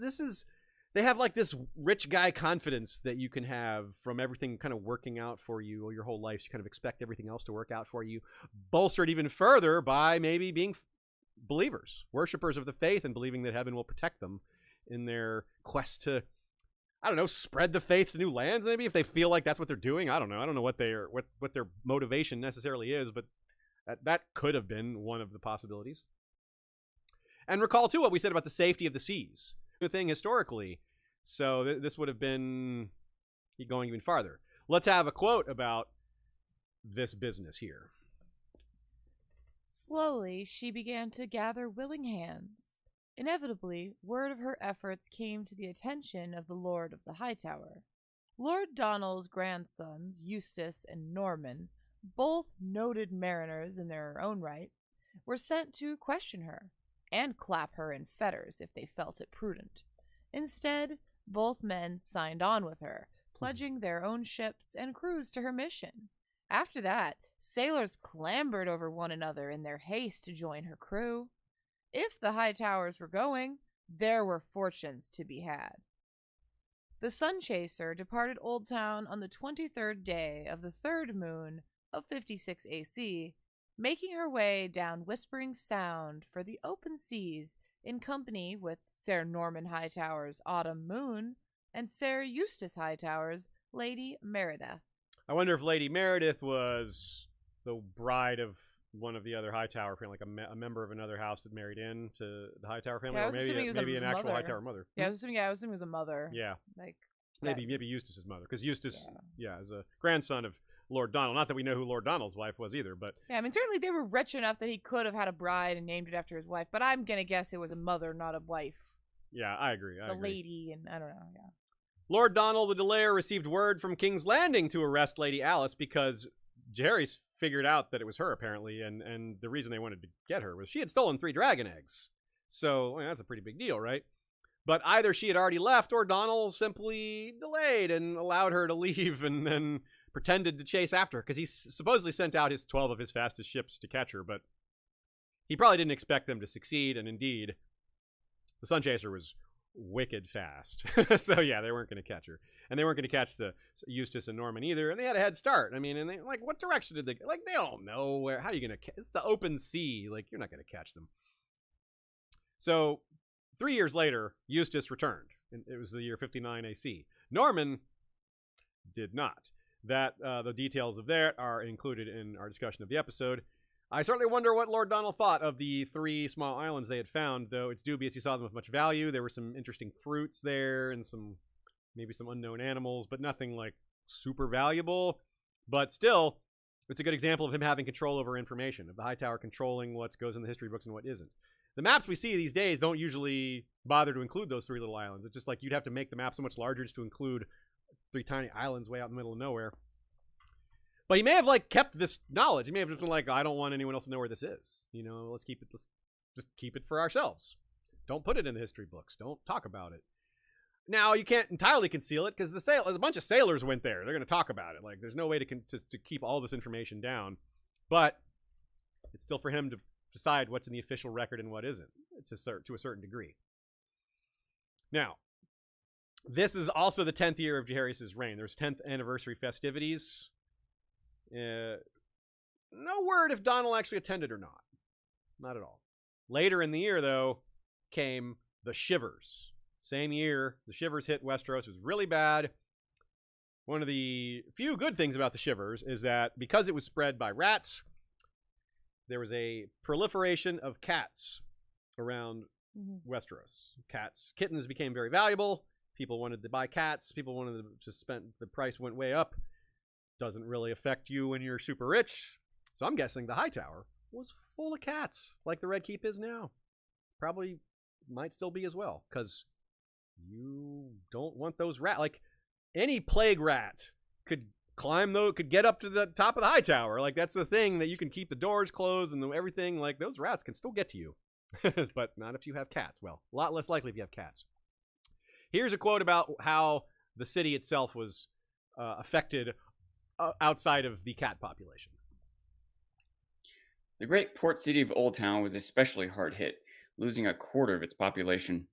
Speaker 1: they have like this rich guy confidence that you can have from everything kind of working out for you your whole life. You kind of expect everything else to work out for you. Bolstered even further by maybe being believers, worshipers of the faith, and believing that heaven will protect them in their quest to, I don't know, spread the faith to new lands. Maybe if they feel like that's what they're doing. I don't know what their motivation necessarily is, but that could have been one of the possibilities. And recall, too, what we said about the safety of the seas. The thing historically. So this would have been going even farther. Let's have a quote about this business here.
Speaker 3: Slowly, she began to gather willing hands. Inevitably, word of her efforts came to the attention of the Lord of the Hightower. Lord Donnell's grandsons, Eustace and Norman, both noted mariners in their own right, were sent to question her and clap her in fetters if they felt it prudent. Instead, both men signed on with her, pledging their own ships and crews to her mission. After that, sailors clambered over one another in their haste to join her crew. If the Hightowers were going, there were fortunes to be had. The Sun Chaser departed Old Town on the 23rd day of the third moon of 56 AC, making her way down Whispering Sound for the open seas in company with Sir Norman Hightower's Autumn Moon and Sir Eustace Hightower's Lady Meredith.
Speaker 1: I wonder if Lady Meredith was the bride of one of the other Hightower family, like a member of another house that married into the Hightower family,
Speaker 3: Yeah,
Speaker 1: or maybe an actual Hightower mother.
Speaker 3: Yeah, I was assuming it was a mother.
Speaker 1: Yeah,
Speaker 3: like
Speaker 1: maybe Eustace's mother, because Eustace, is a grandson of Lord Donnell. Not that we know who Lord Donnell's wife was either, but
Speaker 3: yeah, I mean certainly they were rich enough that he could have had a bride and named it after his wife. But I'm gonna guess it was a mother, not a wife.
Speaker 1: Yeah, I agree.
Speaker 3: The lady, and I don't know. Yeah.
Speaker 1: Lord Donnell the Delayer received word from King's Landing to arrest Lady Alice because Jaehaerys figured out that it was her, apparently, and the reason they wanted to get her was she had stolen 3 dragon eggs. So, that's a pretty big deal, right? But either she had already left or Donnell simply delayed and allowed her to leave and then pretended to chase after her because he supposedly sent out 12 of his fastest ships to catch her, but he probably didn't expect them to succeed, and indeed, the Sun Chaser was wicked fast. So yeah, they weren't going to catch her, and they weren't going to catch the Eustace and Norman either, and they had a head start. I mean, and they what direction did they they don't know where. How are you going to? It's the open sea. You're not going to catch them. So 3 years later, Eustace returned. It was the year 59 AC. Norman did not. That the details of that are included in our discussion of the episode. I certainly wonder what Lord Donnell thought of the 3 small islands they had found, though it's dubious he saw them with much value. There were some interesting fruits there and maybe some unknown animals, but nothing super valuable. But still, it's a good example of him having control over information, of the Hightower controlling what goes in the history books and what isn't. The maps we see these days don't usually bother to include those 3 little islands. It's just you'd have to make the map so much larger just to include 3 tiny islands way out in the middle of nowhere. But he may have kept this knowledge. He may have just been I don't want anyone else to know where this is. Let's just keep it for ourselves. Don't put it in the history books. Don't talk about it. Now, you can't entirely conceal it because a bunch of sailors went there. They're going to talk about it. There's no way to keep all this information down. But it's still for him to decide what's in the official record and what isn't, to a certain degree. Now, this is also the 10th year of Jaehaerys' reign. There's 10th anniversary festivities. No word if Donnell actually attended or not. Not at all. Later in the year, though, came the Shivers. Same year, the Shivers hit Westeros. It was really bad. One of the few good things about the Shivers is that because it was spread by rats, there was a proliferation of cats around Westeros. Kittens became very valuable. People wanted to buy cats. People wanted to spend. The price went way up. Doesn't really affect you when you're super rich. So I'm guessing the Hightower was full of cats, like the Red Keep is now. Probably might still be as well, because you don't want those rat. Like, any plague rat could could get up to the top of the Hightower. Like, that's the thing, that you can keep the doors closed and everything. Like, those rats can still get to you. But not if you have cats. Well, a lot less likely if you have cats. Here's a quote about how the city itself was affected outside of the cat population.
Speaker 2: The great port city of Old Town was especially hard hit, losing a quarter of its population.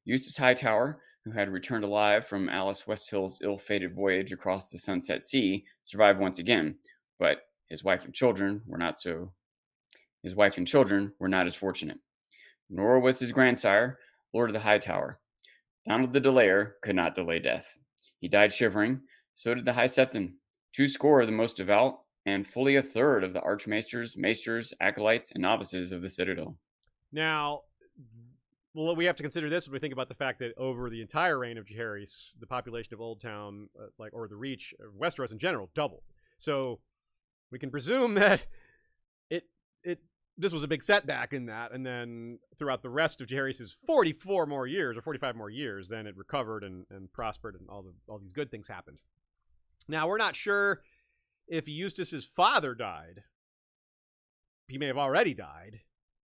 Speaker 2: Eustace Hightower, who had returned alive from Alice Westhill's ill-fated voyage across the Sunset Sea, survived once again, but his wife and children were not as fortunate. Nor was his grandsire, Lord of the Hightower. Donald the Delayer could not delay death. He died shivering, so did the High Septon, 200 the most devout, and fully a third of the archmaesters, maesters, acolytes, and novices of the Citadel.
Speaker 1: Now, well, we have to consider this when we think about the fact that over the entire reign of Jaehaerys, the population of Old Town, or the Reach, of Westeros in general, doubled. So we can presume that this was a big setback in that, and then throughout the rest of Jaehaerys' 44 more years, or 45 more years, then it recovered and prospered, and all these good things happened. Now, we're not sure if Eustace's father died. He may have already died.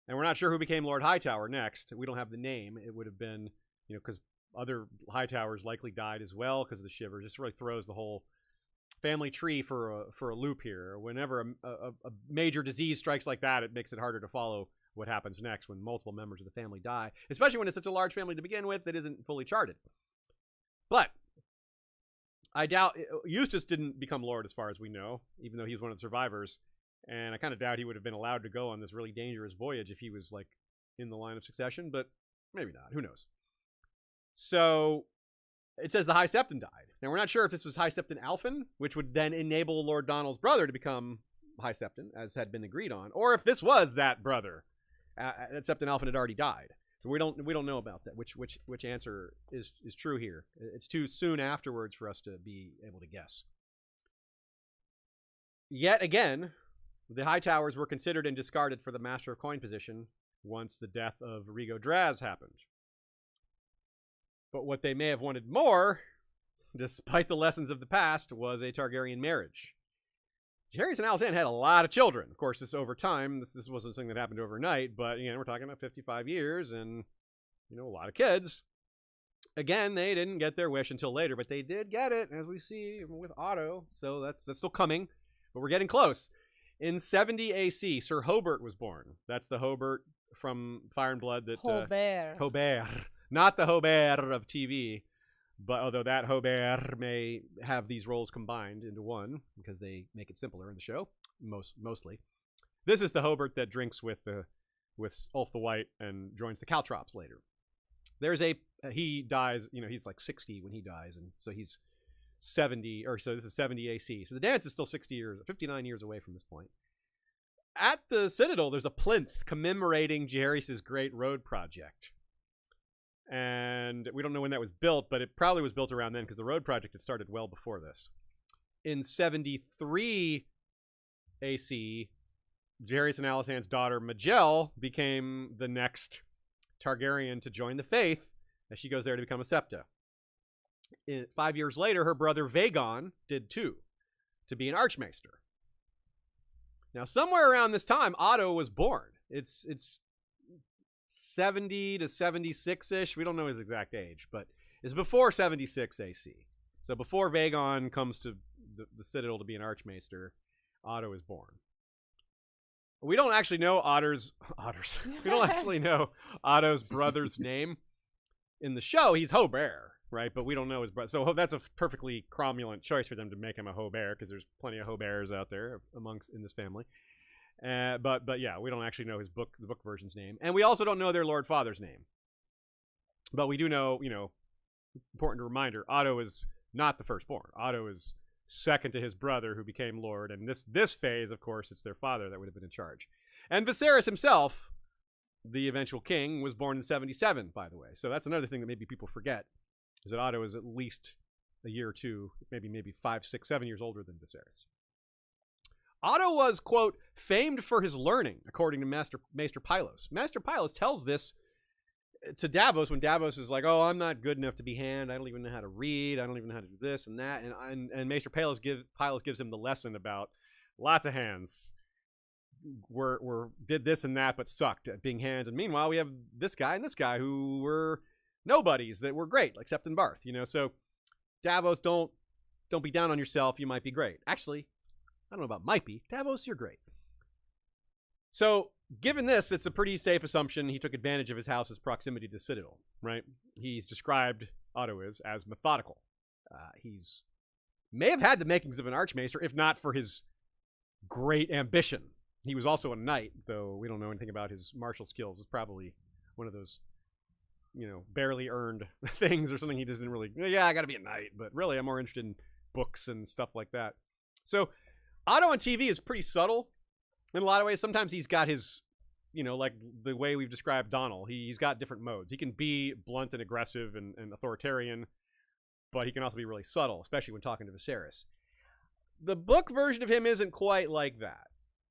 Speaker 1: And we're not sure who became Lord Hightower next. We don't have the name. It would have been, because other Hightowers likely died as well because of the shivers. This really throws the whole family tree for a loop here. Whenever a major disease strikes like that, it makes it harder to follow what happens next when multiple members of the family die, especially when it's such a large family to begin with that isn't fully charted. But I doubt Eustace didn't become Lord as far as we know, even though he was one of the survivors. And I kind of doubt he would have been allowed to go on this really dangerous voyage if he was, like, in the line of succession, but maybe not. Who knows? So it says the High Septon died. Now, we're not sure if this was High Septon Alfin, which would then enable Lord Donald's brother to become High Septon, as had been agreed on, or if this was that brother. That Septon Alfin had already died. So we don't know about that, which answer is true here. It's too soon afterwards for us to be able to guess. Yet again, the Hightowers were considered and discarded for the Master of Coin position once the death of Rhaego Draz happened. But what they may have wanted more, despite the lessons of the past, was a Targaryen marriage. Jaehaerys and Alysanne had a lot of children. Of course, this over time. This wasn't something that happened overnight, but again, we're talking about 55 years and, a lot of kids. Again, they didn't get their wish until later, but they did get it, as we see with Otto. So that's still coming, but we're getting close. In 70 AC, Sir Hobert was born. That's the Hobert from Fire and Blood. Hobert. Not the Hobert of TV. But although that Hobert may have these roles combined into one, because they make it simpler in the show, mostly. This is the Hobert that drinks with Ulf the White and joins the Caltrops later. He dies, he's like 60 when he dies, and so he's 70, so this is 70 AC. So the dance is still 59 years away from this point. At the Citadel, there's a plinth commemorating Jaehaerys' great road project. And we don't know when that was built, but it probably was built around then because the road project had started well before this. In 73 AC, Jaehaerys and Alysanne's daughter, Maegor, became the next Targaryen to join the faith as she goes there to become a septa. 5 years later, her brother Vaegon did too, to be an archmaester. Now, somewhere around this time, Otto was born. It's 70 to 76-ish. We don't know his exact age, but it's before 76 AC. So before Vaegon comes to the Citadel to be an archmaester, Otto is born. We don't actually know we don't actually know Otto's brother's name. In the show, he's Hobert, right? But we don't know his brother. So that's a perfectly cromulent choice for them to make him a Hobert, because there's plenty of Hoberts out there in this family. But yeah, we don't actually know the book version's name. And we also don't know their Lord Father's name. But we do know, important reminder, Otto is not the firstborn. Otto is second to his brother, who became Lord. And this phase, of course, it's their father that would have been in charge. And Viserys himself, the eventual king, was born in 77, by the way. So that's another thing that maybe people forget, is that Otto is at least a year or two, maybe 5, 6, 7 years older than Viserys. Otto was, quote, famed for his learning, according to Maester Pylos. Maester Pylos tells this to Davos when Davos is like, oh, I'm not good enough to be hand. I don't even know how to read. I don't even know how to do this and that. And Maester Pylos gives him the lesson about lots of hands did this and that but sucked at being hands. And meanwhile, we have this guy and this guy who were nobodies that were great, like Septon Barth, So Davos, don't be down on yourself. You might be great. Actually, I don't know about might be. Davos, you're great. So, given this, it's a pretty safe assumption he took advantage of his house's proximity to the Citadel, right? He's described, Otto is, as methodical. He's may have had the makings of an archmaester, if not for his great ambition. He was also a knight, though we don't know anything about his martial skills. It's probably one of those, barely earned things or something he doesn't really, I gotta be a knight. But really, I'm more interested in books and stuff like that. So, Otto on TV is pretty subtle in a lot of ways. Sometimes he's got his, like the way we've described Donald. He's got different modes. He can be blunt and aggressive and authoritarian, but he can also be really subtle, especially when talking to Viserys. The book version of him isn't quite like that.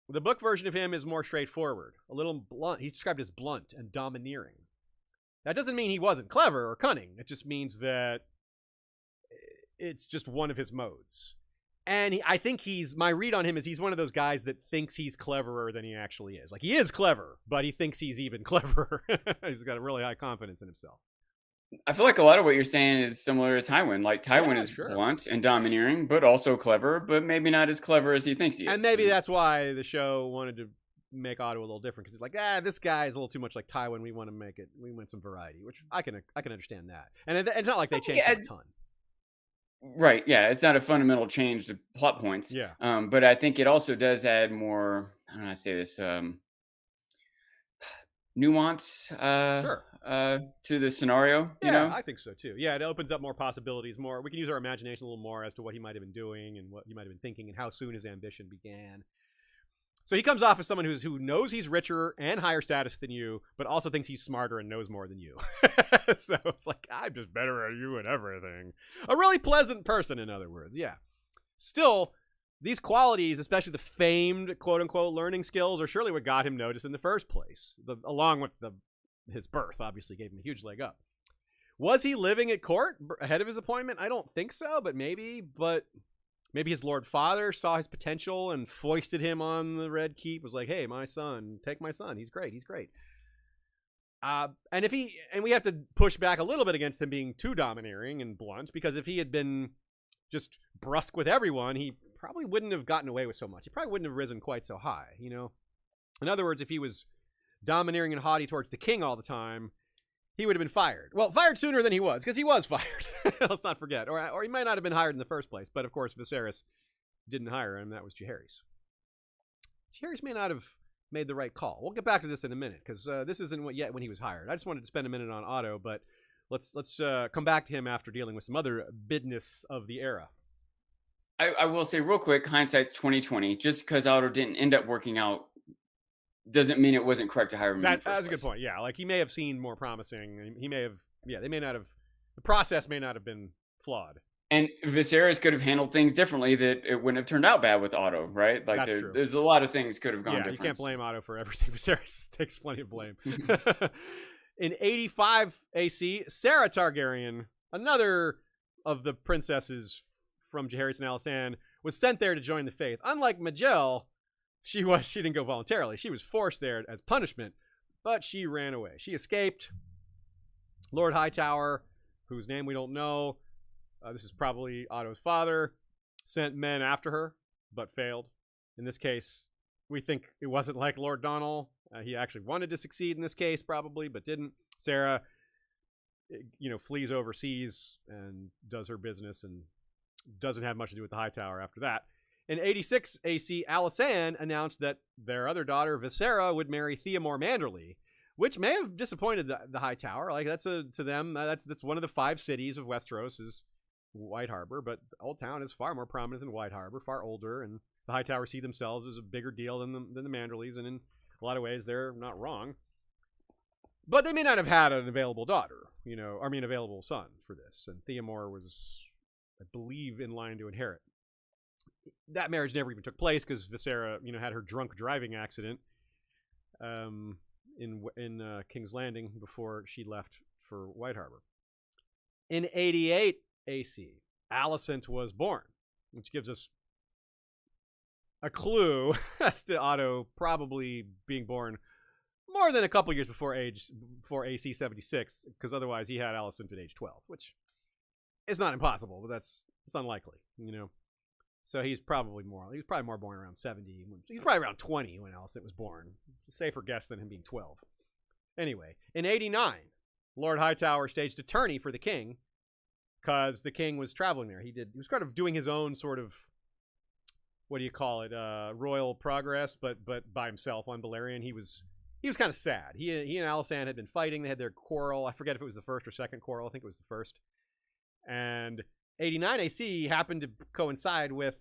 Speaker 1: The book version of him is more straightforward, a little blunt. He's described as blunt and domineering. That doesn't mean he wasn't clever or cunning. It just means that it's just one of his modes. And I think my read on him is he's one of those guys that thinks he's cleverer than he actually is. Like, he is clever, but he thinks he's even cleverer. He's got a really high confidence in himself.
Speaker 2: I feel like a lot of what you're saying is similar to Tywin. Like, Tywin is blunt and domineering, but also clever, but maybe not as clever as he thinks he is.
Speaker 1: And maybe that's why the show wanted to make Otto a little different, because it's like, this guy is a little too much like Tywin. We want some variety, which I can understand that. And it's not like they changed a ton.
Speaker 2: Right, yeah, it's not a fundamental change to plot points.
Speaker 1: Yeah.
Speaker 2: But I think it also does add more, how do I say this, nuance to the scenario, you know?
Speaker 1: I think so too. Yeah, it opens up more possibilities, more. We can use our imagination a little more as to what he might have been doing and what he might have been thinking and how soon his ambition began. So he comes off as someone who knows he's richer and higher status than you, but also thinks he's smarter and knows more than you. So it's like, I'm just better at you at everything. A really pleasant person, in other words, yeah. Still, these qualities, especially the famed quote-unquote learning skills, are surely what got him noticed in the first place. Along with his birth, obviously gave him a huge leg up. Was he living at court ahead of his appointment? I don't think so, but maybe. But maybe his Lord Father saw his potential and foisted him on the Red Keep. Was like, hey, my son, take my son. He's great. He's great. And we have to push back a little bit against him being too domineering and blunt, because if he had been just brusque with everyone, he probably wouldn't have gotten away with so much. He probably wouldn't have risen quite so high, In other words, if he was domineering and haughty towards the king all the time, he would have been fired. Well, fired sooner than he was, because he was fired. Let's not forget. Or he might not have been hired in the first place. But, of course, Viserys didn't hire him. That was Jaehaerys. Jaehaerys may not have made the right call. We'll get back to this in a minute, because this isn't yet when he was hired. I just wanted to spend a minute on Otto, but let's come back to him after dealing with some other business of the era.
Speaker 2: I will say real quick, hindsight's 2020. Just because Otto didn't end up working out doesn't mean it wasn't correct to hire him. That's
Speaker 1: a good point. Yeah, like he may have seen more promising. He may have. Yeah, they may not have. The process may not have been flawed.
Speaker 2: And Viserys could have handled things differently. That it wouldn't have turned out bad with Otto, right? Like
Speaker 1: that's true.
Speaker 2: There's a lot of things could have gone different.
Speaker 1: You can't blame Otto for everything. Viserys takes plenty of blame. In 85 AC, Sarah Targaryen, another of the princesses from Jaehaerys and Alysanne, was sent there to join the faith. Unlike Majel, she didn't go voluntarily. She was forced there as punishment, but she ran away. She escaped. Lord Hightower, whose name we don't know, this is probably Otto's father, sent men after her, but failed. In this case, we think it wasn't like Lord Donald. He actually wanted to succeed in this case, probably, but didn't. Sarah, flees overseas and does her business and doesn't have much to do with the Hightower after that. In 86 AC, Alysanne announced that their other daughter, Visera, would marry Theomore Manderly, which may have disappointed the Hightower. Like, to them, that's one of the 5 cities of Westeros is White Harbor, but Old Town is far more prominent than White Harbor, far older, and the Hightower see themselves as a bigger deal than the Manderlys, and in a lot of ways, they're not wrong. But they may not have had an available daughter, available son for this, and Theomore was, I believe, in line to inherit. that marriage never even took place because Visera, had her drunk driving accident in King's Landing before she left for White Harbor. In 88 AC, Alicent was born, which gives us a clue as to Otto probably being born more than a couple years before AC 76, because otherwise he had Alicent at age 12, which is not impossible, but it's unlikely, So he's probably more born around 70. He's probably around 20 when Alicent was born. Safer guess than him being 12. Anyway, in 89, Lord Hightower staged a tourney for the king because the king was traveling there. He was kind of doing his own sort of, what do you call it, royal progress, but by himself on Balerion. He was kind of sad. He and Alicent had been fighting. They had their quarrel. I forget if it was the first or second quarrel. I think it was the first. And 89 AC happened to coincide with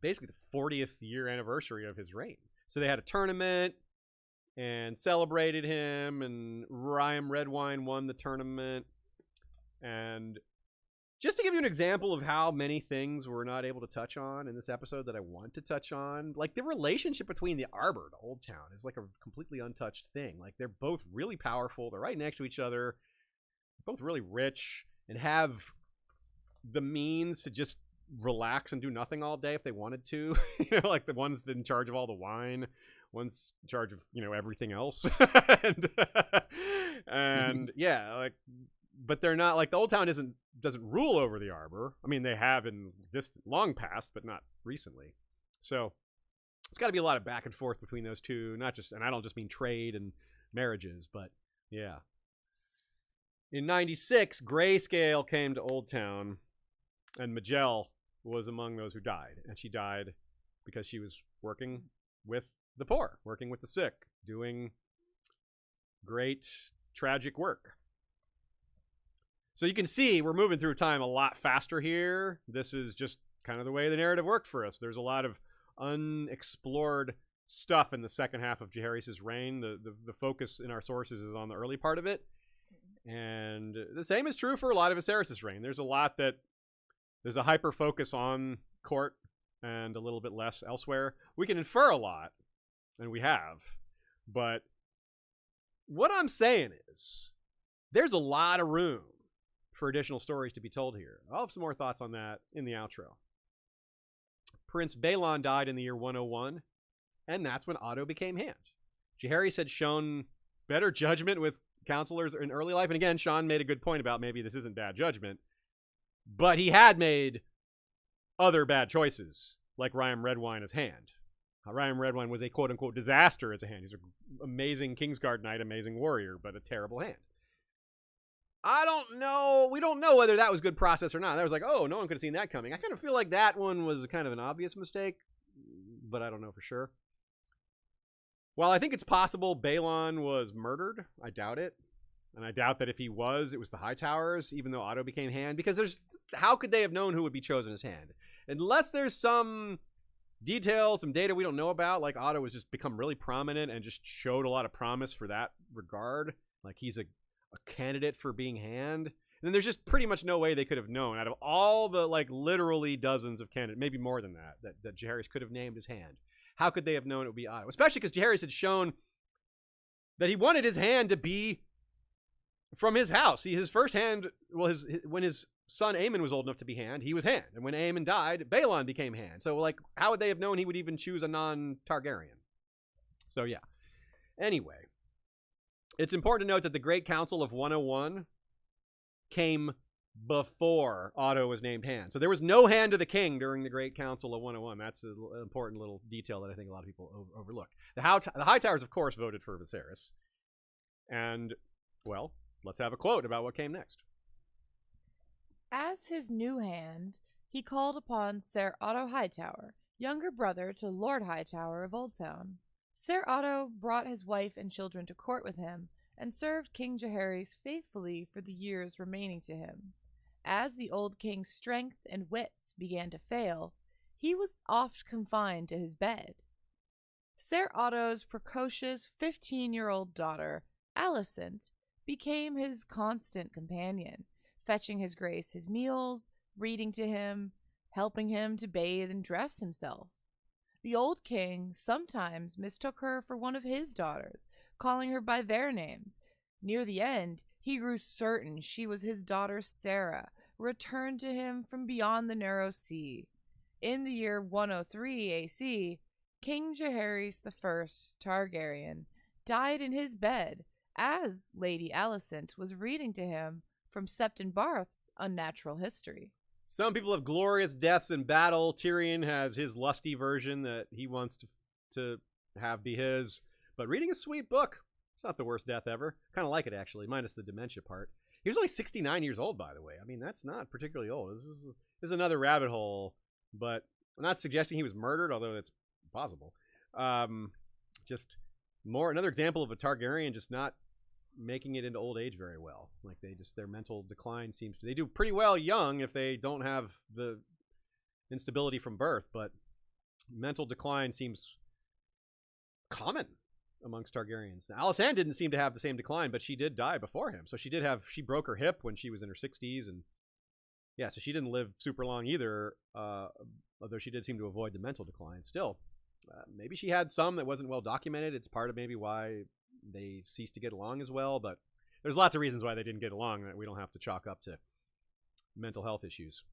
Speaker 1: basically the 40th year anniversary of his reign. So they had a tournament and celebrated him, and Ryan Redwine won the tournament. And just to give you an example of how many things we're not able to touch on in this episode that I want to touch on, like the relationship between the Arbor to Old Town is like a completely untouched thing. Like they're both really powerful. They're right next to each other. They're both really rich and have the means to just relax and do nothing all day if they wanted to. Like the one's in charge of all the wine, one's in charge of everything else. and yeah, like, but they're not like the Old Town doesn't rule over the Arbor. I mean, they have in this long past, but not recently. So it's got to be a lot of back and forth between those two, and I don't just mean trade and marriages, but yeah. In 96, Grayscale came to Old Town, and Majel was among those who died. And she died because she was working with the poor, working with the sick, doing great, tragic work. So you can see we're moving through time a lot faster here. This is just kind of the way the narrative worked for us. There's a lot of unexplored stuff in the second half of Jaehaerys' reign. The focus in our sources is on the early part of it. And the same is true for a lot of Viserys' reign. There's a hyper focus on court and a little bit less elsewhere. We can infer a lot, and we have, but what I'm saying is there's a lot of room for additional stories to be told here. I'll have some more thoughts on that in the outro. Prince Balon died in the year 101, and that's when Otto became Hand. Jaehaerys had shown better judgment with counselors in early life. And again, Sean made a good point about maybe this isn't bad judgment, but he had made other bad choices, like Ryan Redwine as Hand. Ryan Redwine was a quote-unquote disaster as a Hand. He's an amazing Kingsguard knight, amazing warrior, but a terrible Hand. I don't know. We don't know whether that was good process or not. That was like, oh, no one could have seen that coming. I kind of feel like that one was kind of an obvious mistake, but I don't know for sure. While I think it's possible Balon was murdered, I doubt it. And I doubt that if he was, it was the Hightowers, even though Otto became Hand. Because how could they have known who would be chosen as Hand? Unless there's some detail, some data we don't know about, like Otto has just become really prominent and just showed a lot of promise for that regard. Like he's a candidate for being Hand. And then there's just pretty much no way they could have known out of all the like literally dozens of candidates, maybe more than that Jaehaerys could have named as Hand. How could they have known it would be Otto? Especially because Jaehaerys had shown that he wanted his Hand to be from his house. See, his first Hand, well, when his son Aemon was old enough to be Hand, he was Hand. And when Aemon died, Balon became Hand. So, like, how would they have known he would even choose a non-Targaryen? So, yeah. Anyway, it's important to note that the Great Council of 101 came before Otto was named Hand. So there was no Hand of the King during the Great Council of 101. That's an important little detail that I think a lot of people overlook. The Hightowers, of course, voted for Viserys. And, well, let's have a quote about what came next.
Speaker 3: As his new Hand, he called upon Ser Otto Hightower, younger brother to Lord Hightower of Old Town. Ser Otto brought his wife and children to court with him and served King Jaehaerys faithfully for the years remaining to him. As the old king's strength and wits began to fail, he was oft confined to his bed. Ser Otto's precocious 15-year-old daughter, Alicent, became his constant companion, fetching his grace his meals, reading to him, helping him to bathe and dress himself. The old king sometimes mistook her for one of his daughters, calling her by their names. Near the end, he grew certain she was his daughter Sarah, returned to him from beyond the narrow sea. In the year 103 AC, King Jaehaerys I Targaryen died in his bed as Lady Alicent was reading to him from Septon Barth's Unnatural History.
Speaker 1: Some people have glorious deaths in battle. Tyrion has his lusty version that he wants to have be his. But reading a sweet book, it's not the worst death ever. Kind of like it, actually, minus the dementia part. He was only 69 years old, by the way. I mean, that's not particularly old. This is another rabbit hole, but I'm not suggesting he was murdered, although that's possible. Just another example of a Targaryen just not making it into old age very well. Like their mental decline they do pretty well young if they don't have the instability from birth, but mental decline seems common amongst Targaryens. Now, Alicent didn't seem to have the same decline, but she did die before him. So she broke her hip when she was in her 60s, and yeah, so she didn't live super long either, although she did seem to avoid the mental decline. Still, maybe she had some that wasn't well documented. It's part of maybe why they ceased to get along as well, but there's lots of reasons why they didn't get along that we don't have to chalk up to mental health issues.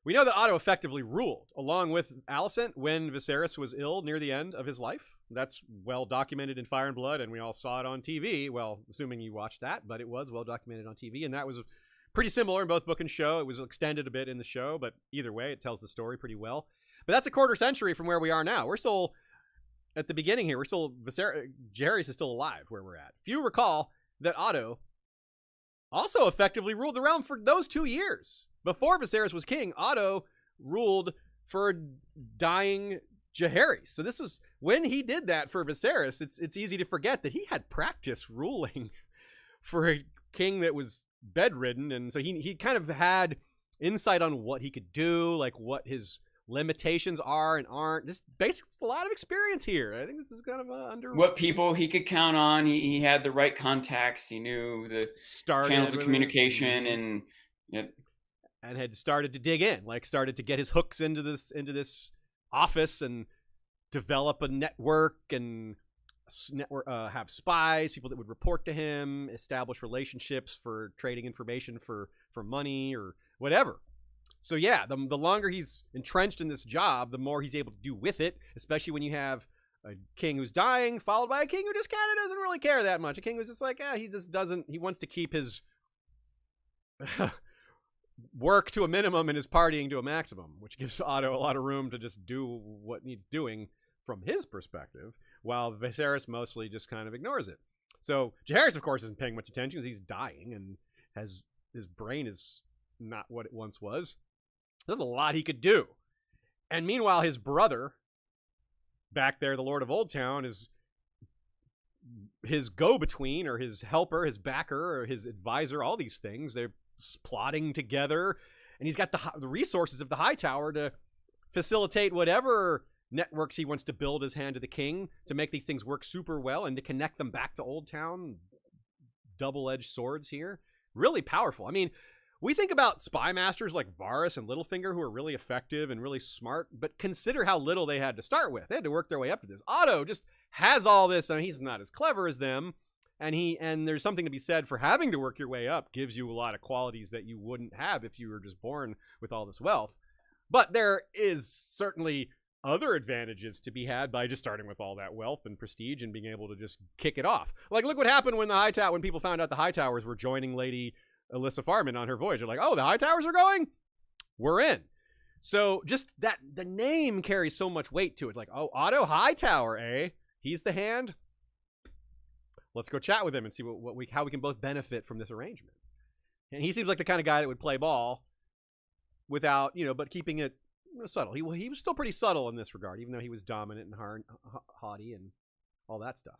Speaker 1: We know that Otto effectively ruled, along with Alicent, when Viserys was ill near the end of his life. That's well documented in Fire and Blood, and we all saw it on TV. Well, assuming you watched that, but it was well documented on TV, and that was pretty similar in both book and show. It was extended a bit in the show, but either way, it tells the story pretty well. But that's a quarter century from where we are now. We're still at the beginning here. Jaehaerys is still alive where we're at. If you recall that Otto also effectively ruled the realm for those 2 years. Before Viserys was king, Otto ruled for dying Jaehaerys. So this is when he did that for Viserys. It's easy to forget that he had practice ruling for a king that was bedridden, and so he kind of had insight on what he could do, like what his limitations are and aren't. Just basically a lot of experience here. I think this is kind of under
Speaker 2: what people he could count on. He had the right contacts. He knew the channels of communication, and
Speaker 1: and had started to dig in, like started to get his hooks into this office and develop a network and have spies, people that would report to him, establish relationships for trading information for money or whatever. So yeah, the longer he's entrenched in this job, the more he's able to do with it, especially when you have a king who's dying, followed by a king who just kind of doesn't really care that much. A king who's just like, he wants to keep his work to a minimum and his partying to a maximum, which gives Otto a lot of room to just do what needs doing from his perspective, while Viserys mostly just kind of ignores it. So Jaehaerys, of course, isn't paying much attention because he's dying and his brain is not what it once was. There's a lot he could do. And meanwhile, his brother back there, the Lord of Oldtown, is his go-between or his helper, his backer or his advisor, all these things. They're plotting together, and he's got the resources of the Hightower to facilitate whatever networks he wants to build his hand to the king to make these things work super well and to connect them back to Oldtown. Double-edged swords here. Really powerful. I mean, we think about spy masters like Varys and Littlefinger who are really effective and really smart, but consider how little they had to start with. They had to work their way up to this. Otto just has all this, and he's not as clever as them, and there's something to be said for having to work your way up. Gives you a lot of qualities that you wouldn't have if you were just born with all this wealth. But there is certainly other advantages to be had by just starting with all that wealth and prestige and being able to just kick it off. Like, look what happened when people found out the Hightowers were joining Lady Alyssa Farman on her voyage. They're like, oh, the Hightowers are going? We're in. So just that, the name carries so much weight to it. Like, oh, Otto Hightower, eh? He's the hand? Let's go chat with him and see how we can both benefit from this arrangement. And he seems like the kind of guy that would play ball without, but keeping it subtle. He was still pretty subtle in this regard, even though he was dominant and haughty and all that stuff.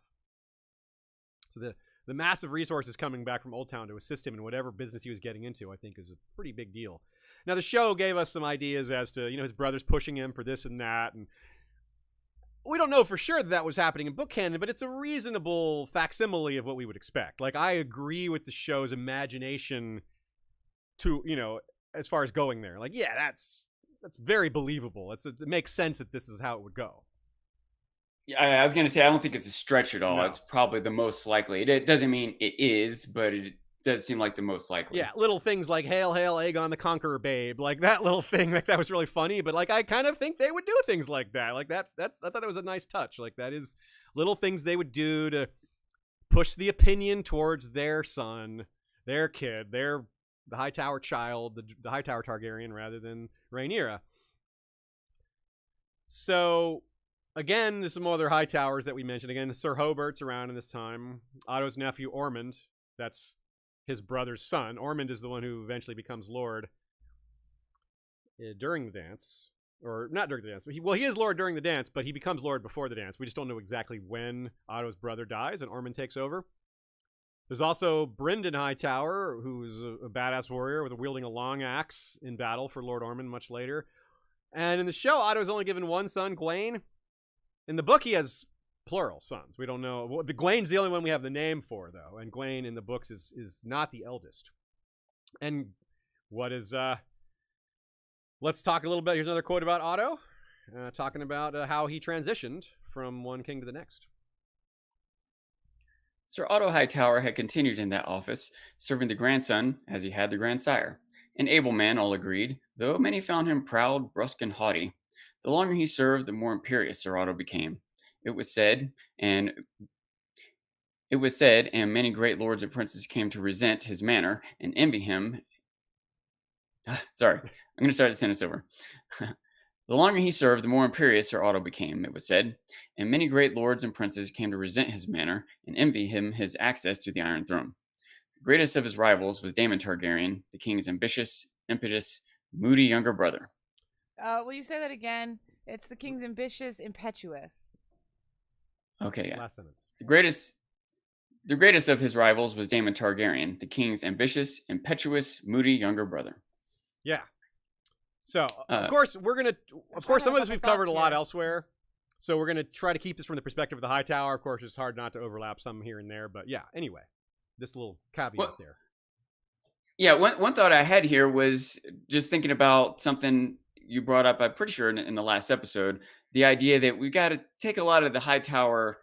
Speaker 1: So the massive resources coming back from Oldtown to assist him in whatever business he was getting into, I think, is a pretty big deal. Now, the show gave us some ideas as to, his brother's pushing him for this and that, and we don't know for sure that was happening in book canon, but it's a reasonable facsimile of what we would expect. Like, I agree with the show's imagination to, as far as going there. Like, yeah, that's very believable. It makes sense that this is how it would go.
Speaker 2: Yeah, I was gonna say I don't think it's a stretch at all.
Speaker 1: No.
Speaker 2: It's probably the most likely. It doesn't mean it is, but it does seem like the most likely.
Speaker 1: Yeah, little things like "Hail, hail, Aegon the Conqueror, babe," like that little thing, like that was really funny. But like, I kind of think they would do things like that. Like I thought that was a nice touch. Like that is little things they would do to push the opinion towards their son, their kid, the Hightower child, the Hightower Targaryen, rather than Rhaenyra. So, again, there's some other Hightowers that we mentioned. Again, Sir Hobart's around in this time. Otto's nephew, Ormond, that's his brother's son. Ormond is the one who eventually becomes Lord during the dance. Or not during the dance. He is Lord during the dance, but he becomes Lord before the dance. We just don't know exactly when Otto's brother dies and Ormond takes over. There's also Brynden Hightower, who's a badass warrior wielding a long axe in battle for Lord Ormond much later. And in the show, Otto's only given one son, Gwaine. In the book, he has plural sons. We don't know. The Gwaine's the only one we have the name for, though. And Gwaine in the books is not the eldest. And what is... Let's talk a little bit. Here's another quote about Otto, talking about how he transitioned from one king to the next.
Speaker 2: Sir Otto Hightower had continued in that office, serving the grandson as he had the grandsire. An able man, all agreed, though many found him proud, brusque, and haughty. The longer he served, the more imperious Sir Otto became. It was said, and many great lords and princes came to resent his manner and envy him. Sorry, I'm going to start the sentence over. The longer he served, the more imperious Sir Otto became, it was said, and many great lords and princes came to resent his manner and envy him his access to the Iron Throne. The greatest of his rivals was Daemon Targaryen, the king's ambitious, impetuous, moody younger brother.
Speaker 3: Will you say that again? It's the king's ambitious, impetuous.
Speaker 2: Okay, yeah.
Speaker 1: Last sentence.
Speaker 2: The greatest of his rivals was Daemon Targaryen, the king's ambitious, impetuous, moody younger brother.
Speaker 1: Yeah. So, of course, some of this we've covered a lot elsewhere. So we're going to try to keep this from the perspective of the Hightower. Of course, it's hard not to overlap some here and there. But yeah, anyway, this little caveat there.
Speaker 2: Yeah, one thought I had here was just thinking about something you brought up, I'm pretty sure, in the last episode. The idea that we've got to take a lot of the Hightower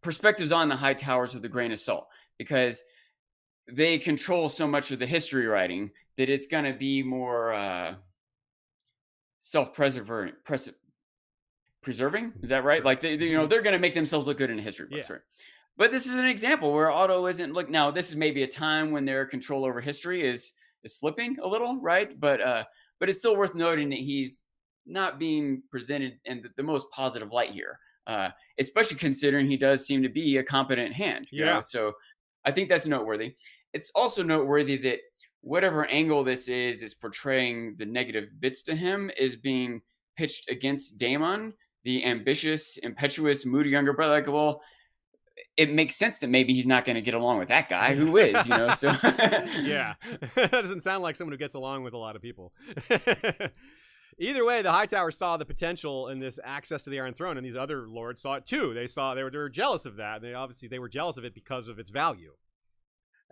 Speaker 2: perspectives on the Hightowers with a grain of salt. Because they control so much of the history writing that it's going to be more self-preserving. Preserving? Is that right?
Speaker 1: Sure.
Speaker 2: Like they're going to make themselves look good in history books, right? But this is an example where Otto isn't now. This is maybe a time when their control over history is slipping a little, right? But it's still worth noting that he's not being presented in the most positive light here, especially considering he does seem to be a competent hand. You know? So I think that's noteworthy. It's also noteworthy that whatever angle this is portraying the negative bits to him is being pitched against Daemon, the ambitious, impetuous, moody younger brother. Like, well, it makes sense that maybe he's not going to get along with that guy who is, So
Speaker 1: yeah, that doesn't sound like someone who gets along with a lot of people. Either way, the Hightower saw the potential in this access to the Iron Throne, and these other lords saw it too. They were jealous of that. And they were jealous of it because of its value.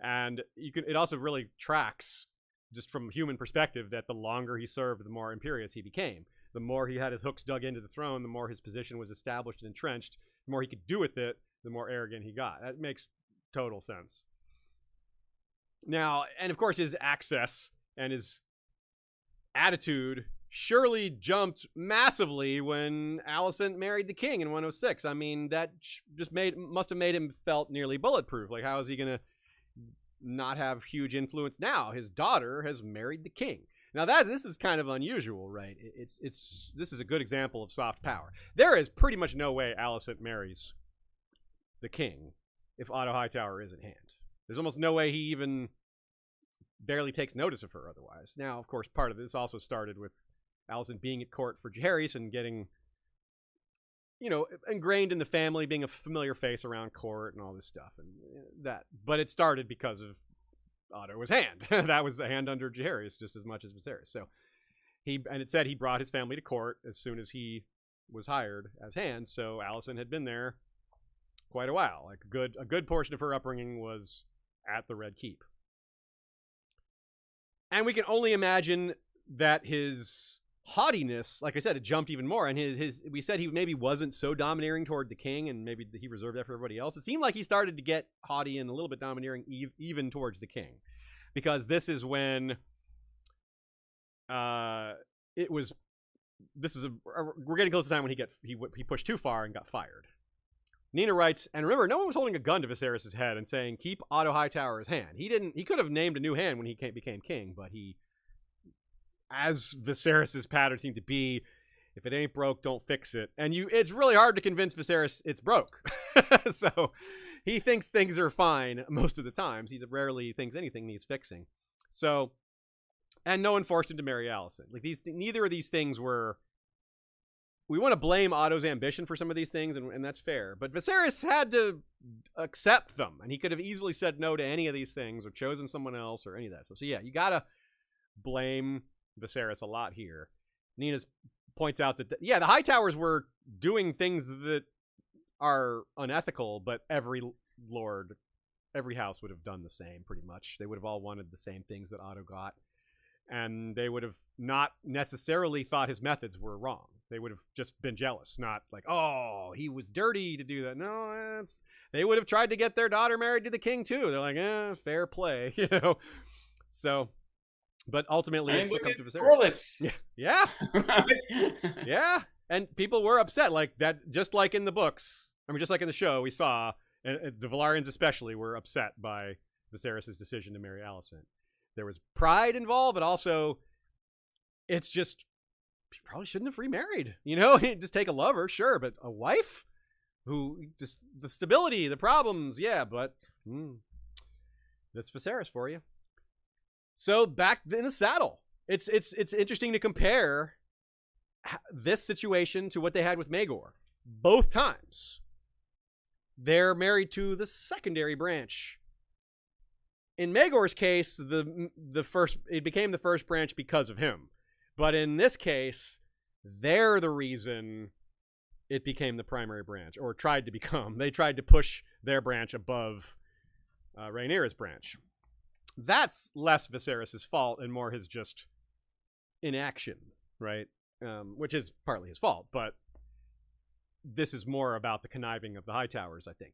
Speaker 1: And it also really tracks, just from human perspective, that the longer he served, the more imperious he became. The more he had his hooks dug into the throne, the more his position was established and entrenched, the more he could do with it, the more arrogant he got. That makes total sense. Now, and of course, his access and his attitude surely jumped massively when Alicent married the king in 106. I mean, that just must have made him felt nearly bulletproof. Like, how is he going to not have huge influence now? His daughter has married the king. Now this is kind of unusual, right? This is a good example of soft power. There is pretty much no way Alicent marries the king if Otto Hightower is at hand. There's almost no way he even barely takes notice of her otherwise. Now, of course, part of this also started with Alicent being at court for Jaehaerys and getting, ingrained in the family, being a familiar face around court and all this stuff, and that. But it started because of Otto's hand. That was the hand under Jaehaerys just as much as Viserys. So it said he brought his family to court as soon as he was hired as hand. So Alicent had been there quite a while. Like a good portion of her upbringing was at the Red Keep. And we can only imagine that his haughtiness, like I said, it jumped even more. And we said he maybe wasn't so domineering toward the king, and maybe he reserved that for everybody else. It seemed like he started to get haughty and a little bit domineering even towards the king, because this is when we're getting close to the time when he pushed too far and got fired. Nina writes, and remember, no one was holding a gun to Viserys' head and saying, keep Otto Hightower's hand. He could have named a new hand when he became king, but he, as Viserys' pattern seemed to be, if it ain't broke, don't fix it. And it's really hard to convince Viserys it's broke. So he thinks things are fine most of the times. He rarely thinks anything needs fixing. So, and no one forced him to marry Alicent. Like neither of these things were. We want to blame Otto's ambition for some of these things, and that's fair. But Viserys had to accept them, and he could have easily said no to any of these things or chosen someone else or any of that stuff. So yeah, you gotta blame Viserys a lot here. Nina points out that the Hightowers were doing things that are unethical, but every house would have done the same pretty much. They would have all wanted the same things that Otto got, and they would have not necessarily thought his methods were wrong. They would have just been jealous, not like, oh, he was dirty to do that. No, they would have tried to get their daughter married to the king too. They're like, fair play, you know. So, but ultimately, it's come to Viserys. Yeah, yeah. And people were upset, like that, just like in the books. I mean, just like in the show, we saw, and the Velaryons especially were upset by Viserys' decision to marry Alicent. There was pride involved, but also, it's just. He probably shouldn't have remarried, you know. Just take a lover, sure, but a wife who just the stability, the problems, yeah. But that's Viserys for you. So back in the saddle, it's interesting to compare this situation to what they had with Maegor. Both times, they're married to the secondary branch. In Maegor's case, it became the first branch because of him. But in this case, they're the reason it became the primary branch, or tried to become. They tried to push their branch above Rhaenyra's branch. That's less Viserys' fault and more his just inaction, right? Which is partly his fault, but this is more about the conniving of the Hightowers, I think.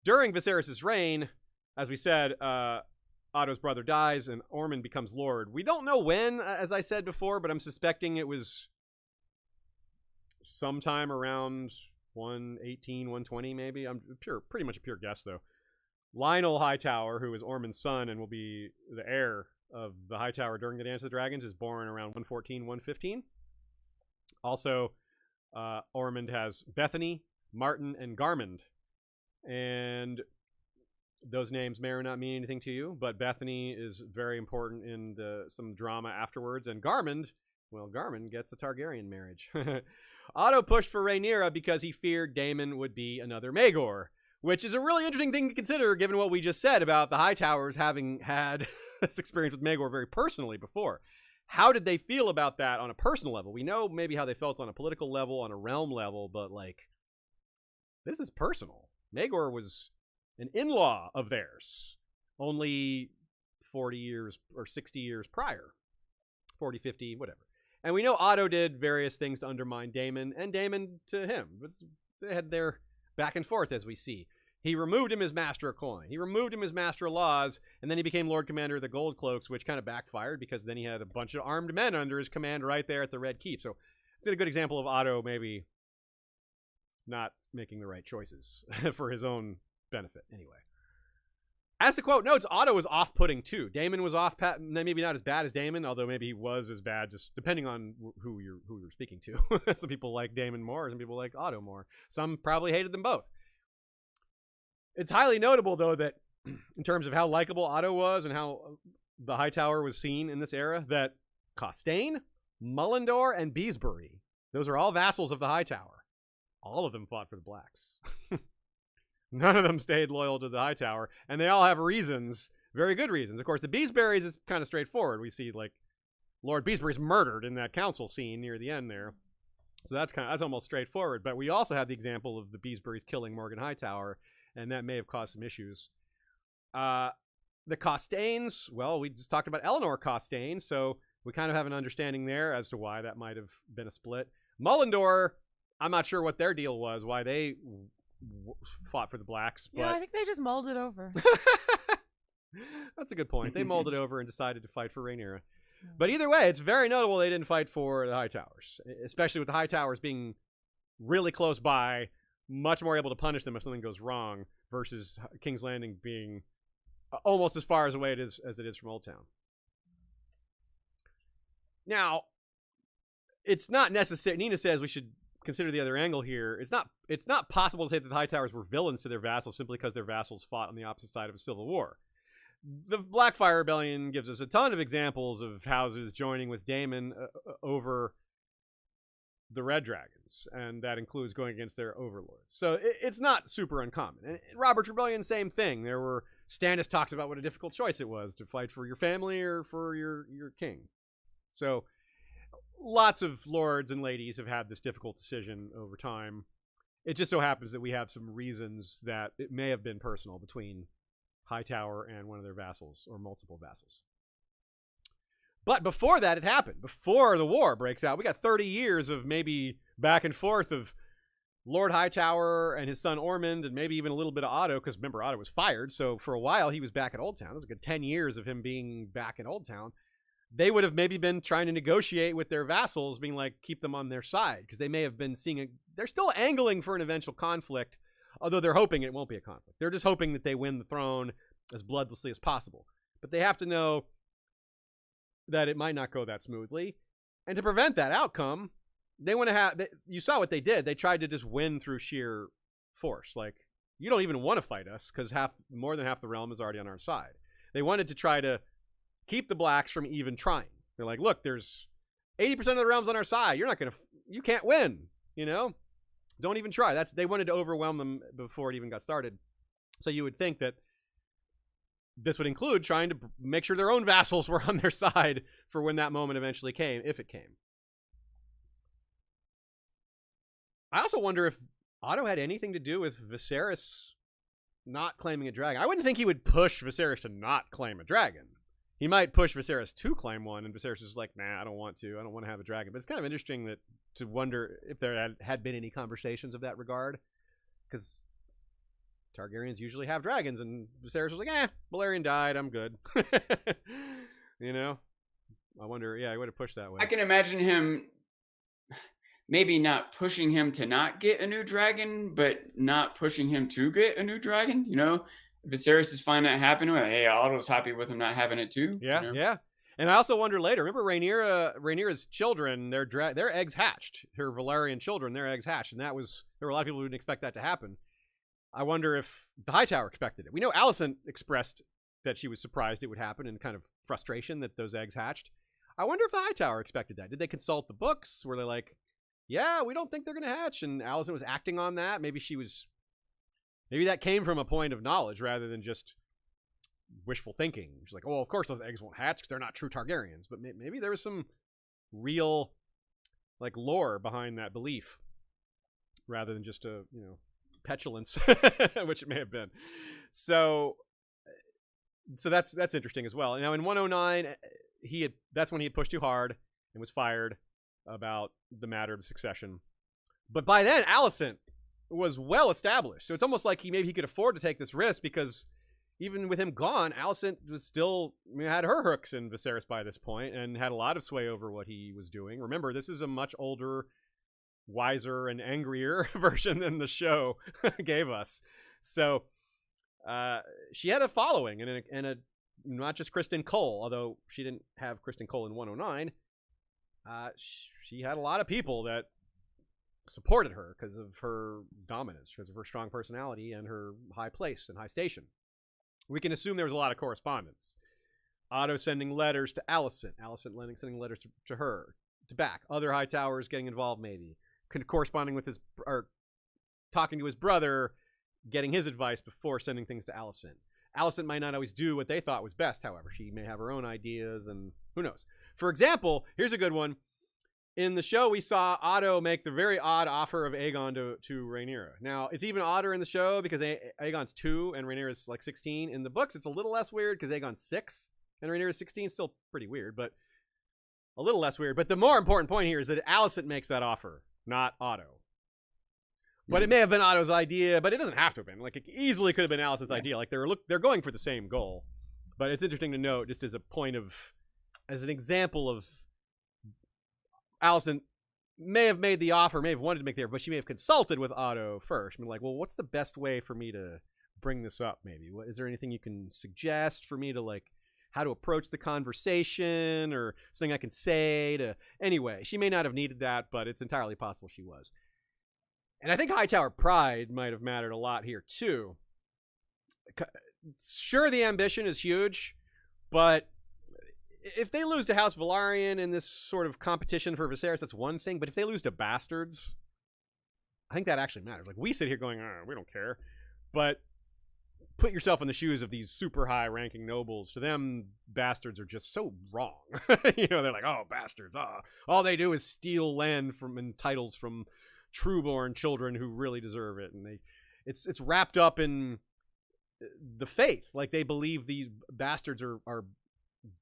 Speaker 1: During Viserys' reign, as we said, Otto's brother dies and Ormond becomes Lord. We don't know when, as I said before, but I'm suspecting it was sometime around 118, 120 maybe. I'm pretty much a pure guess though. Lionel Hightower, who is Ormond's son and will be the heir of the Hightower during the Dance of the Dragons, is born around 114, 115. Also, Ormond has Bethany, Martin, and Garmund. And those names may or not mean anything to you, but Bethany is very important in some drama afterwards. And Garmund gets a Targaryen marriage. Otto pushed for Rhaenyra because he feared Daemon would be another Maegor, which is a really interesting thing to consider given what we just said about the Hightowers having had this experience with Maegor very personally before. How did they feel about that on a personal level? We know maybe how they felt on a political level, on a realm level, but like, this is personal. Maegor was an in-law of theirs only 40 years or 60 years prior. 40, 50, whatever. And we know Otto did various things to undermine Daemon, and Daemon to him. They had their back and forth, as we see. He removed him as Master of Coin. He removed him as Master of Laws, and then he became Lord Commander of the Gold Cloaks, which kind of backfired because then he had a bunch of armed men under his command right there at the Red Keep. So it's a good example of Otto maybe not making the right choices for his own benefit. Anyway. As the quote notes, Otto was off-putting too. Daemon was maybe not as bad as Daemon, although maybe he was as bad, just depending on who you're speaking to. Some people like Daemon more, some people like Otto more. Some probably hated them both. It's highly notable, though, that in terms of how likable Otto was and how the Hightower was seen in this era, that Costain, Mullendor, and Beesbury, those are all vassals of the Hightower. All of them fought for the Blacks. None of them stayed loyal to the Hightower, and they all have reasons, very good reasons. Of course, the Beesburys is kind of straightforward. We see, like, Lord Beesbury's murdered in that council scene near the end there. So that's almost straightforward. But we also have the example of the Beesburys killing Morgan Hightower, and that may have caused some issues. the Costains, well, we just talked about Eleanor Costain, so we kind of have an understanding there as to why that might have been a split. Mullendor, I'm not sure what their deal was, why they fought for the blacks. But...
Speaker 3: Yeah, I think they just molded over.
Speaker 1: That's a good point. They molded over and decided to fight for Rhaenyra. But either way, it's very notable they didn't fight for the Hightowers, especially with the Hightowers being really close by, much more able to punish them if something goes wrong, versus King's Landing being almost as far away as it is from Old Town. Now, it's not necessary. Nina says we should consider the other angle here. It's not possible to say that the Hightowers were villains to their vassals simply because their vassals fought on the opposite side of a civil war. The Blackfire Rebellion gives us a ton of examples of houses joining with Daemon over the Red Dragons, and that includes going against their overlords. So it's not super uncommon. And Robert's Rebellion, same thing. Stannis talks about what a difficult choice it was to fight for your family or for your king. So lots of lords and ladies have had this difficult decision over time. It just so happens that we have some reasons that it may have been personal between Hightower and one of their vassals or multiple vassals. But before that had happened, before the war breaks out, we got 30 years of maybe back and forth of Lord Hightower and his son Ormond, and maybe even a little bit of Otto, because remember, Otto was fired, so for a while he was back at Old Town. It was a good 10 years of him being back in Old Town. They would have maybe been trying to negotiate with their vassals, being like, keep them on their side, because they may have been they're still angling for an eventual conflict, although they're hoping it won't be a conflict. They're just hoping that they win the throne as bloodlessly as possible. But they have to know that it might not go that smoothly. And to prevent that outcome, they want to you saw what they did. They tried to just win through sheer force. Like, you don't even want to fight us because more than half the realm is already on our side. They wanted to try to keep the blacks from even trying. They're like, look, there's 80% of the realm's on our side. You can't win, Don't even try. They wanted to overwhelm them before it even got started. So you would think that this would include trying to make sure their own vassals were on their side for when that moment eventually came, if it came. I also wonder if Otto had anything to do with Viserys not claiming a dragon. I wouldn't think he would push Viserys to not claim a dragon. He might push Viserys to claim one, and Viserys is like, nah, I don't want to. I don't want to have a dragon. But it's kind of interesting to wonder if there had been any conversations of that regard. Because Targaryens usually have dragons, and Viserys was like, Balerion died, I'm good. I wonder, I would have pushed that way.
Speaker 2: I can imagine him maybe not pushing him to not get a new dragon, but not pushing him to get a new dragon, Viserys is fine that happening. Hey, Otto's happy with him not having it too.
Speaker 1: Yeah, yeah. And I also wonder later, remember Rhaenyra's children, their eggs hatched. Her Valyrian children, their eggs hatched. And there were a lot of people who didn't expect that to happen. I wonder if the Hightower expected it. We know Alicent expressed that she was surprised it would happen in kind of frustration that those eggs hatched. I wonder if the Hightower expected that. Did they consult the books? Were they like, yeah, we don't think they're going to hatch? And Alicent was acting on that. Maybe that came from a point of knowledge rather than just wishful thinking. She's like, oh, of course those eggs won't hatch because they're not true Targaryens. But maybe there was some real lore behind that belief rather than just a, petulance, which it may have been. So that's interesting as well. Now in 109, that's when he had pushed too hard and was fired about the matter of the succession. But by then, Alicent was well established. So it's almost like he could afford to take this risk because even with him gone, Alicent was still had her hooks in Viserys by this point and had a lot of sway over what he was doing. Remember, this is a much older, wiser, and angrier version than the show gave us. So she had a following and a not just Criston Cole, although she didn't have Criston Cole in 109. She had a lot of people that supported her because of her dominance, because of her strong personality and her high place and high station. We can assume there was a lot of correspondence. Otto sending letters to Alicent, sending letters to her, to back. Other Hightowers getting involved maybe. Corresponding with talking to his brother, getting his advice before sending things to Alicent. Alicent might not always do what they thought was best, however. She may have her own ideas and who knows. For example, here's a good one. in the show, we saw Otto make the very odd offer of Aegon to Rhaenyra. Now, it's even odder in the show because Aegon's 2 and Rhaenyra's like 16. In the books, it's a little less weird because Aegon's 6 and Rhaenyra's 16. Still pretty weird, but a little less weird. But the more important point here is that Alicent makes that offer, not Otto. But it may have been Otto's idea, but it doesn't have to have been. Like, it easily could have been Alicent's idea. Like, they're going for the same goal. But it's interesting to note, just as a point of, as an example of, Alicent may have made the offer, may have wanted to make the offer, but she may have consulted with Otto first. I mean, like, well, what's the best way for me to bring this up, maybe? Is there anything you can suggest for me to, like, how to approach the conversation or something I can say to... Anyway, she may not have needed that, but it's entirely possible she was. And I think Hightower pride might have mattered a lot here, too. Sure, the ambition is huge, but if they lose to House Velaryon in this sort of competition for Viserys, that's one thing. But if they lose to bastards, I think that actually matters. Like, we sit here going, we don't care. But put yourself in the shoes of these super high-ranking nobles. To them, bastards are just so wrong. You know, they're like, oh, bastards. Oh. All they do is steal land and titles from true-born children who really deserve it. And it's wrapped up in the faith. Like, they believe these bastards are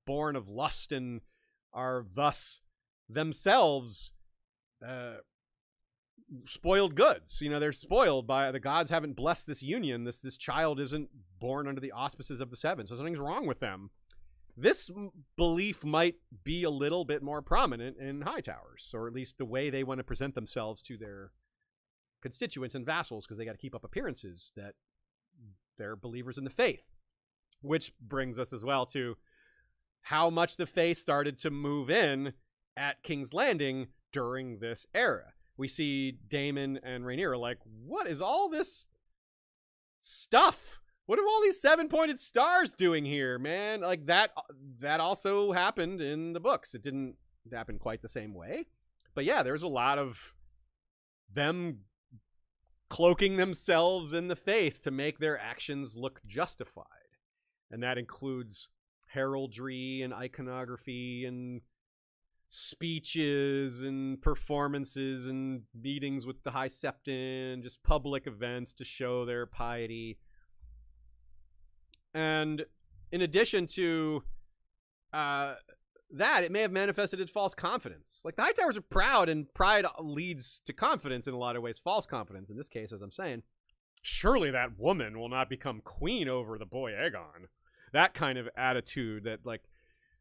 Speaker 1: born of lust and are thus themselves spoiled goods. You know, they're spoiled by the gods. Haven't blessed this union. This child isn't born under the auspices of the Seven, so something's wrong with them. This belief might be a little bit more prominent in Hightowers, or at least the way they want to present themselves to their constituents and vassals, because they got to keep up appearances that they're believers in the faith. Which brings us as well to how much the faith started to move in at King's Landing during this era. We see Daemon and Rhaenyra like, what is all this stuff? What are all these 7-pointed stars doing here, man? Like, that also happened in the books. It didn't happen quite the same way. But yeah, there's a lot of them cloaking themselves in the faith to make their actions look justified. And that includes heraldry and iconography and speeches and performances and meetings with the High Septon, just public events to show their piety. And in addition to that, it may have manifested its false confidence. Like, the Hightowers are proud, and pride leads to confidence in a lot of ways, false confidence in this case, as I'm saying. Surely that woman will not become queen over the boy Aegon. That kind of attitude, that like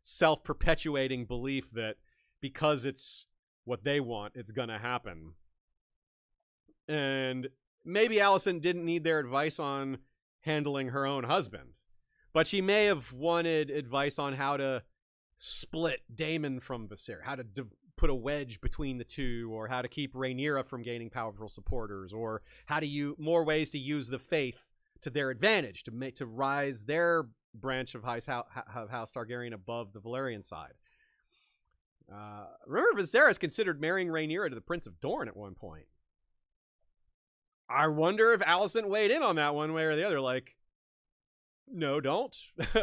Speaker 1: self-perpetuating belief that because it's what they want, it's gonna happen. And maybe Alicent didn't need their advice on handling her own husband, but she may have wanted advice on how to split Daemon from Viserys, how to put a wedge between the two, or how to keep Rhaenyra from gaining powerful supporters, or how to use more ways to use the faith to their advantage, to rise their branch of House Targaryen above the Valyrian side. Remember, Viserys considered marrying Rhaenyra to the Prince of Dorne at one point. I wonder if Alicent weighed in on that one way or the other, like, no, don't,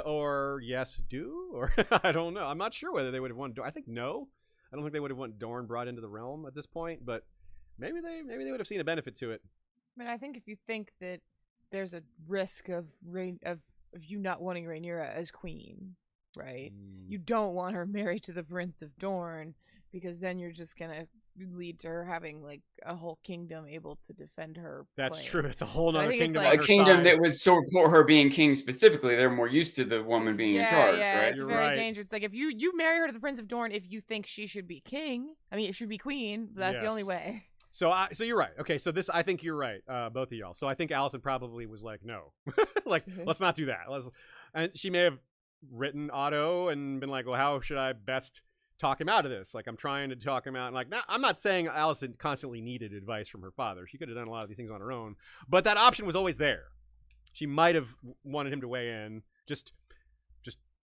Speaker 1: or yes, do, or I don't know. I'm not sure whether they would have wanted. I think no. I don't think they would have wanted Dorne brought into the realm at this point, but maybe they would have seen a benefit to it.
Speaker 3: I mean, I think if you think that there's a risk of you not wanting Rhaenyra as queen, right? You don't want her married to the Prince of Dorne, because then you're just gonna lead to her having like a whole kingdom able to defend her.
Speaker 1: That's true. It's a whole other kingdom.
Speaker 2: Like, a kingdom that would support her being king specifically. They're more used to the woman being in charge,
Speaker 3: yeah,
Speaker 2: right?
Speaker 3: It's very dangerous. Like, if you marry her to the Prince of Dorne, if you think she should be king, I mean, it should be queen. But that's the only way.
Speaker 1: So you're right. Okay, so I think you're right, both of y'all. So I think Alicent probably was like, no, like, let's not do that. And she may have written Otto and been like, well, how should I best talk him out of this? Like, I'm trying to talk him out. And like, I'm not saying Alicent constantly needed advice from her father. She could have done a lot of these things on her own, but that option was always there. She might have wanted him to weigh in. Just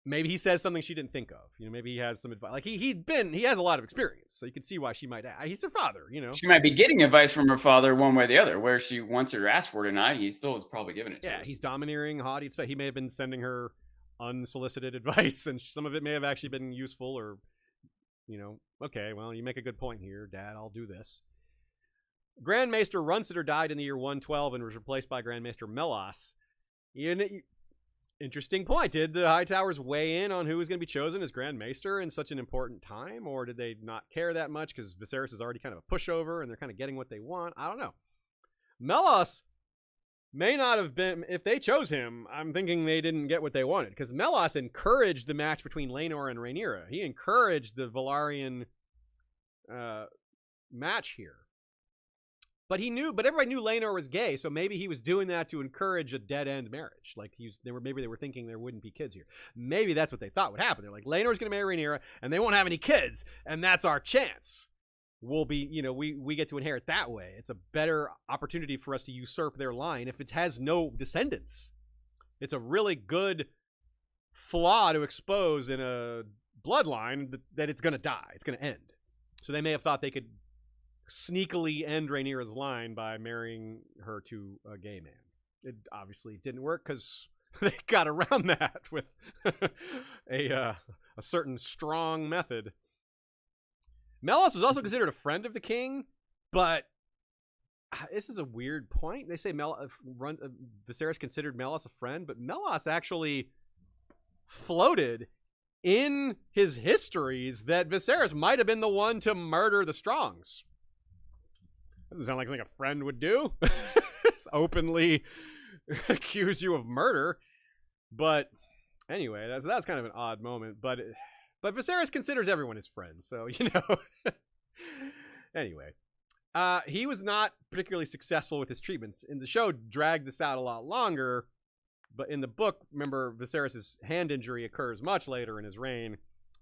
Speaker 1: maybe he says something she didn't think of. You know, maybe he has some advice. Like, he has a lot of experience, so you can see why she might. He's her father, you know.
Speaker 2: She might be getting advice from her father one way or the other. Where she wants her to ask for it or not, he still is probably giving it to her.
Speaker 1: Yeah, he's domineering, haughty. He may have been sending her unsolicited advice, and some of it may have actually been useful or, okay, well, you make a good point here, Dad. I'll do this. Grand Maester Runciter died in the year 112 and was replaced by Grand Maester Melas. Interesting point. Did the Hightowers weigh in on who was going to be chosen as Grand Maester in such an important time, or did they not care that much because Viserys is already kind of a pushover and they're kind of getting what they want? I don't know. Melas may not have been, if they chose him, I'm thinking they didn't get what they wanted, because Melas encouraged the match between Laenor and Rhaenyra. He encouraged the Velaryon match here. But everybody knew Laenor was gay, so maybe he was doing that to encourage a dead-end marriage. Like, maybe they were thinking there wouldn't be kids here. Maybe that's what they thought would happen. They're like, Laenor's going to marry Rhaenyra, and they won't have any kids, and that's our chance. We'll be, we get to inherit that way. It's a better opportunity for us to usurp their line if it has no descendants. It's a really good flaw to expose in a bloodline that it's going to die. It's going to end. So they may have thought they could sneakily end Rhaenyra's line by marrying her to a gay man. It obviously didn't work because they got around that with a certain strong method. Melas was also considered a friend of the king, but this is a weird point. They say Viserys considered Melas a friend, but Melas actually floated in his histories that Viserys might have been the one to murder the Strongs. Doesn't sound like something a friend would do. Openly accuse you of murder. But anyway, that's kind of an odd moment. But Viserys considers everyone his friend, so Anyway, he was not particularly successful with his treatments. In the show, dragged this out a lot longer. But in the book, remember, Viserys' hand injury occurs much later in his reign,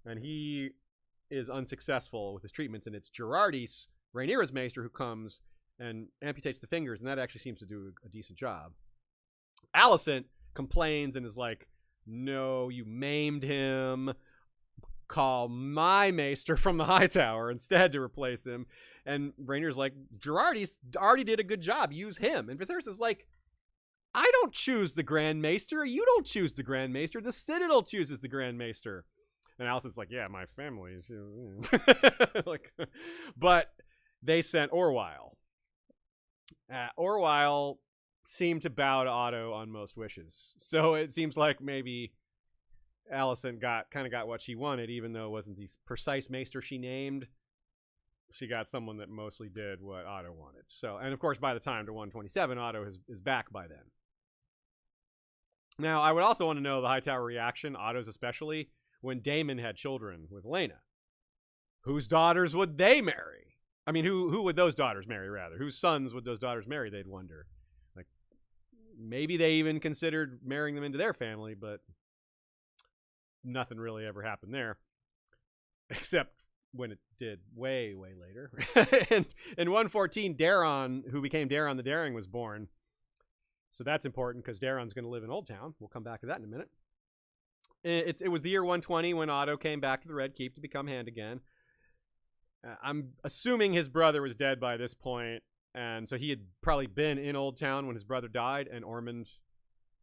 Speaker 1: and he is unsuccessful with his treatments. And it's Gerardis, Rhaenyra's maester, who comes and amputates the fingers, and that actually seems to do a decent job. Alicent complains and is like, no, you maimed him. Call my maester from the Hightower instead to replace him. And Rhaenyra's like, Gerardis already did a good job. Use him. And Viserys is like, I don't choose the Grand Maester. You don't choose the Grand Maester. The Citadel chooses the Grand Maester. And Alicent's like, yeah, my family. But they sent Orwyle. Orwyle seemed to bow to Otto on most wishes. So it seems like maybe Alicent got what she wanted, even though it wasn't the precise maester she named. She got someone that mostly did what Otto wanted. So, and of course, by the time to 127, Otto is back by then. Now, I would also want to know the Hightower reaction, Otto's especially, when Daemon had children with Laena. Whose daughters would they marry? I mean, who would those daughters marry, rather? Whose sons would those daughters marry, they'd wonder. Like, maybe they even considered marrying them into their family, but nothing really ever happened there. Except when it did way, way later. And in 114, Daeron, who became Daeron the Daring, was born. So that's important because Daeron's going to live in Old Town. We'll come back to that in a minute. It was the year 120 when Otto came back to the Red Keep to become Hand again. I'm assuming his brother was dead by this point, and so he had probably been in Old Town when his brother died, and Ormond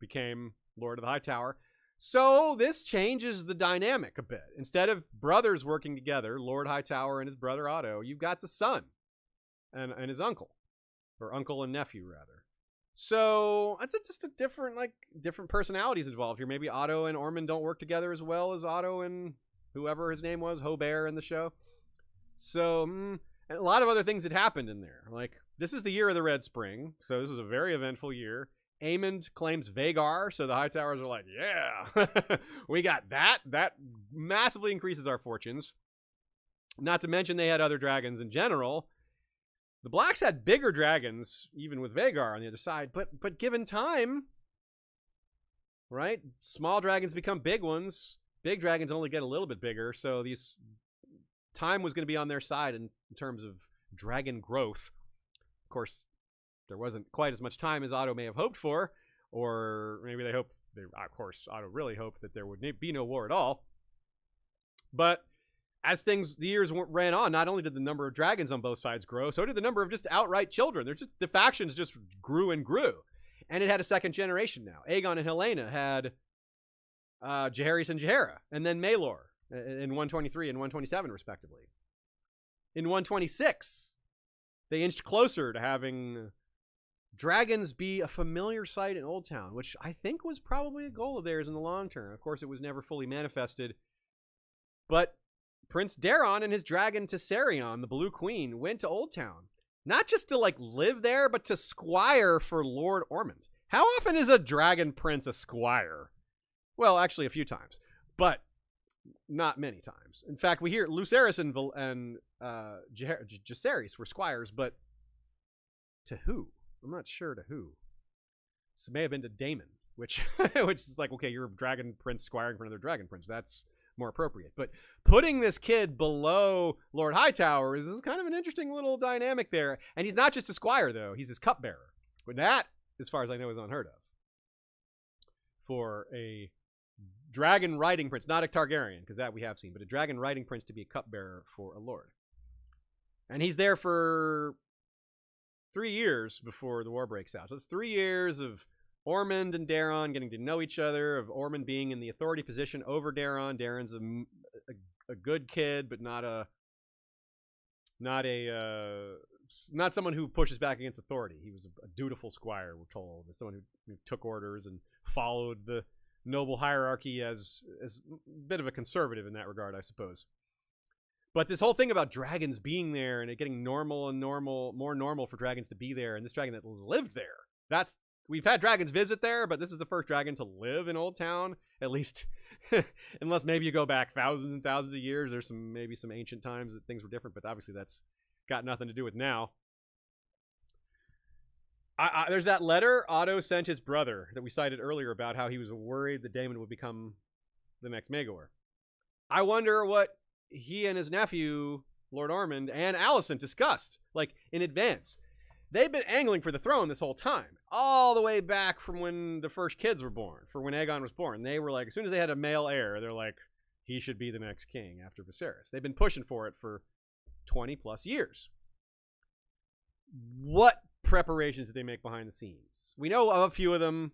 Speaker 1: became Lord of the Hightower. So this changes the dynamic a bit. Instead of brothers working together, Lord Hightower and his brother Otto, you've got the son and his uncle, or uncle and nephew rather. So it's just a different personalities involved here. Maybe Otto and Ormond don't work together as well as Otto and whoever his name was, Hobert in the show. So, and a lot of other things had happened in there. Like, this is the year of the Red Spring, so this is a very eventful year. Aemond claims Vagar, so the Hightowers are like, yeah, we got that. That massively increases our fortunes. Not to mention they had other dragons in general. The Blacks had bigger dragons, even with Vagar on the other side, but given time, right? Small dragons become big ones. Big dragons only get a little bit bigger, so time was going to be on their side in terms of dragon growth. Of course, there wasn't quite as much time as Otto may have hoped for, or maybe of course, Otto really hoped that there would be no war at all. But as the years ran on, not only did the number of dragons on both sides grow, so did the number of just outright children. The factions just grew and grew. And it had a second generation now. Aegon and Helena had Jaehaerys and Jaehaera, and then Maelor in 123 and 127, respectively. In 126, they inched closer to having dragons be a familiar sight in Old Town, which I think was probably a goal of theirs in the long term. Of course, it was never fully manifested. But Prince Daeron and his dragon Tessarion, the Blue Queen, went to Old Town. Not just to, like, live there, but to squire for Lord Ormond. How often is a dragon prince a squire? Well, actually, a few times. But not many times. In fact, we hear Lucerys and Jacaerys were squires, but to who? I'm not sure to who. This may have been to Daemon, which is like, okay, you're a dragon prince squiring for another dragon prince. That's more appropriate. But putting this kid below Lord Hightower is kind of an interesting little dynamic there. And he's not just a squire, though. He's his cupbearer. But that, as far as I know, is unheard of for a dragon riding prince, not a Targaryen, because that we have seen, but a dragon riding prince to be a cupbearer for a lord. And he's there for 3 years before the war breaks out. So it's 3 years of Ormond and Daeron getting to know each other, of Ormond being in the authority position over Daeron. Daeron's a good kid, but not someone who pushes back against authority. He was a dutiful squire, we're told, as someone who took orders and followed the noble hierarchy as a bit of a conservative in that regard, I suppose. But this whole thing about dragons being there and it getting more normal for dragons to be there, and this dragon that lived there, we've had dragons visit there, but this is the first dragon to live in Old Town, at least, unless maybe you go back thousands and thousands of years. There's maybe some ancient times that things were different, but obviously that's got nothing to do with now. There's that letter Otto sent his brother that we cited earlier about how he was worried that Daemon would become the next Maegor. I wonder what he and his nephew, Lord Ormond, and Alicent discussed, like, in advance. They've been angling for the throne this whole time, all the way back from when the first kids were born, for when Aegon was born. They were like, as soon as they had a male heir, they're like, he should be the next king after Viserys. They've been pushing for it for 20 plus years. What preparations did they make behind the scenes? We know of a few of them.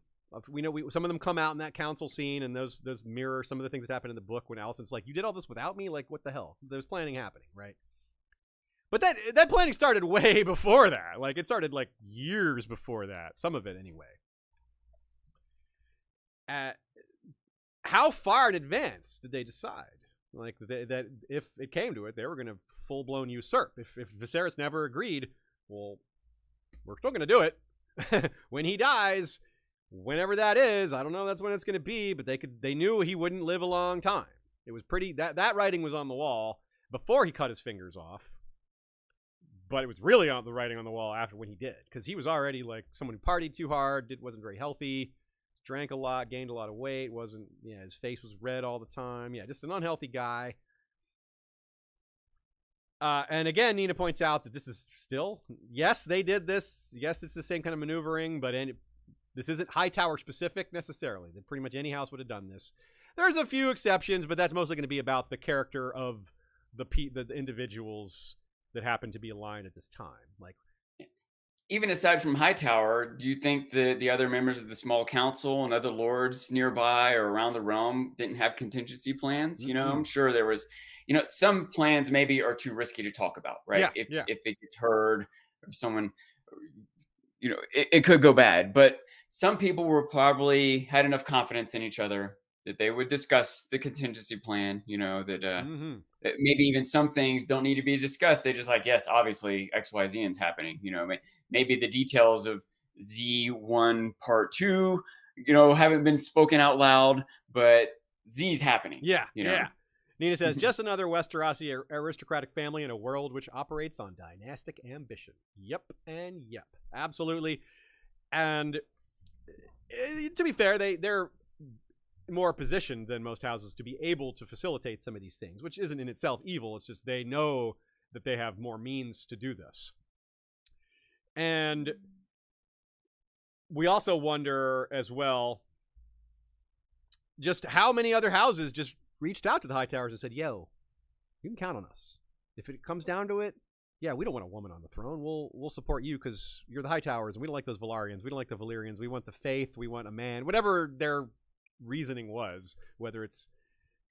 Speaker 1: Some of them come out in that council scene, and those mirror some of the things that happened in the book when Alicent's like, you did all this without me? Like, what the hell? There's planning happening, right? But that planning started way before that. Like, it started like years before that. Some of it, anyway. How far in advance did they decide? Like, that if it came to it, they were going to full-blown usurp. If Viserys never agreed, well, we're still going to do it. When he dies, whenever that is, I don't know that's when it's going to be, but they knew he wouldn't live a long time. It was pretty, that writing was on the wall before he cut his fingers off. But it was really on the writing on the wall after when he did, because he was already like someone who partied too hard, wasn't very healthy, drank a lot, gained a lot of weight, his face was red all the time. Yeah, just an unhealthy guy. And again, Nina points out that this is still, yes, they did this. Yes, it's the same kind of maneuvering, but this isn't Hightower specific necessarily. That pretty much any house would have done this. There's a few exceptions, but that's mostly going to be about the character of the individuals that happen to be aligned at this time. Like,
Speaker 2: even aside from Hightower, do you think the other members of the small council and other lords nearby or around the realm didn't have contingency plans? Mm-hmm. You know, I'm sure there was, some plans maybe are too risky to talk about, right? If it gets heard, or someone, it could go bad. But some people were probably had enough confidence in each other that they would discuss the contingency plan, that maybe even some things don't need to be discussed. They just like, yes, obviously X, Y, Z is happening. Maybe the details of Z1 part 2, haven't been spoken out loud, but Z's happening.
Speaker 1: Yeah. Nina says, just another Westerosi aristocratic family in a world which operates on dynastic ambition. Yep. Absolutely. And to be fair, they're more positioned than most houses to be able to facilitate some of these things, which isn't in itself evil. It's just they know that they have more means to do this. And we also wonder as well just how many other houses just reached out to the Hightowers and said, yo, you can count on us. If it comes down to it, yeah, we don't want a woman on the throne. We'll support you because you're the Hightowers, and we don't like those Velaryons. We don't like the Valyrians. We want the faith. We want a man. Whatever their reasoning was, whether it's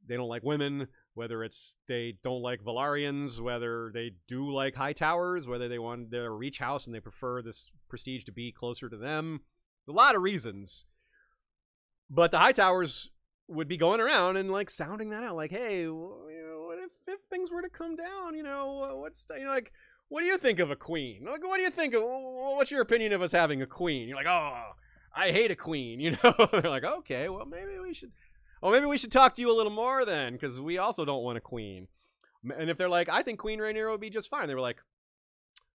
Speaker 1: they don't like women, whether it's they don't like Valarians, whether they do like Hightowers, whether they want their Reach House and they prefer this prestige to be closer to them. A lot of reasons. But the Hightowers would be going around and like sounding that out, like, hey, what if things were to come down? Like, what do you think of a queen? Like, what do you think of? What's your opinion of us having a queen? You're like, oh, I hate a queen. They're like, okay, well, maybe we should talk to you a little more then, because we also don't want a queen. And if they're like, I think Queen Rhaenyra would be just fine, they were like,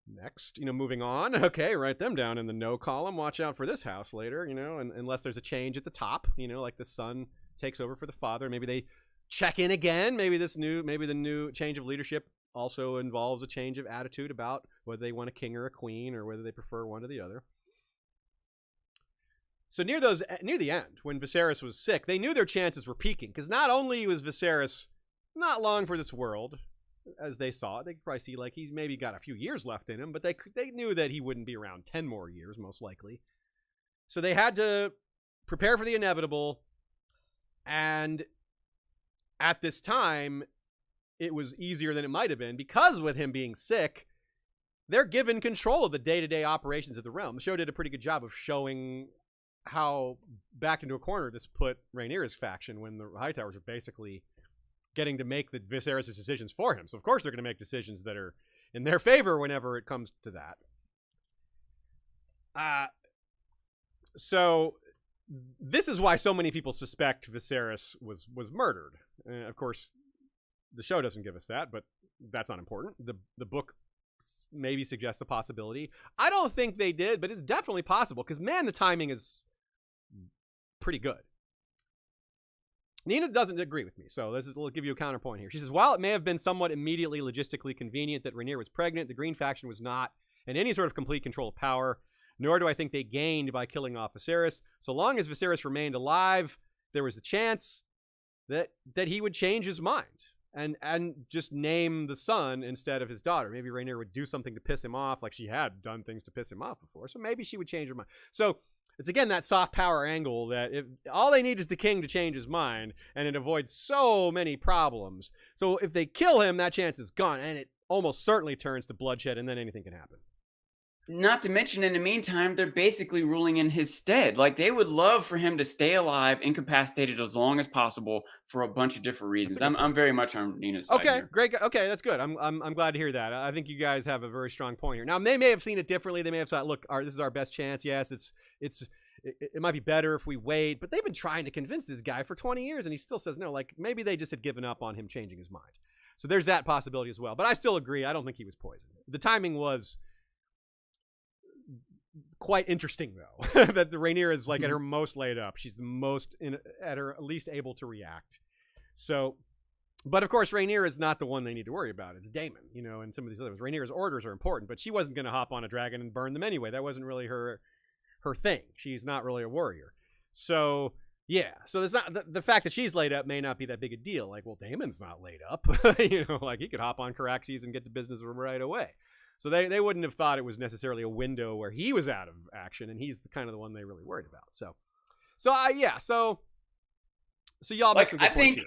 Speaker 1: next, moving on. Okay, write them down in the no column. Watch out for this house later, and unless there's a change at the top, like the son takes over for the father. Maybe they check in again. Maybe the new change of leadership also involves a change of attitude about whether they want a king or a queen or whether they prefer one to the other. So near the end, when Viserys was sick, they knew their chances were peaking, because not only was Viserys not long for this world, as they saw it, they could probably see like he's maybe got a few years left in him, but they knew that he wouldn't be around 10 more years, most likely. So they had to prepare for the inevitable, and at this time, it was easier than it might have been, because with him being sick, they're given control of the day-to-day operations of the realm. The show did a pretty good job of showing how backed into a corner this put Rhaenyra's faction when the Hightowers are basically getting to make the Viserys' decisions for him. So of course they're going to make decisions that are in their favor whenever it comes to that. So this is why so many people suspect Viserys was murdered. Of course, the show doesn't give us that, but that's not important. The book maybe suggests a possibility. I don't think they did, but it's definitely possible, because man, the timing is pretty good. Nina doesn't agree with me, so we'll give you a counterpoint here. She says, while it may have been somewhat immediately logistically convenient that Rhaenyra was pregnant, the Green faction was not in any sort of complete control of power, nor do I think they gained by killing off Viserys. So long as Viserys remained alive, there was a chance that he would change his mind and just name the son instead of his daughter. Maybe Rhaenyra would do something to piss him off, like she had done things to piss him off before, so maybe she would change her mind. So it's again that soft power angle that if all they need is the king to change his mind, and it avoids so many problems. So if they kill him, that chance is gone, and it almost certainly turns to bloodshed, and then anything can happen.
Speaker 2: Not to mention, in the meantime, they're basically ruling in his stead. Like, they would love for him to stay alive, incapacitated as long as possible for a bunch of different reasons. I'm very much on Nina's side.
Speaker 1: Okay,
Speaker 2: here.
Speaker 1: Great. Okay, that's good. I'm glad to hear that. I think you guys have a very strong point here. Now, they may have seen it differently. They may have thought, look, this is our best chance. Yes, it might be better if we wait. But they've been trying to convince this guy for 20 years, and he still says no. Like, maybe they just had given up on him changing his mind. So there's that possibility as well. But I still agree. I don't think he was poisoned. The timing was quite interesting, though, that the Rhaenyra is like at her most laid up. She's the most at her least able to react. So, but of course, Rhaenyra is not the one they need to worry about. It's Daemon, and some of these others. Rhaenyra's orders are important, but she wasn't going to hop on a dragon and burn them anyway. That wasn't really her thing. She's not really a warrior. So yeah, so there's not the fact that she's laid up may not be that big a deal. Like, well, Daemon's not laid up. Like he could hop on Caraxes and get to business right away. So they wouldn't have thought it was necessarily a window where he was out of action, and he's kind of the one they really worried about. So y'all make some good points here.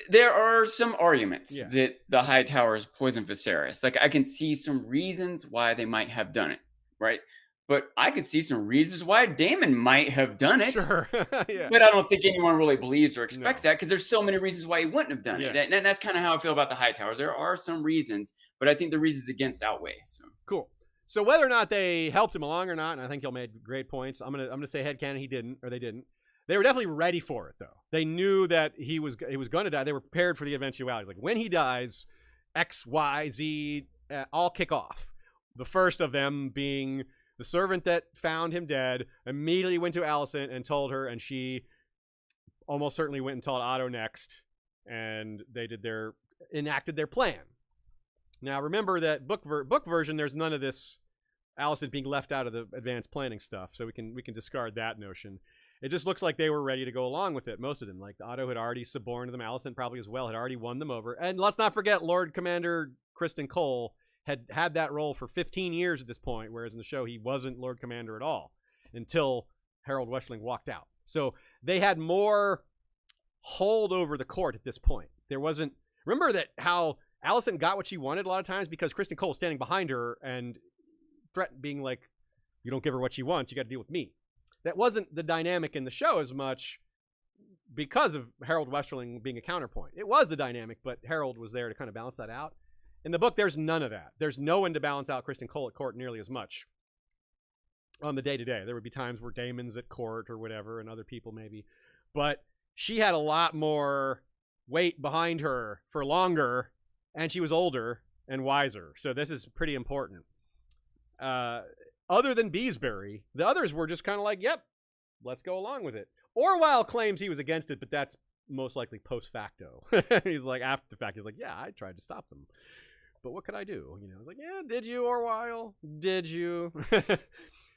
Speaker 2: There are some arguments that the Hightowers poisoned Viserys. Like, I can see some reasons why they might have done it, right? But I could see some reasons why Daemon might have done it.
Speaker 1: Sure. Yeah.
Speaker 2: But I don't think anyone really believes or expects that, because there's so many reasons why he wouldn't have done it. And that's kind of how I feel about the Hightowers. There are some reasons, but I think the reasons against outweigh. So
Speaker 1: cool. So whether or not they helped him along or not, and I think y'all made great points. I'm gonna say headcanon they didn't. They were definitely ready for it, though. They knew that he was going to die. They were prepared for the eventualities. Like, when he dies, X, Y, Z all kick off. The first of them being the servant that found him dead immediately went to Alicent and told her, and she almost certainly went and told Otto next, and they enacted their plan. Now, remember that book version, there's none of this Alicent being left out of the advanced planning stuff, so we can discard that notion. It just looks like they were ready to go along with it, most of them. Like, Otto had already suborned them, Alicent probably as well, had already won them over. And let's not forget, Lord Commander Criston Cole had that role for 15 years at this point, whereas in the show he wasn't Lord Commander at all until Harold Westerling walked out. So they had more hold over the court at this point. There wasn't. Remember that how Allison got what she wanted a lot of times because Kristen Cole was standing behind her and threatened, being like, "You don't give her what she wants, you got to deal with me." That wasn't the dynamic in the show as much because of Harold Westerling being a counterpoint. It was the dynamic, but Harold was there to kind of balance that out. In the book, there's none of that. There's no one to balance out Kristen Cole at court nearly as much on the day-to-day. There would be times where Damon's at court or whatever, and other people maybe. But she had a lot more weight behind her for longer, and she was older and wiser. So this is pretty important. Other than Beesbury, the others were just kind of like, yep, let's go along with it. Orwell claims he was against it, but that's most likely post facto. He's like, after the fact, he's like, yeah, I tried to stop them. But what could I do? You know, I was like, yeah, did you, Orwell? Did you?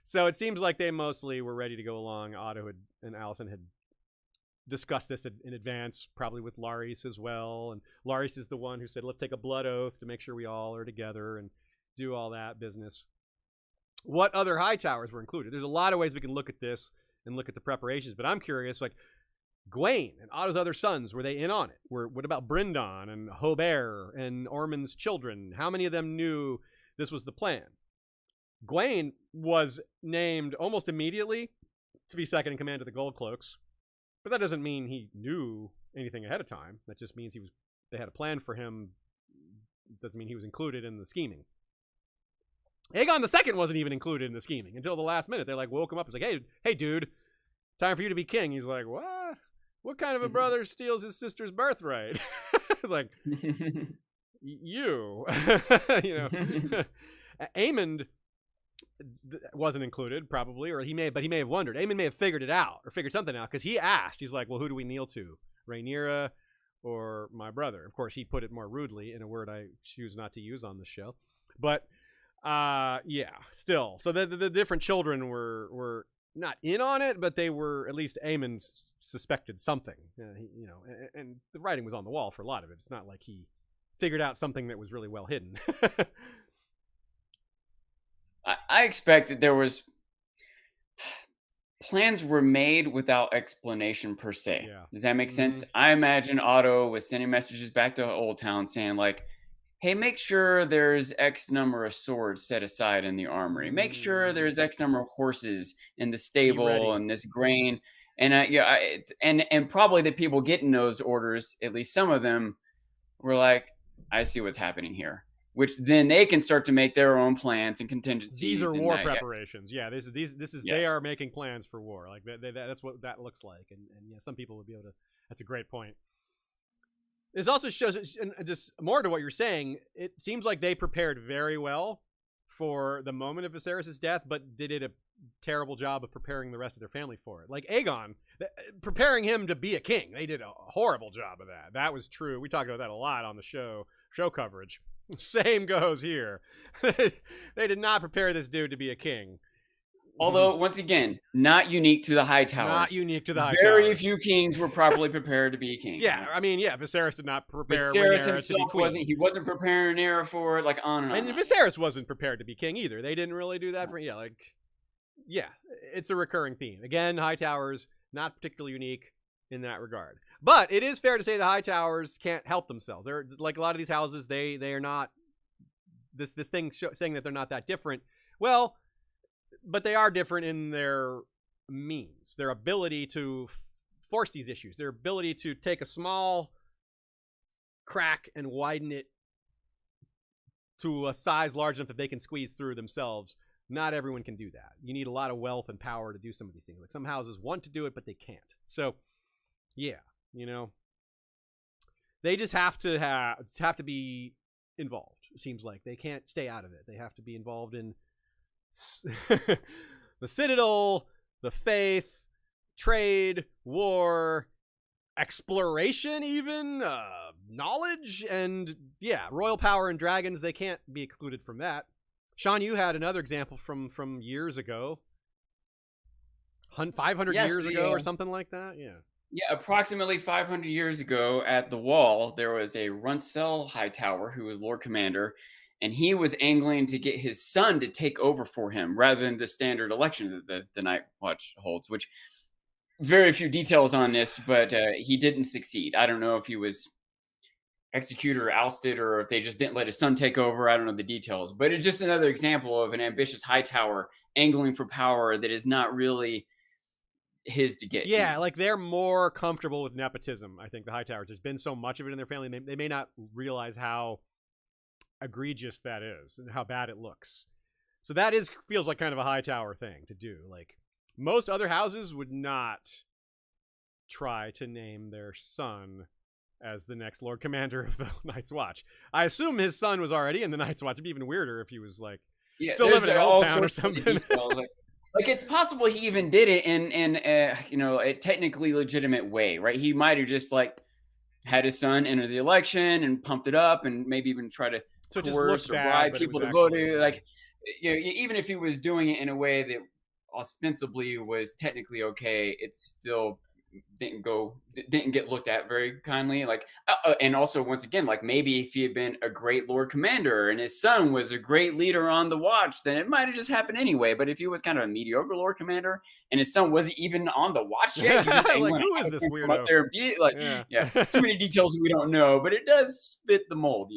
Speaker 1: So it seems like they mostly were ready to go along. Otto and Allison had discussed this in advance, probably with Laris as well. And Laris is the one who said, let's take a blood oath to make sure we all are together and do all that business. What other Hightowers were included? There's a lot of ways we can look at this and look at the preparations, but I'm curious, like, Gwaine and Otto's other sons, were they in on it? What about Brindon and Hobert and Ormond's children? How many of them knew this was the plan? Gwaine was named almost immediately to be second in command of the Gold Cloaks, but that doesn't mean he knew anything ahead of time. That just means they had a plan for him. It doesn't mean he was included in the scheming. Aegon II wasn't even included in the scheming until the last minute. They like woke him up and was like, hey, dude, time for you to be king. He's like, what? What kind of a brother steals his sister's birthright? It's like, you. You know, Aemond wasn't included probably, or he may have wondered. Aemond may have figured it out or figured something out because he asked. He's like, well, who do we kneel to, Rhaenyra or my brother? Of course, he put it more rudely in a word I choose not to use on the show, but yeah, still. So the different children were not in on it, but they were, at least Aemon suspected something. You know, and the writing was on the wall for a lot of it. It's not like he figured out something that was really well hidden.
Speaker 2: I expect that there was plans were made without explanation per se.
Speaker 1: Yeah.
Speaker 2: Does that make sense? I imagine Otto was sending messages back to Old Town saying like, hey, make sure there's X number of swords set aside in the armory. Make sure there's X number of horses in the stable and this grain. And and probably the people getting those orders, at least some of them, were like, I see what's happening here. Which then they can start to make their own plans and contingencies.
Speaker 1: These are war preparations. Yeah, this is
Speaker 2: Yes.
Speaker 1: They are making plans for war. Like that's what that looks like. And yeah, some people would be able to. That's a great point. This also shows, and just more to what you're saying, it seems like they prepared very well for the moment of Viserys' death, but did a terrible job of preparing the rest of their family for it. Like Aegon, preparing him to be a king, they did a horrible job of that. That was true. We talked about that a lot on the show coverage. Same goes here. They did not prepare this dude to be a king.
Speaker 2: Although, once again, not unique to the Hightowers.
Speaker 1: Not unique to the Hightowers.
Speaker 2: Very few kings were properly prepared to be king.
Speaker 1: Yeah, I mean, yeah, Viserys did not prepare
Speaker 2: Viserys
Speaker 1: Rhaenyra
Speaker 2: himself
Speaker 1: to be queen.
Speaker 2: he wasn't preparing Rhaenyra for it, like on and on.
Speaker 1: And Viserys wasn't prepared to be king either. They didn't really do that for, yeah, it's a recurring theme. Again, Hightowers, not particularly unique in that regard. But it is fair to say the Hightowers can't help themselves. They're like a lot of these houses, they are not this thing saying that they're not that different. Well, but they are different in their means, their ability to force these issues, their ability to take a small crack and widen it to a size large enough that they can squeeze through themselves. Not everyone can do that. You need a lot of wealth and power to do some of these things. Like some houses want to do it, but they can't. So, yeah, they just have to be involved. It seems like they can't stay out of it. They have to be involved in the Citadel, the faith, trade, war, exploration, even knowledge, and yeah, royal power and dragons. They can't be excluded from that. Sean, you had another example from years ago, 500 years ago or something like that.
Speaker 2: Yeah, approximately 500 years ago at the Wall, there was a Runcell Hightower who was Lord Commander, and he was angling to get his son to take over for him rather than the standard election that the Night Watch holds, which very few details on this, but he didn't succeed. I don't know if he was executed or ousted, or if they just didn't let his son take over. I don't know the details, but it's just another example of an ambitious Hightower angling for power that is not really his to get.
Speaker 1: Yeah, like they're more comfortable with nepotism. I think the Hightowers. There's been so much of it in their family. They may not realize how egregious that is and how bad it looks. So that feels like kind of a Hightower thing to do. Like most other houses would not try to name their son as the next Lord Commander of the Night's Watch. I assume his son was already in the Night's Watch. It'd be even weirder if he was like still living in Old Town or something.
Speaker 2: Like it's possible he even did it in a technically legitimate way, right? He might have just like had his son enter the election and pumped it up, and maybe even try to coerce or bribe people to vote. Like, even if he was doing it in a way that ostensibly was technically okay, it's still didn't get looked at very kindly. Like, and also once again, like maybe if he had been a great Lord Commander and his son was a great leader on the Watch, then it might have just happened anyway. But if he was kind of a mediocre Lord Commander and his son wasn't even on the Watch yet, just
Speaker 1: like, who is this weirdo?
Speaker 2: Up there, too many details we don't know, but it does fit the mold,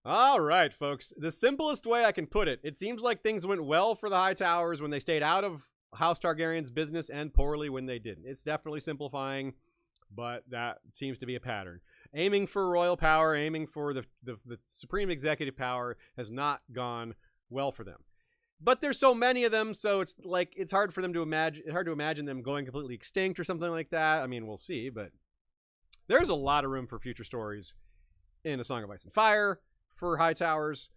Speaker 1: All right, folks. The simplest way I can put it, it seems like things went well for the Hightowers when they stayed out of House Targaryen's business, and poorly when they didn't. It's definitely simplifying, but that seems to be a pattern. Aiming for royal power, aiming for the supreme executive power has not gone well for them. But there's so many of them, so it's like it's hard for them to imagine. It's hard to imagine them going completely extinct or something like that. I mean, we'll see, but there's a lot of room for future stories in A Song of Ice and Fire for Hightowers,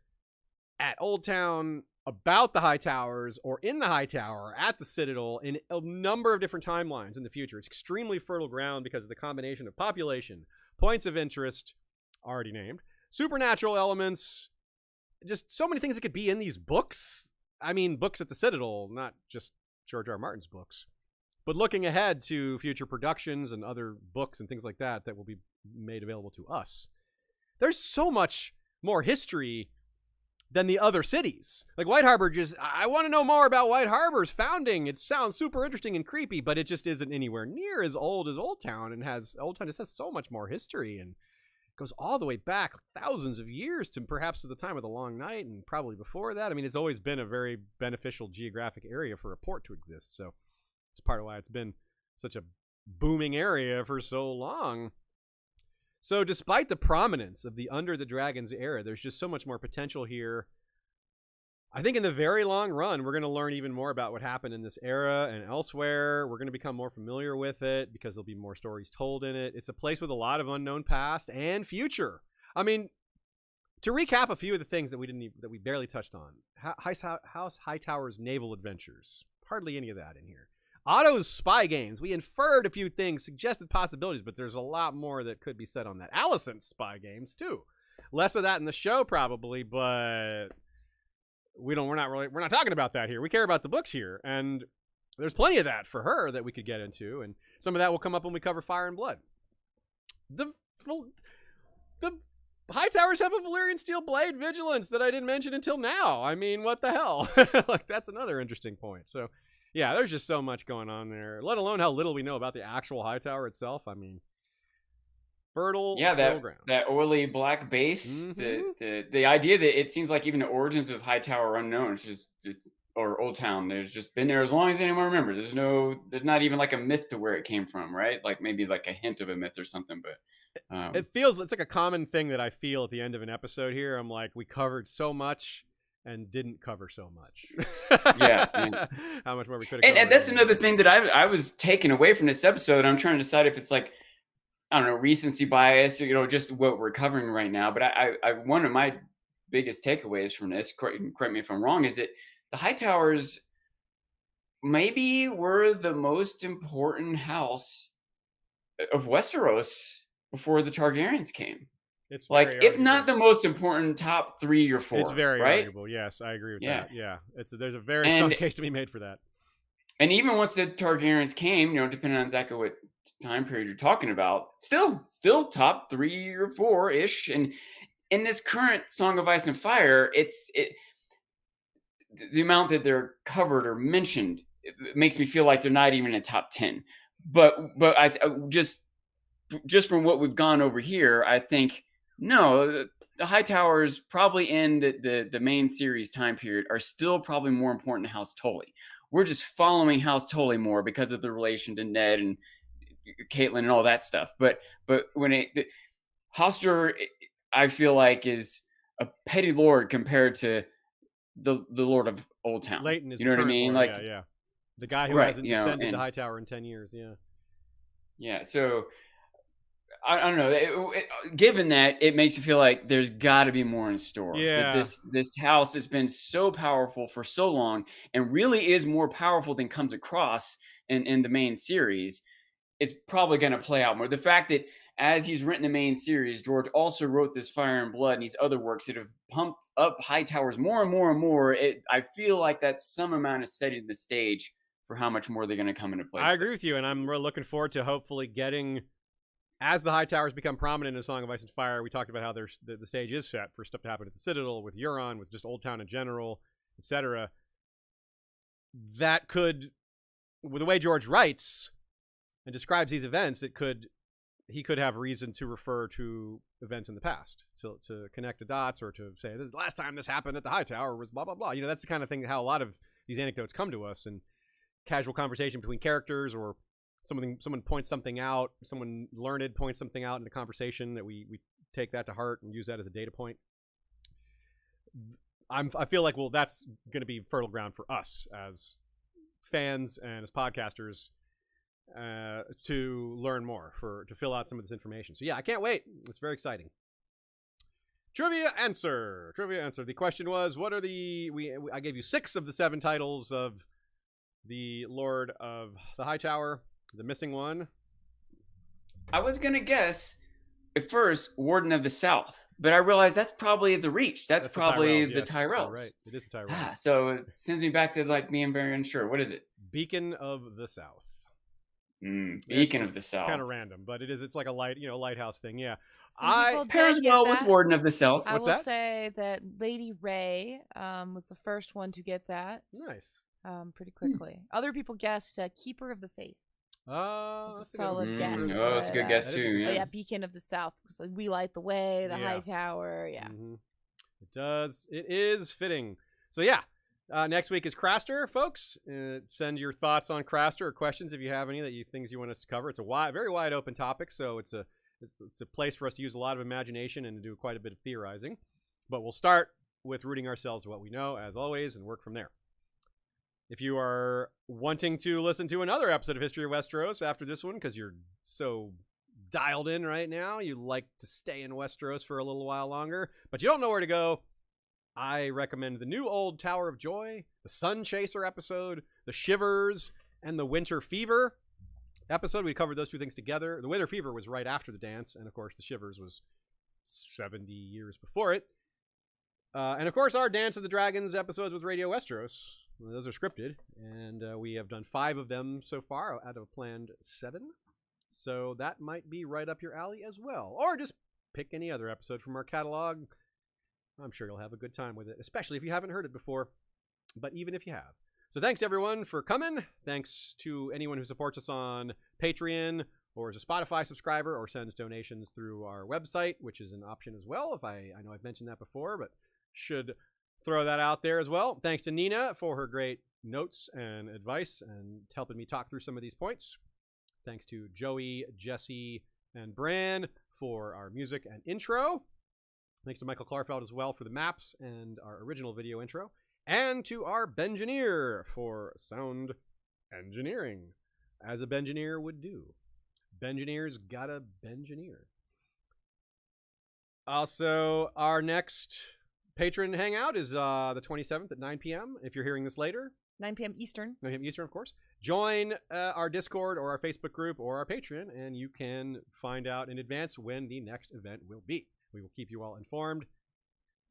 Speaker 1: at Old Town, about the Hightowers, or in the Hightower, at the Citadel, in a number of different timelines in the future. It's extremely fertile ground because of the combination of population, points of interest, already named, supernatural elements, just so many things that could be in these books. I mean, books at the Citadel, not just George R. R. Martin's books, but looking ahead to future productions and other books and things like that that will be made available to us. There's so much more history than the other cities. Like White Harbor, I want to know more about White Harbor's founding. It sounds super interesting and creepy, but it just isn't anywhere near as old as Old Town, and Old Town just has so much more history and goes all the way back thousands of years to perhaps to the time of the Long Night and probably before that. I mean, it's always been a very beneficial geographic area for a port to exist, so it's part of why it's been such a booming area for so long. So despite the prominence of the Under the Dragons era, there's just so much more potential here. I think in the very long run, we're going to learn even more about what happened in this era and elsewhere. We're going to become more familiar with it because there'll be more stories told in it. It's a place with a lot of unknown past and future. I mean, to recap a few of the things that we barely touched on. House Hightower's naval adventures. Hardly any of that in here. Otto's spy games. We inferred a few things, suggested possibilities, but there's a lot more that could be said on that. Alicent's spy games too. Less of that in the show probably, but we're not talking about that here. We care about the books here, and there's plenty of that for her that we could get into, and some of that will come up when we cover Fire and Blood. The Hightowers have a Valyrian steel blade vigilance that I didn't mention until now. I mean, what the hell? Like, that's another interesting point. So yeah, there's just so much going on there, let alone how little we know about the actual Hightower itself. I mean, fertile ground.
Speaker 2: That oily black base, the idea that it seems like even the origins of Hightower are unknown, or Old Town, there's just been there as long as anyone remembers. There's not even like a myth to where it came from, right? Like maybe like a hint of a myth or something, but
Speaker 1: it's like a common thing that I feel at the end of an episode here. I'm like, we covered so much and didn't cover so much.
Speaker 2: Yeah.
Speaker 1: How much more we could have covered.
Speaker 2: And that's another thing that I was taking away from this episode. I'm trying to decide if it's like, I don't know, recency bias, or, just what we're covering right now. But I one of my biggest takeaways from this, correct me if I'm wrong, is that the Hightowers maybe were the most important house of Westeros before the Targaryens came.
Speaker 1: It's
Speaker 2: like, if not the most important, top 3 or 4.
Speaker 1: It's very
Speaker 2: right?
Speaker 1: arguable. Yes, I agree with that. Yeah, there's a very strong case to be made for that.
Speaker 2: And even once the Targaryens came, depending on exactly what time period you're talking about, still top 3 or 4 ish. And in this current Song of Ice and Fire, the amount that they're covered or mentioned it makes me feel like they're not even in the top 10. But I just from what we've gone over here, I think no, the Hightowers probably in the main series time period are still probably more important to House Tully. We're just following House Tully more because of the relation to Ned and Caitlyn and all that stuff. But when Hoster, I feel like is a petty lord compared to the Lord of Old Town.
Speaker 1: Leighton is,
Speaker 2: you know what I mean?
Speaker 1: Lord,
Speaker 2: Like,
Speaker 1: yeah. The guy who
Speaker 2: right,
Speaker 1: hasn't descended the Hightower in 10 years. Yeah.
Speaker 2: Yeah. So I don't know. Given that, it makes you feel like there's got to be more in store.
Speaker 1: Yeah.
Speaker 2: That this house has been so powerful for so long, and really is more powerful than comes across in the main series. It's probably going to play out more. The fact that as he's written the main series, George also wrote this Fire and Blood and these other works that have pumped up Hightowers more and more and more. I feel like that's some amount of setting the stage for how much more they're going to come into place.
Speaker 1: I agree with you, and I'm really looking forward to hopefully getting, as the Hightowers become prominent in A Song of Ice and Fire, we talked about how the stage is set for stuff to happen at the Citadel, with Euron, with just Old Town in general, etc. That could, with the way George writes and describes these events, he could have reason to refer to events in the past, to connect the dots, or to say, this is the last time this happened at the Hightower was blah, blah, blah. You know, that's the kind of thing, how a lot of these anecdotes come to us, and casual conversation between characters, or someone points something out, someone learned points something out in the conversation, that we take that to heart and use that as a data point. I feel like, well, that's going to be fertile ground for us as fans and as podcasters to learn more, to fill out some of this information. So yeah, I can't wait. It's very exciting. Trivia answer. The question was, what are I gave you 6 of the 7 titles of the Lord of the Hightower. The missing one,
Speaker 2: I was gonna guess at first Warden of the South, but I realized that's probably the Reach. That's probably the Tyrells.
Speaker 1: Right, it is the Tyrells.
Speaker 2: So it sends me back to like being very unsure. What is it?
Speaker 1: Beacon of the South.
Speaker 2: Beacon of the South.
Speaker 1: Kind of random, but it is. It's like a lighthouse thing. Yeah.
Speaker 2: Pairs well with Warden of the South.
Speaker 3: I will say that Lady Ray was the first one to get that.
Speaker 1: Nice.
Speaker 3: Pretty quickly. Other people guessed Keeper of the Faith.
Speaker 1: That's
Speaker 3: a solid guess.
Speaker 2: Oh, that's a good guess too.
Speaker 3: Yeah, Beacon of the South. Because we light the way, the Hightower. Yeah.
Speaker 1: Mm-hmm. It does. It is fitting. So yeah, next week is Craster, folks. Send your thoughts on Craster or questions if you have any things you want us to cover. It's a very wide open topic, so it's a place for us to use a lot of imagination and to do quite a bit of theorizing. But we'll start with rooting ourselves to what we know, as always, and work from there. If you are wanting to listen to another episode of History of Westeros after this one, because you're so dialed in right now, you like to stay in Westeros for a little while longer, but you don't know where to go, I recommend the New Old Tower of Joy, the Sun Chaser episode, the Shivers, and the Winter Fever episode. We covered those 2 things together. The Winter Fever was right after the dance, and of course the Shivers was 70 years before it. And of course our Dance of the Dragons episodes with Radio Westeros. Those are scripted, and we have done 5 of them so far out of a planned 7. So that might be right up your alley as well. Or just pick any other episode from our catalog. I'm sure you'll have a good time with it, especially if you haven't heard it before, but even if you have. So thanks, everyone, for coming. Thanks to anyone who supports us on Patreon or as a Spotify subscriber or sends donations through our website, which is an option as well. I know I've mentioned that before, but should throw that out there as well. Thanks to Nina for her great notes and advice and helping me talk through some of these points. Thanks to Joey, Jesse, and Bran for our music and intro. Thanks to Michael Klarfeld as well for the maps and our original video intro. And to our Bengineer for sound engineering, as a Bengineer would do. Bengineer's got a Bengineer. Also, our next patron hangout is the 27th at 9 p.m. If you're hearing this later.
Speaker 3: 9 p.m. Eastern.
Speaker 1: 9 p.m. Eastern, of course. Join our Discord or our Facebook group or our Patreon, and you can find out in advance when the next event will be. We will keep you all informed.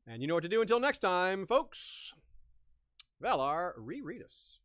Speaker 1: And you know what to do until next time, folks. Valar, reread us.